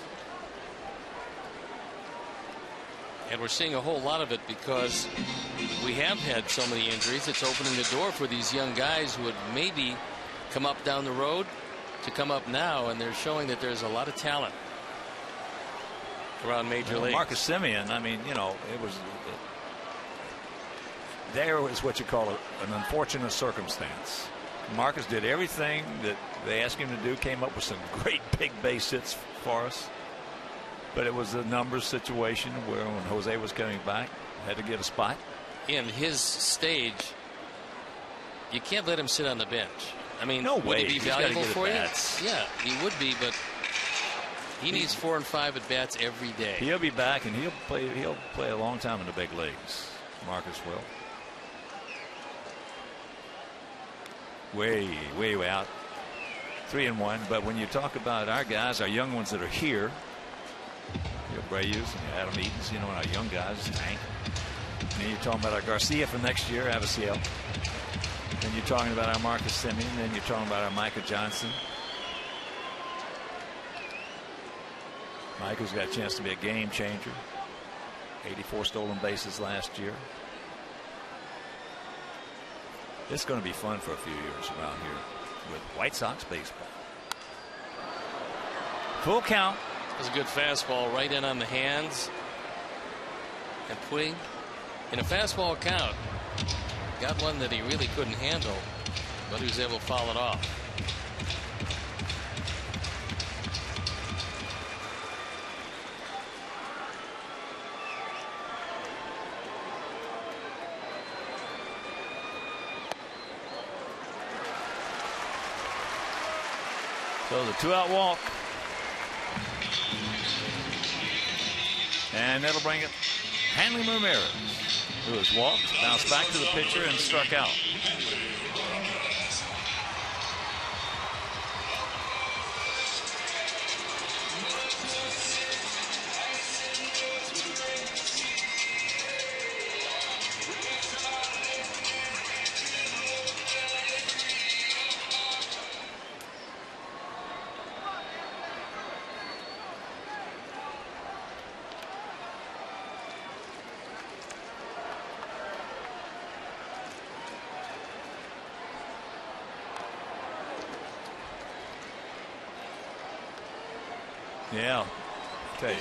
And we're seeing a whole lot of it because we have had so many injuries. It's opening the door for these young guys who would maybe come up down the road to come up now, and they're showing that there's a lot of talent around major leagues. Marcus Semien, I mean, you know, there was what you call an unfortunate circumstance. Marcus did everything that they asked him to do, came up with some great big base hits for us. But it was a numbers situation where when Jose was coming back, had to get a spot. In his stage, you can't let him sit on the bench. I mean, no way. Would he be valuable for you? Bats. Yeah, he would be, but he needs 4 and 5 at bats every day. He'll be back, and he'll play a long time in the big leagues. Marcus will. Way out. 3-1. But when you talk about our guys, our young ones that are here, your Abreu's and your Adam Eatons, you know, and our young guys, Tank. And then you're talking about our Garcia for next year, Avisail. Then you're talking about our Marcus Semien. Then you're talking about our Micah Johnson. Micah's got a chance to be a game changer. 84 stolen bases last year. It's going to be fun for a few years around here with White Sox baseball. Full count. That's a good fastball right in on the hands and Puig in a fastball count got one that he really couldn't handle, but he was able to foul it off. So the 2-out walk. And that'll bring it Hanley Ramirez, who has walked, bounced back to the pitcher, and struck out. Yeah, I'll tell you.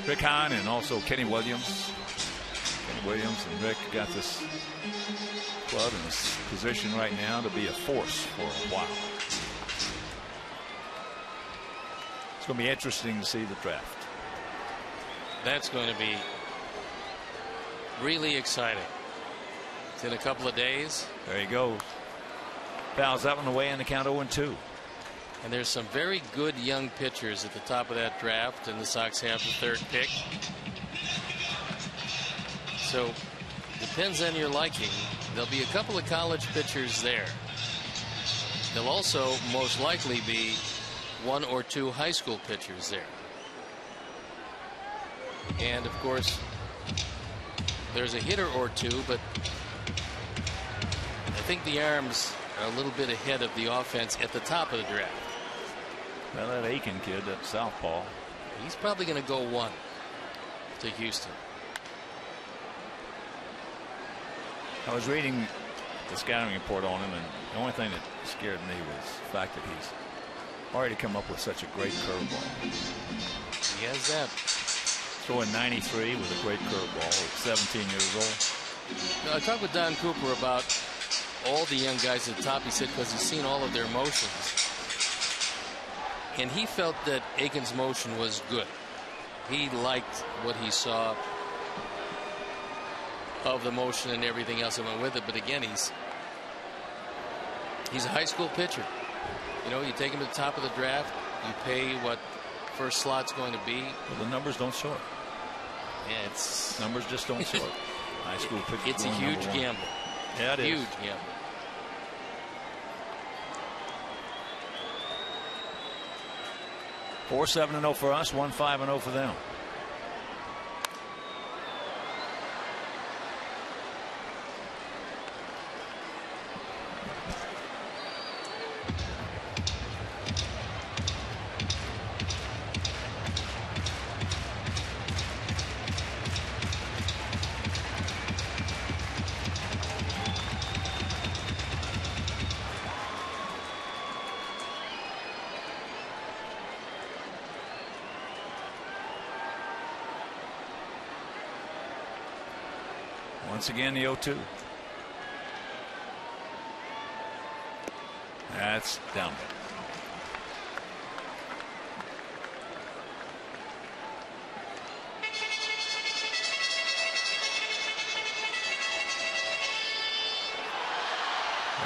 Rick Hahn and also Kenny Williams. Kenny Williams and Rick got this club in this position right now to be a force for a while. It's going to be interesting to see the draft. That's going to be really exciting. It's in a couple of days. There you go. Fouls that one away in the count 0-2. And there's some very good young pitchers at the top of that draft, and the Sox have the third pick. So depends on your liking. There'll be a couple of college pitchers there. There'll also most likely be 1 or 2 high school pitchers there. And of course there's a hitter or 2, but I think the arms are a little bit ahead of the offense at the top of the draft. Well, that Aiken kid, that southpaw, he's probably going to go 1 to Houston. I was reading the scouting report on him, and the only thing that scared me was the fact that he's already come up with such a great curveball. He has that. Throwing 93 with a great curveball at 17 years old. Now, I talked with Don Cooper about all the young guys at the top. He said because he's seen all of their motions. And he felt that Aiken's motion was good. He liked what he saw of the motion and everything else that went with it. But again, he's a high school pitcher. You know, you take him to the top of the draft, you pay what first slot's going to be. Well, the numbers don't show it. Yeah, it's numbers just don't show it. High school pitcher. It's a huge gamble. Yeah, it is. Huge gamble. Four 7-0 for us, 1-5-0 for them. Once again, the 0-2. That's down there.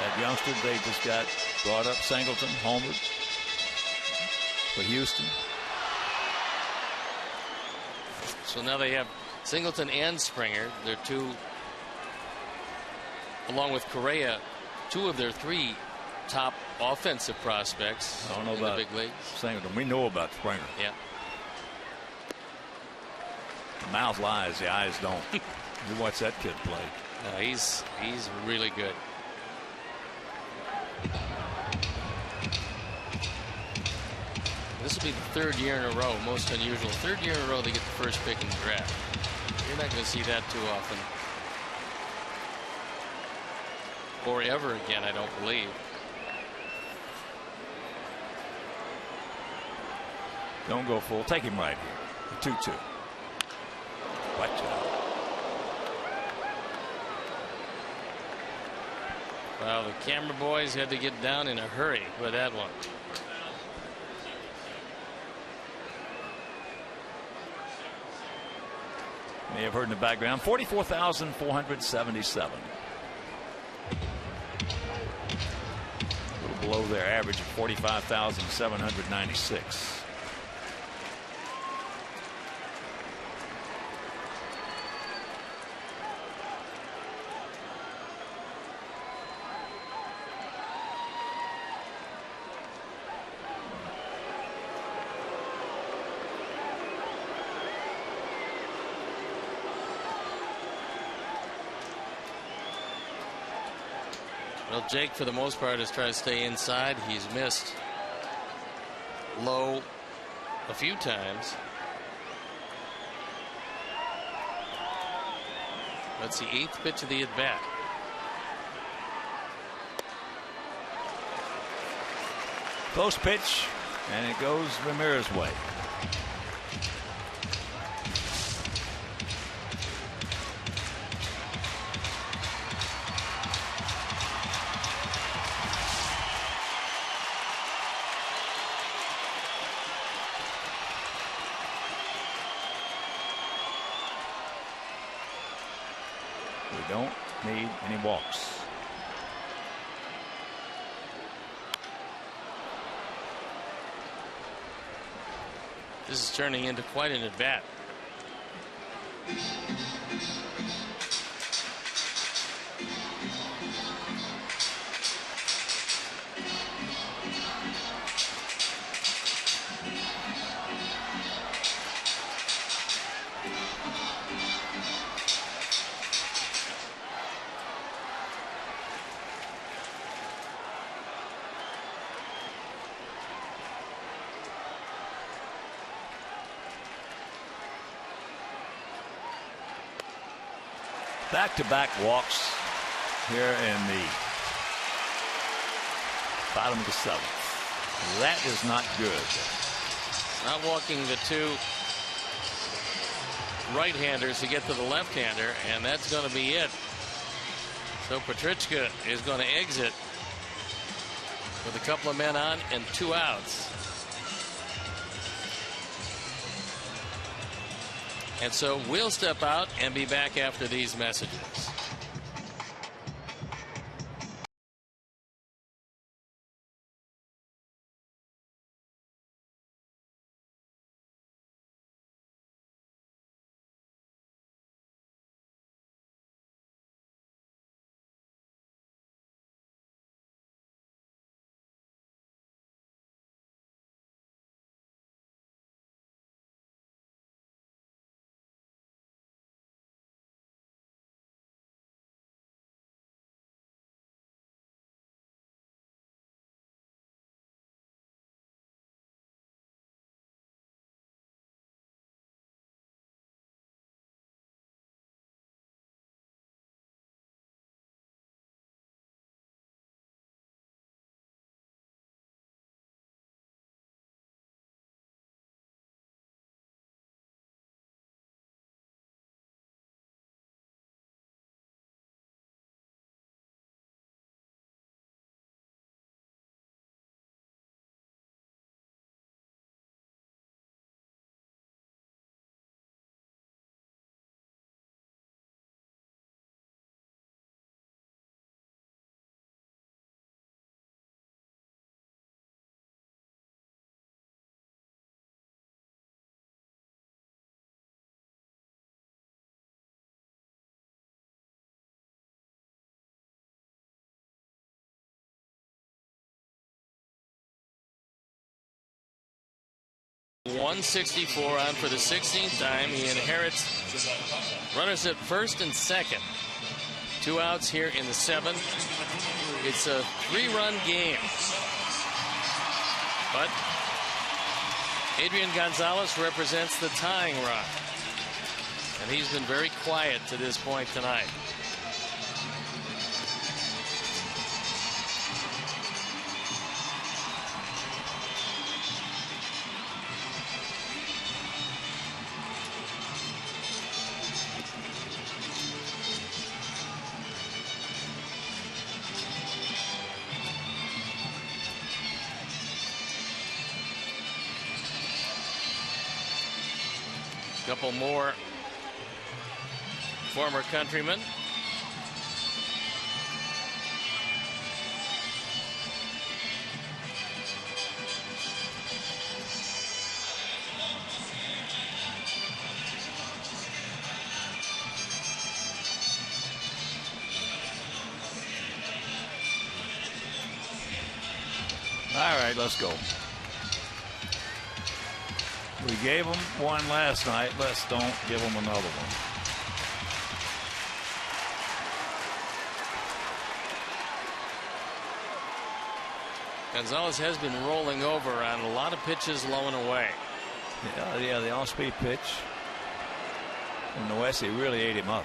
That youngster they just got brought up, Singleton, homered for Houston. So now they have Singleton and Springer. They're two, along with Correa, 2 of their 3 top offensive prospects. I don't know in about the big leagues. Singleton. We know about Springer. Yeah. The mouth lies, the eyes don't. You watch that kid play. No, he's really good. This will be the 3rd year in a row, most unusual. 3rd year in a row they get the first pick in the draft. You're not going to see that too often. Or ever again, I don't believe. Don't go full. Take him right here. 2-2. Watch out. Well, the camera boys had to get down in a hurry with that one. May have heard in the background, 44,477. A little below their average of 45,796. Well, Jake, for the most part, has tried to stay inside. He's missed low a few times. That's the 8th pitch of the at-bat. Close pitch, and it goes Ramirez's way. Don't need any walks. This is turning into quite an at-bat. Back-to-back walks here in the bottom of the 7th. That is not good. Not walking the two right-handers to get to the left-hander, and that's going to be it. So Petrichka is going to exit with a couple of men on and 2 outs. And so we'll step out and be back after these messages. .164 on for the 16th time. He inherits runners at first and second. 2 outs here in the 7th. It's a 3-run game. But Adrian Gonzalez represents the tying run. And he's been very quiet to this point tonight. A couple more former countrymen. All right, let's go. We gave them one last night. Let's don't give them another one. Gonzalez has been rolling over on a lot of pitches low and away. Yeah, the off-speed pitch from the West, he really ate him up.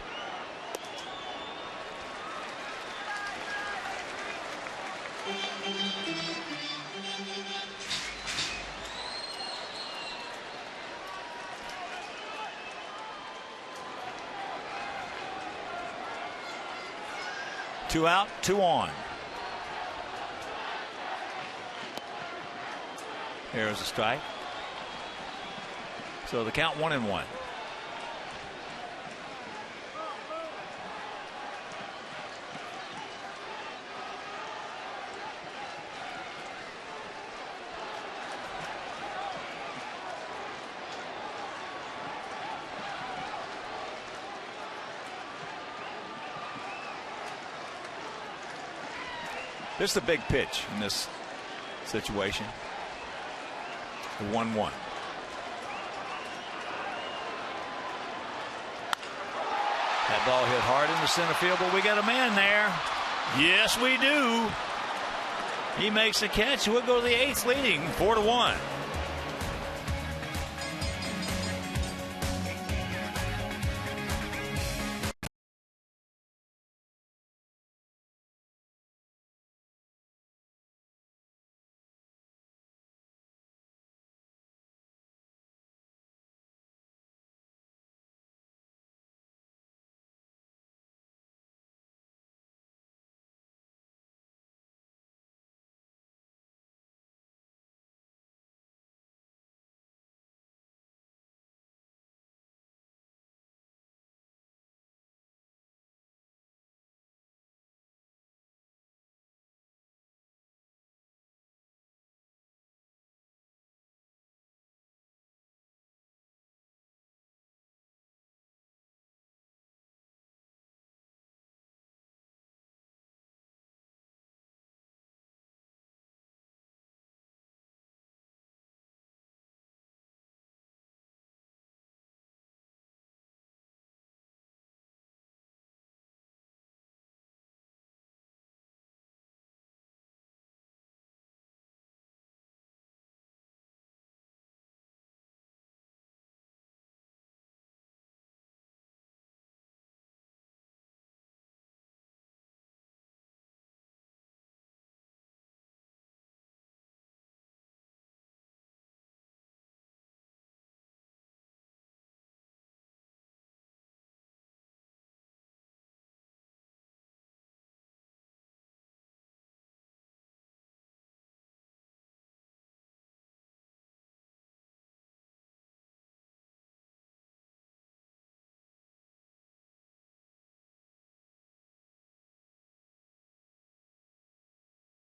Two out, two on. Here's a strike. So the count 1-1. This is the big pitch in this situation. The 1-1. That ball hit hard in the center field, but we got a man there. Yes, we do. He makes the catch. We'll go to the 8th, leading 4-1.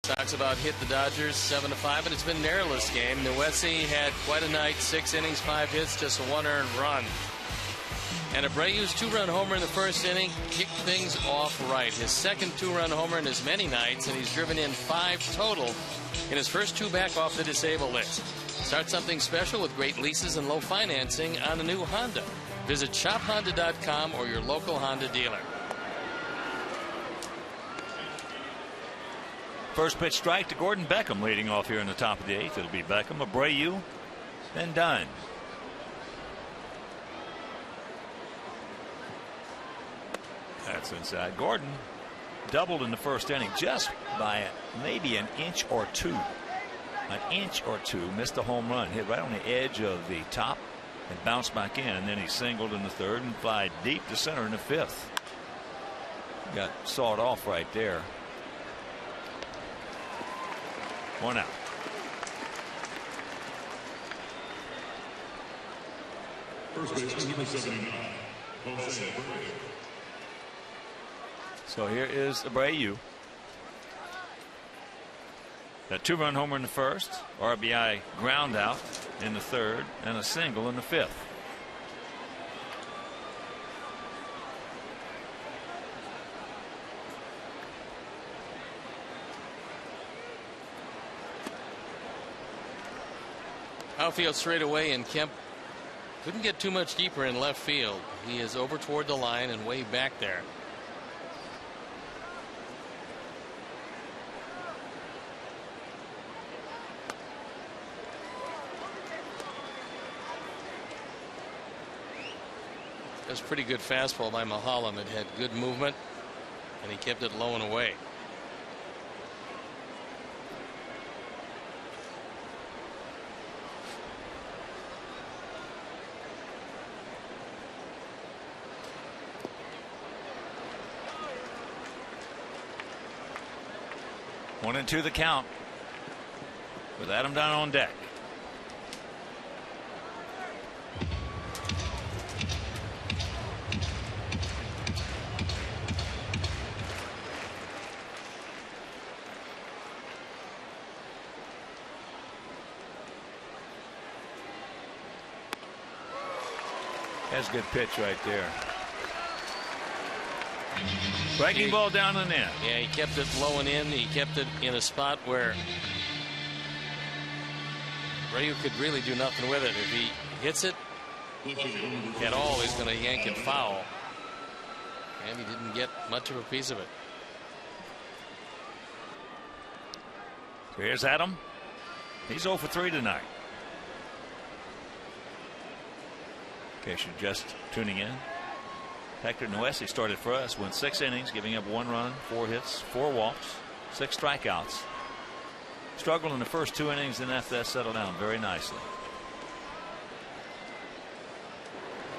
Sox about hit the Dodgers 7-5, but it's been a narrowless game. Noesi had quite a night, 6 innings, 5 hits, just a 1 earned run. And Abreu's 2-run homer in the first inning kicked things off right. His second 2-run homer in as many nights, and he's driven in 5 total in his first 2 back off the disabled list. Start something special with great leases and low financing on a new Honda. Visit shophonda.com or your local Honda dealer. First pitch strike to Gordon Beckham, leading off here in the top of the 8th. It'll be Beckham, Abreu, then Dunn. That's inside. Gordon doubled in the first inning just by maybe an inch or two. An inch or two. Missed a home run. Hit right on the edge of the top and bounced back in. And then he singled in the 3rd and flied deep to center in the 5th. Got sawed off right there. 1 out. First baseman, number 79, Jose Abreu. So here is Abreu. A 2-run homer in the first, RBI ground out in the third, and a single in the fifth. Outfield straight away, and Kemp couldn't get too much deeper in left field. He is over toward the line and way back there. That was a pretty good fastball by Mahalam. It had good movement, and he kept it low and away. One and two the count with Adam down on deck. That's a good pitch right there. Breaking ball down and in. Yeah, he kept it low and in. He kept it in a spot where Ryu could really do nothing with it. If he hits it at all, he's going to yank it foul. And he didn't get much of a piece of it. So here's Adam. He's 0 for 3 tonight. In case you're just tuning in, Hector Noesi started for us, went 6 innings, giving up 1 run, 4 hits, 4 walks, 6 strikeouts. Struggled in the first 2 innings, and after that settled down very nicely.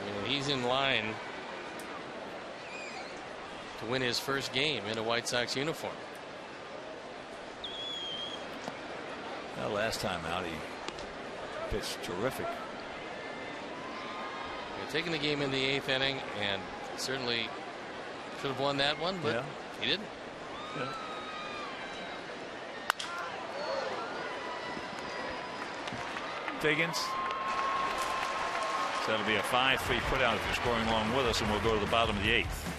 I mean, he's in line to win his first game in a White Sox uniform. Well, last time out, he pitched terrific. They're taking the game in the 8th inning, and certainly should have won that one, but he didn't. Yeah. Diggins. So that'll be a 5-3 put out if you're scoring along with us, and we'll go to the bottom of the 8th.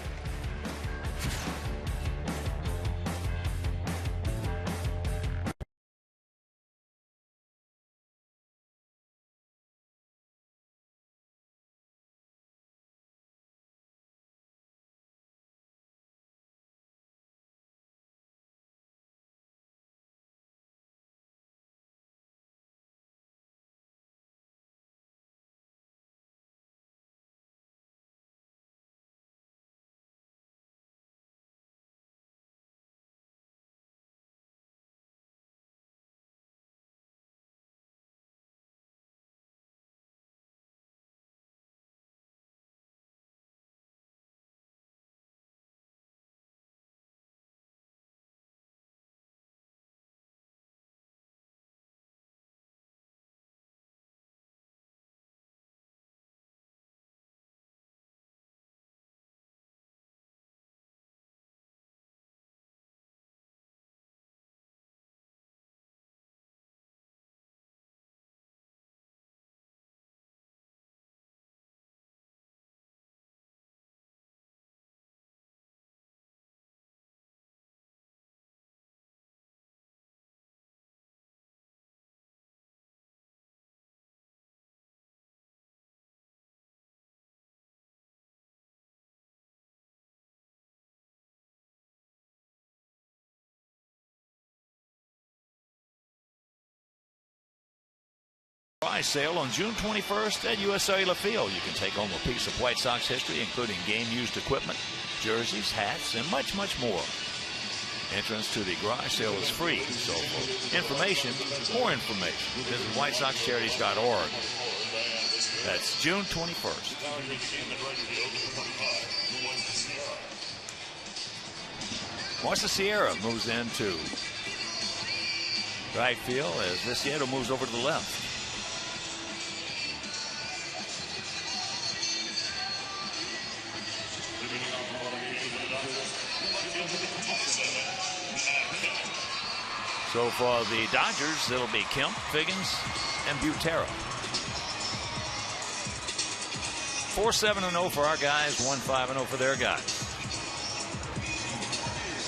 Prize sale on June 21st at U.S. Cellular Field. You can take home a piece of White Sox history, including game-used equipment, jerseys, hats, and much, much more. Entrance to the garage sale is free. So for information, more information, visit WhiteSoxCharities.org. That's June 21st. Marcia Sierra moves into right field as Viciado moves over to the left. So for the Dodgers, it'll be Kemp, Figgins, and Butera. 4-7-0 for our guys, 1-5-0 for their guys.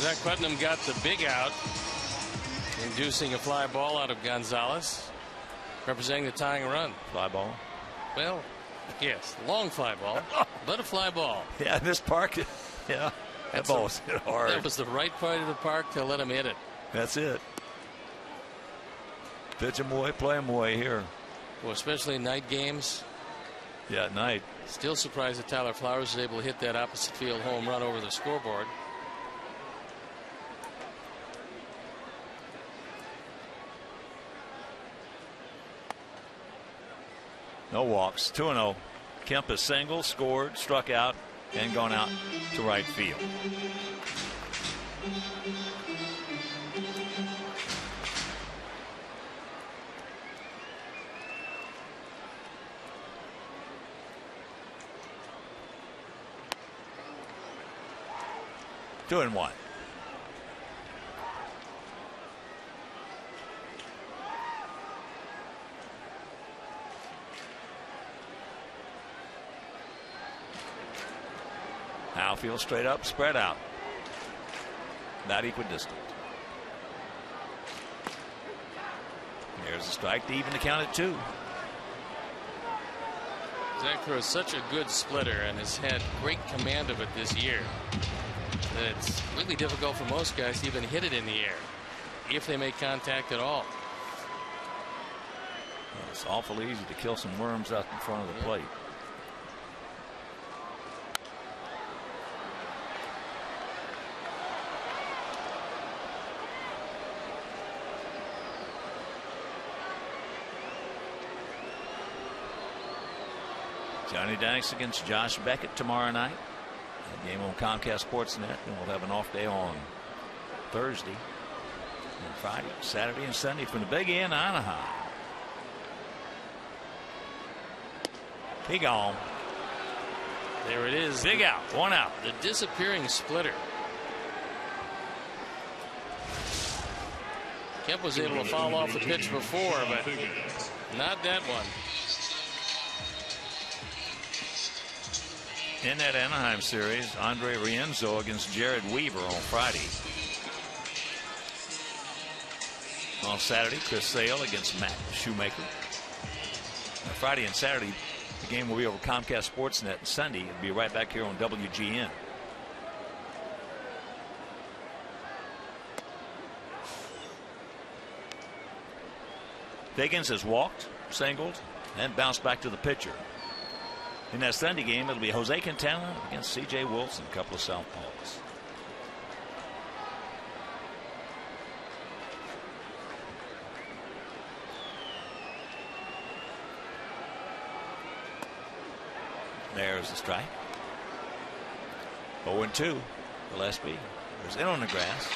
Zach Putnam got the big out, inducing a fly ball out of Gonzalez, representing the tying run. Fly ball? Well, yes, long fly ball, but a fly ball. Yeah, this park, yeah, that ball's hit hard. That was the right part of the park to let him hit it. That's it. Pitch him away, play him away here. Well, especially night games. Yeah, at night. Still surprised that Tyler Flowers was able to hit that opposite field home run over the scoreboard. No walks. 2-0. Kemp is single, scored, struck out, and gone out to right field. Two and one. Outfield straight up, spread out. Not equidistant. There's a strike to even to count at 2. Zach throws such a good splitter and has had great command of it this year that it's really difficult for most guys to even hit it in the air, if they make contact at all. Well, it's awful easy to kill some worms out in front of the plate. Johnny Danks against Josh Beckett tomorrow night. A game on Comcast Sportsnet, and we'll have an off day on Thursday and Friday, Saturday, and Sunday from the Big E in Anaheim. He gone. There it is. Big out. 1 out. The disappearing splitter. Kemp was able to foul off the pitch before, but not that one. In that Anaheim series, Andre Rienzo against Jared Weaver on Friday. On Saturday, Chris Sale against Matt Shoemaker. Now, Friday and Saturday, the game will be over Comcast Sportsnet, and Sunday it'll be right back here on WGN. Higgins has walked, singled, and bounced back to the pitcher. In that Sunday game, it'll be Jose Quintana against C.J. Wilson, a couple of southpaws. There's the strike. 0-2. Gillespie. There's in on the grass.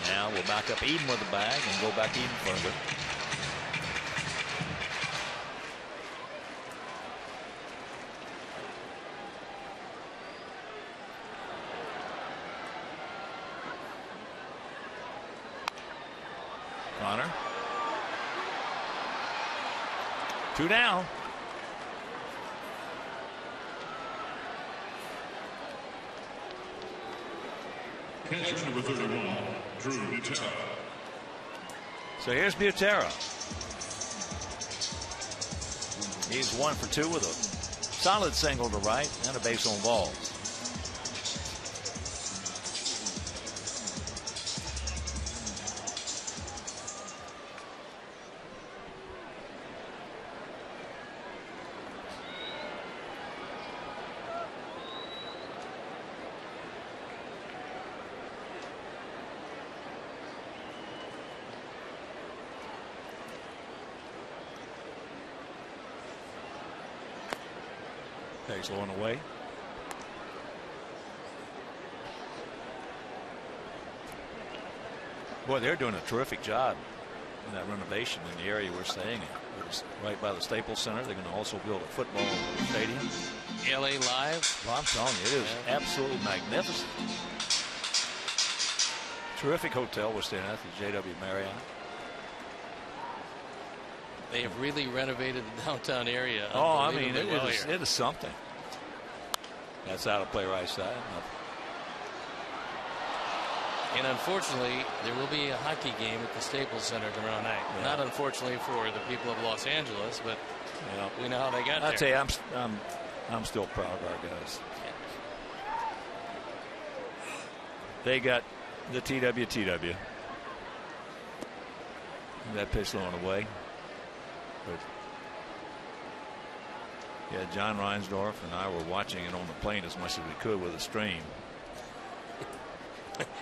Now we'll back up even with the bag and go back even further. Connor. 2 down. Catcher number 31, Drew Butera. So here's Butera. He's 1 for 2 with a solid single to right and a base on balls. Takes one away. Boy, they're doing a terrific job in that renovation in the area we're staying in. It's right by the Staples Center. They're going to also build a football stadium. LA Live. Well, I'm telling you, it is absolutely magnificent. Terrific hotel we're staying at, the JW Marriott. They have really renovated the downtown area. Oh, I mean, it is something. That's out of play right side. And unfortunately, there will be a hockey game at the Staples Center tomorrow night. Yeah. Not unfortunately for the people of Los Angeles, but we know how they got there. I'll tell you, I'm still proud of our guys. They got the TWTW. That pitch thrown away. But yeah, John Reinsdorf and I were watching it on the plane as much as we could with a stream.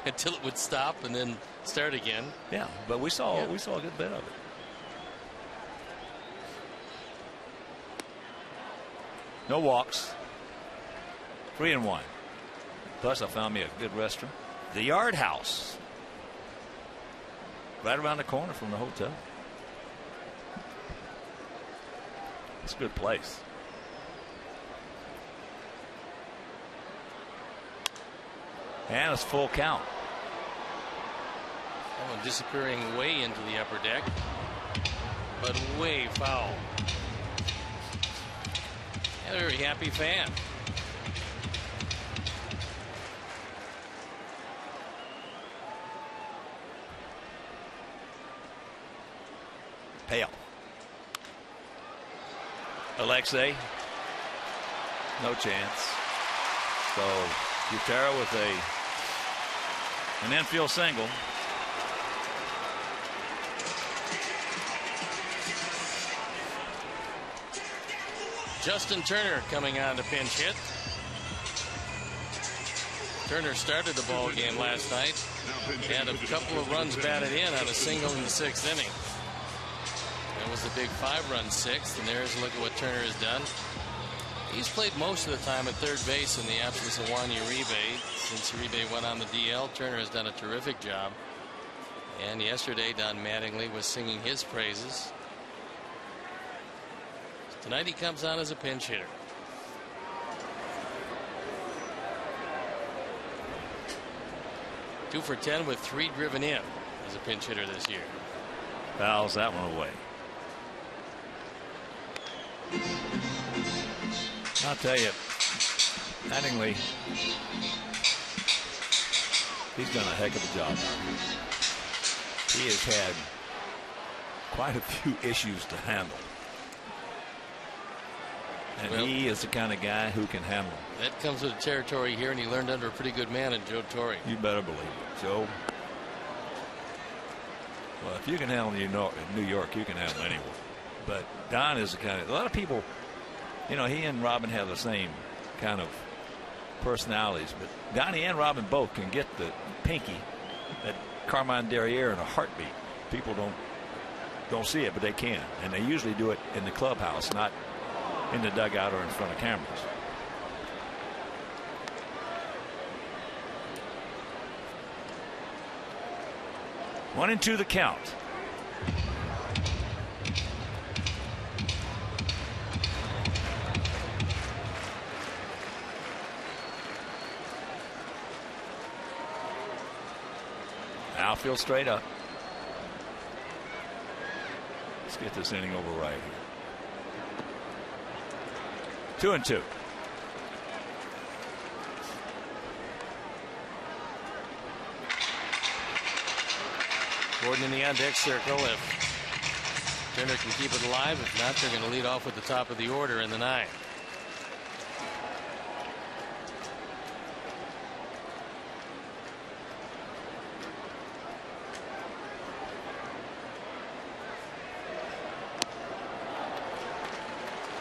Until it would stop and then start again. Yeah, but we saw a good bit of it. No walks. 3-1. Plus, I found me a good restaurant, the Yard House, right around the corner from the hotel. It's a good place. And it's full count. That one disappearing way into the upper deck, but way foul. And a very happy fan. Pale. Alexei, no chance. So Butera with an infield single. Justin Turner coming on to pinch hit. Turner started the ball game last night. Had a couple of runs batted in on a single in the 6th inning. That was the big 5-run 6th, and there's a look at what Turner has done. He's played most of the time at third base in the absence of Juan Uribe. Since Uribe went on the DL, Turner has done a terrific job. And yesterday, Don Mattingly was singing his praises. Tonight he comes on as a pinch hitter. Two for 10 with 3 driven in as a pinch hitter this year. Fouls that one away. I'll tell you, Mattingly, he's done a heck of a job. He has had quite a few issues to handle. And he is the kind of guy who can handle them. That comes with the territory here, and he learned under a pretty good man in Joe Torre. You better believe it, Joe. Well, if you can handle New York, you can handle anyone. But Don is the kind of, a lot of people, you know, he and Robin have the same kind of personalities, but Donnie and Robin both can get the pinky at Carmine Derriere in a heartbeat. People don't see it, but they can, and they usually do it in the clubhouse, not in the dugout or in front of cameras. One and two the count. Outfield straight up. Let's get this inning over right here. 2-2. Gordon in the on-deck circle. If Turner can keep it alive, if not, they're going to lead off with the top of the order in the 9th.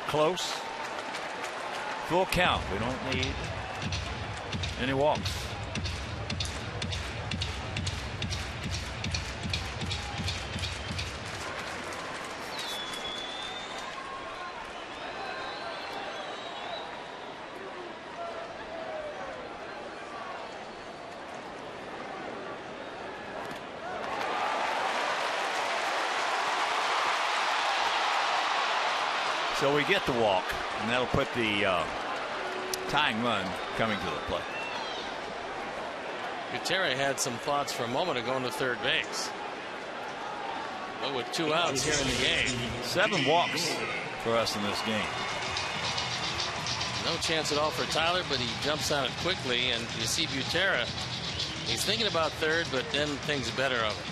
Close. Full count. We don't need any walks. So we get the walk, and that'll put the tying run coming to the plate. Gutierrez had some thoughts for a moment of going to third base. But with 2 outs here in the game. 7 walks for us in this game. No chance at all for Tyler, but he jumps on it quickly, and you see Butera. He's thinking about third, but then thinks better of it.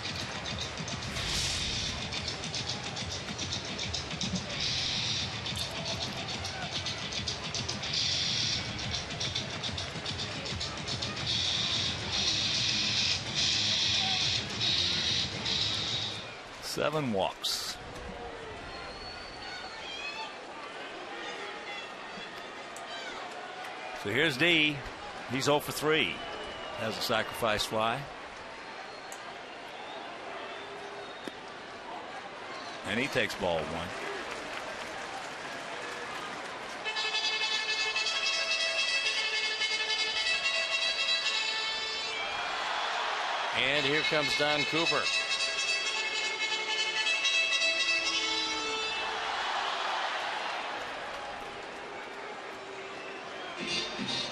Seven walks. So here's D. He's 0 for 3. Has a sacrifice fly. And he takes ball 1. And here comes Don Cooper.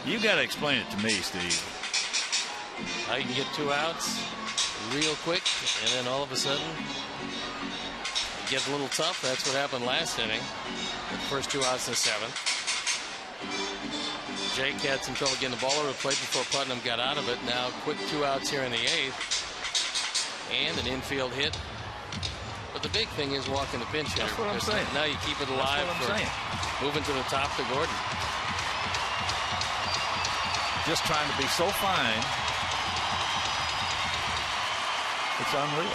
You got to explain it to me, Steve. How you can get 2 outs real quick, and then all of a sudden it gets a little tough. That's what happened last inning. The first 2 outs in the 7th. Jake had some trouble getting the ball over the plate before Putnam got out of it. Now quick 2 outs here in the 8th, and an infield hit. But the big thing is walking the pinch hitter. That's what I'm saying. Now you keep it alive for moving to the top to Gordon. Just trying to be so fine. It's unreal.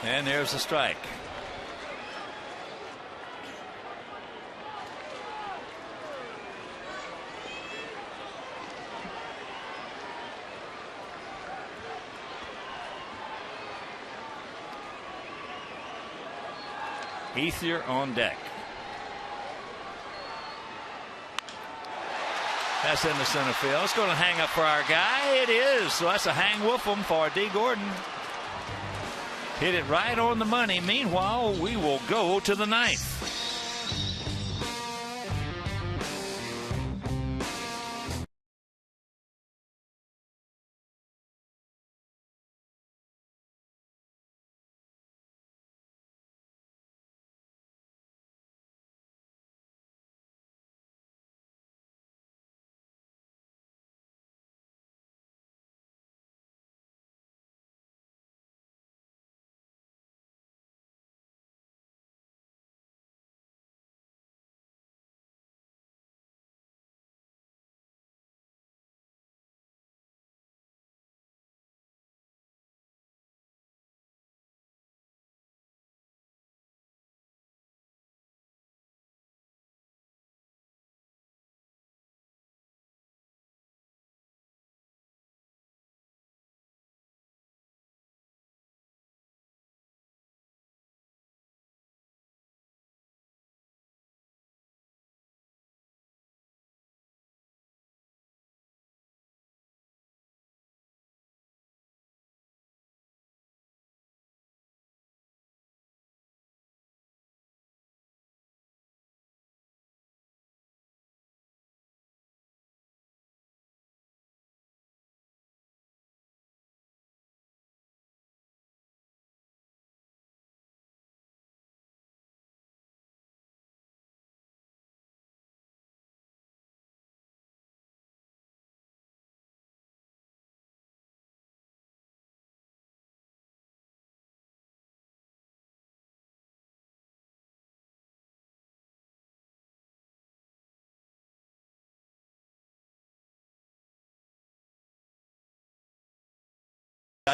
And there's a strike. Ethier on deck. That's in the center field. It's going to hang up for our guy. It is. So that's a hang whoop-em for D. Gordon. Hit it right on the money. Meanwhile, we will go to the 9th.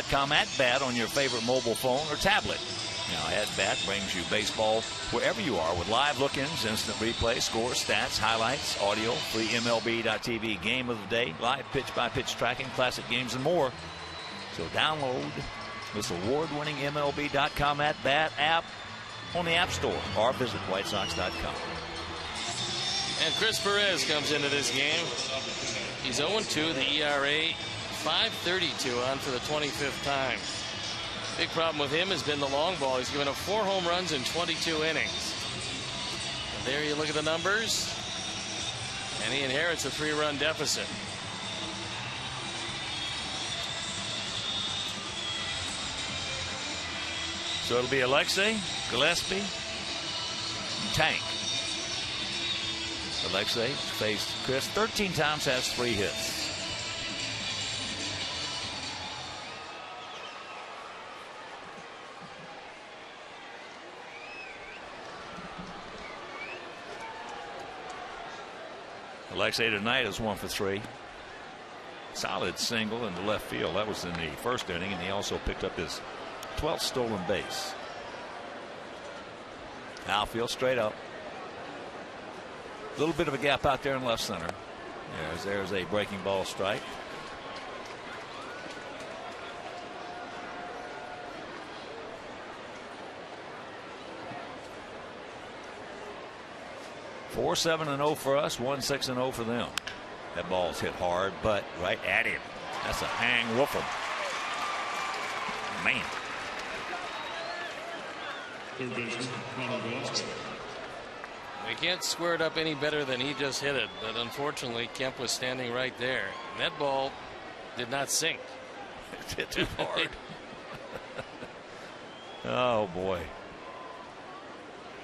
.com at bat on your favorite mobile phone or tablet. Now, at bat brings you baseball wherever you are with live look-ins, instant replay, scores, stats, highlights, audio, free MLB.tv game of the day, live pitch-by-pitch tracking, classic games, and more. So download this award-winning MLB.com at bat app on the App Store or visit WhiteSox.com. And Chris Perez comes into this game. He's 0-2. The ERA 5.32 on for the 25th time. Big problem with him has been the long ball. He's given up 4 home runs in 22 innings. And there you look at the numbers. And he inherits a 3-run deficit. So it'll be Alexei, Gillespie, and Tank. Alexei faced Chris 13 times, has 3 hits. Alexei tonight is 1 for 3. Solid single into left field. That was in the first inning, and he also picked up his 12th stolen base. Outfield straight up. A little bit of a gap out there in left center. There's a breaking ball strike. Four 7-0 for us, 1-6-0 for them. That ball's hit hard, but right at him. That's a hang woofle. Man. We can't square it up any better than he just hit it, but unfortunately Kemp was standing right there. And that ball did not sink. It hit too hard. Oh boy.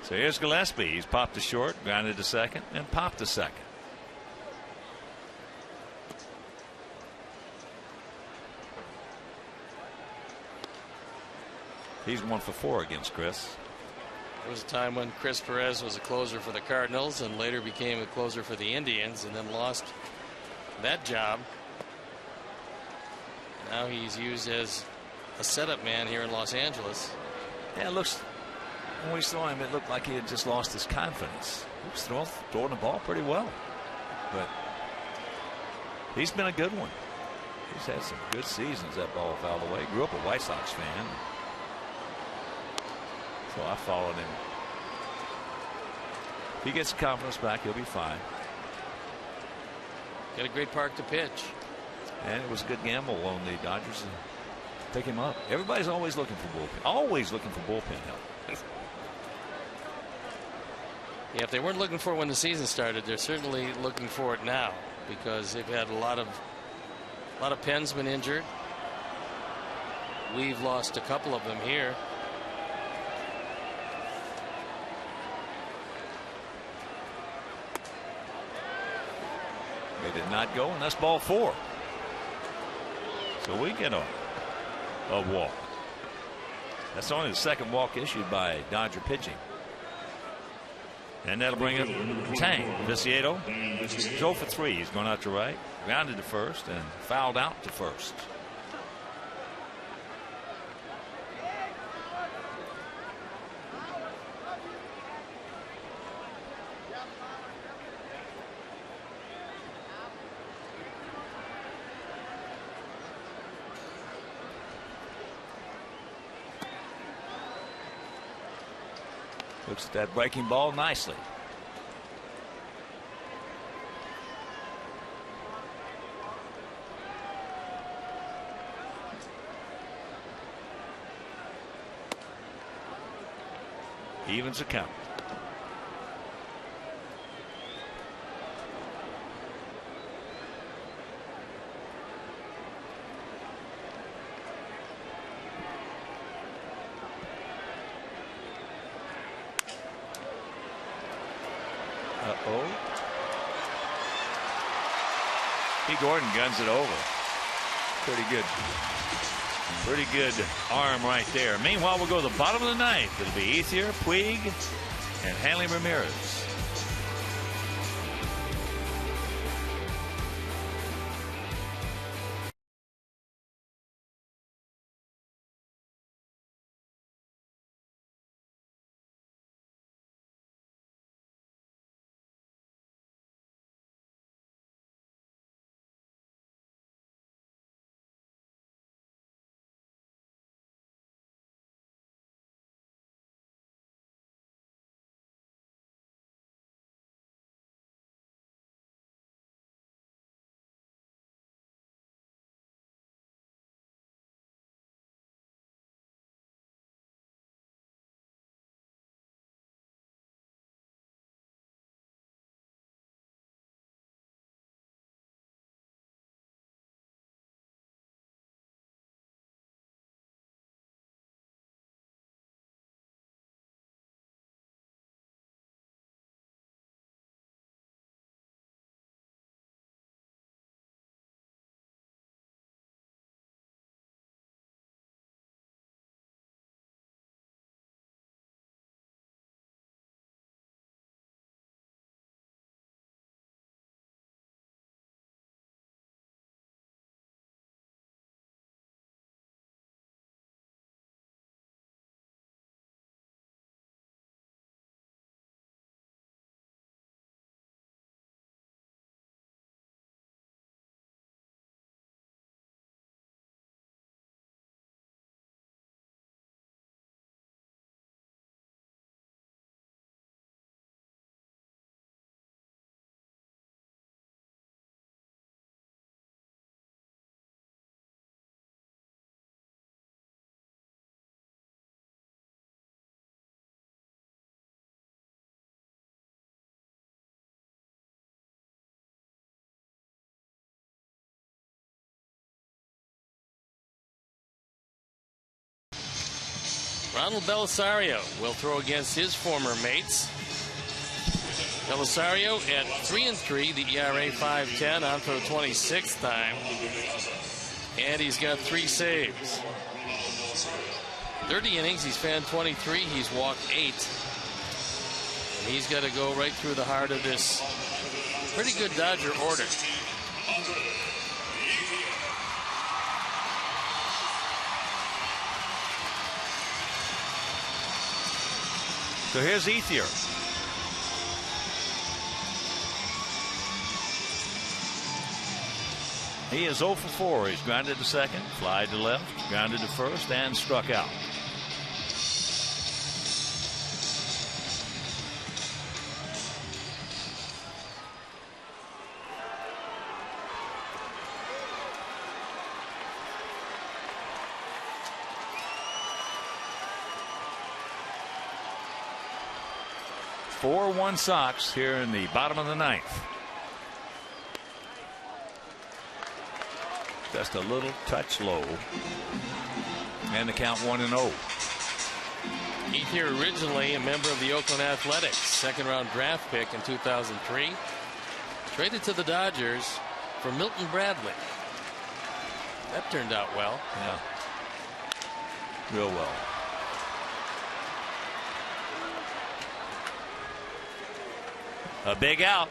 So here's Gillespie. He's popped to short, grounded to second, and popped to second. He's 1 for 4 against Chris. There was a time when Chris Perez was a closer for the Cardinals and later became a closer for the Indians and then lost that job. Now he's used as a setup man here in Los Angeles. Yeah, it looks, when we saw him, it looked like he had just lost his confidence. He was throwing the ball pretty well. But he's been a good one. He's had some good seasons. That ball fouled away. Grew up a White Sox fan. So I followed him. If he gets confidence back, he'll be fine. Got a great park to pitch. And it was a good gamble on the Dodgers to pick him up. Everybody's always looking for bullpen. Always looking for bullpen help. Yeah, if they weren't looking for it when the season started, they're certainly looking for it now because they've had a lot of pens been injured. We've lost a couple of them here. They did not go, and that's ball 4. So we get a walk. That's only the second walk issued by Dodger pitching. And that'll bring up Tang. Viciedo. He's 0 for 3. He's going out to right, grounded to first, and fouled out to first. Looks at that breaking ball nicely. Evens the count. Gordon guns it over. Pretty good. Pretty good arm right there. Meanwhile, we'll go to the bottom of the ninth. It'll be Ethier, Puig, and Hanley Ramirez. Ronald Belisario will throw against his former mates. Belisario at 3-3, the ERA 5.10, on for the 26th time. And he's got 3 saves. 30 innings, he's fanned 23, he's walked 8. And he's got to go right through the heart of this pretty good Dodger order. So here's Ethier. He is 0 for 4. He's grounded to second, flied to left, grounded to first, and struck out. One Sox here in the bottom of the 9th. Just a little touch low. And the count 1-0. Ethier, originally a member of the Oakland Athletics, second-round draft pick in 2003. Traded to the Dodgers for Milton Bradley. That turned out well. Yeah. Real well. A big out.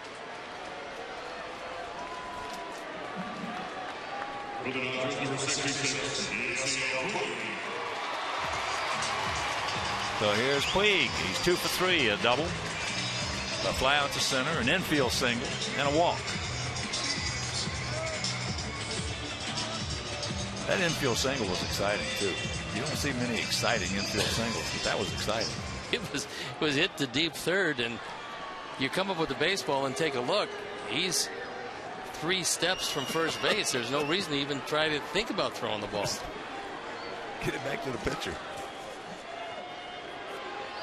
So here's Puig. He's 2 for 3, a double, a fly out to center, an infield single, and a walk. That infield single was exciting too. You don't see many exciting infield singles, but that was exciting. It was hit to deep third, and you come up with the baseball and take a look. He's 3 steps from first base. There's no reason to even try to think about throwing the ball. Get it back to the pitcher.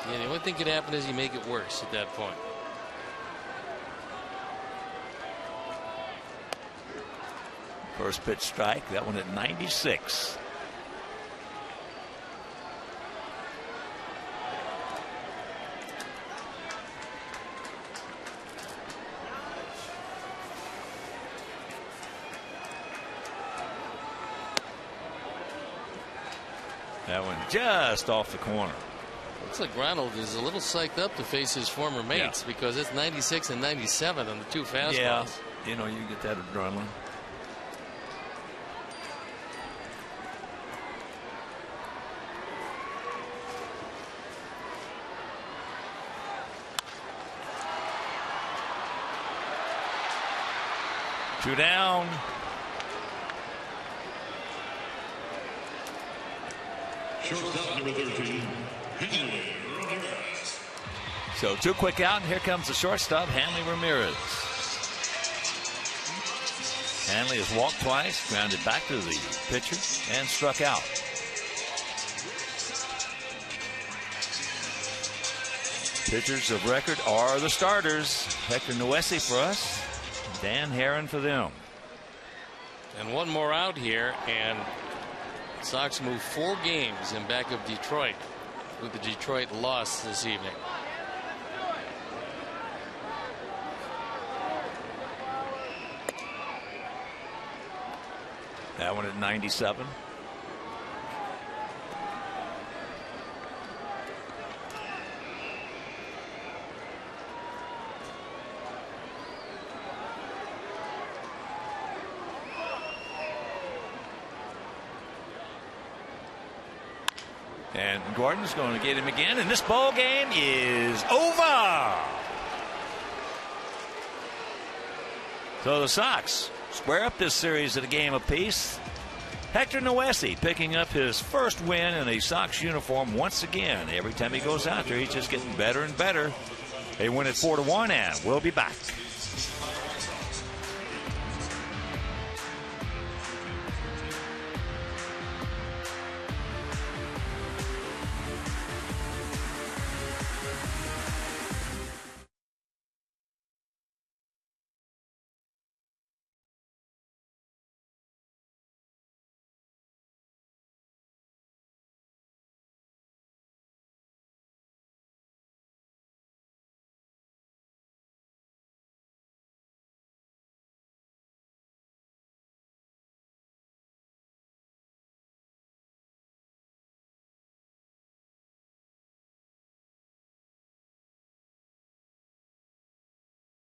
Yeah, the only thing that could happen is you make it worse at that point. First pitch strike. That one at 96. That one just off the corner. Looks like Ronald is a little psyched up to face his former mates because it's 96 and 97 on the 2 fastballs. Yeah, you know, you get that adrenaline. Two down. Shortstop number 13, Hanley Ramirez. So 2 quick out, and here comes the shortstop, Hanley Ramirez. Hanley has walked twice, grounded back to the pitcher, and struck out. Pitchers of record are the starters. Hector Noesi for us, Dan Herron for them. And one more out here, and Sox move 4 games in back of Detroit with the Detroit loss this evening. That one at 97. And Gordon's going to get him again, and this ball game is over. So the Sox square up this series at a game apiece. Hector Noesi picking up his first win in a Sox uniform once again. Every time he goes out there, he's just getting better and better. They win it 4-1, and we'll be back.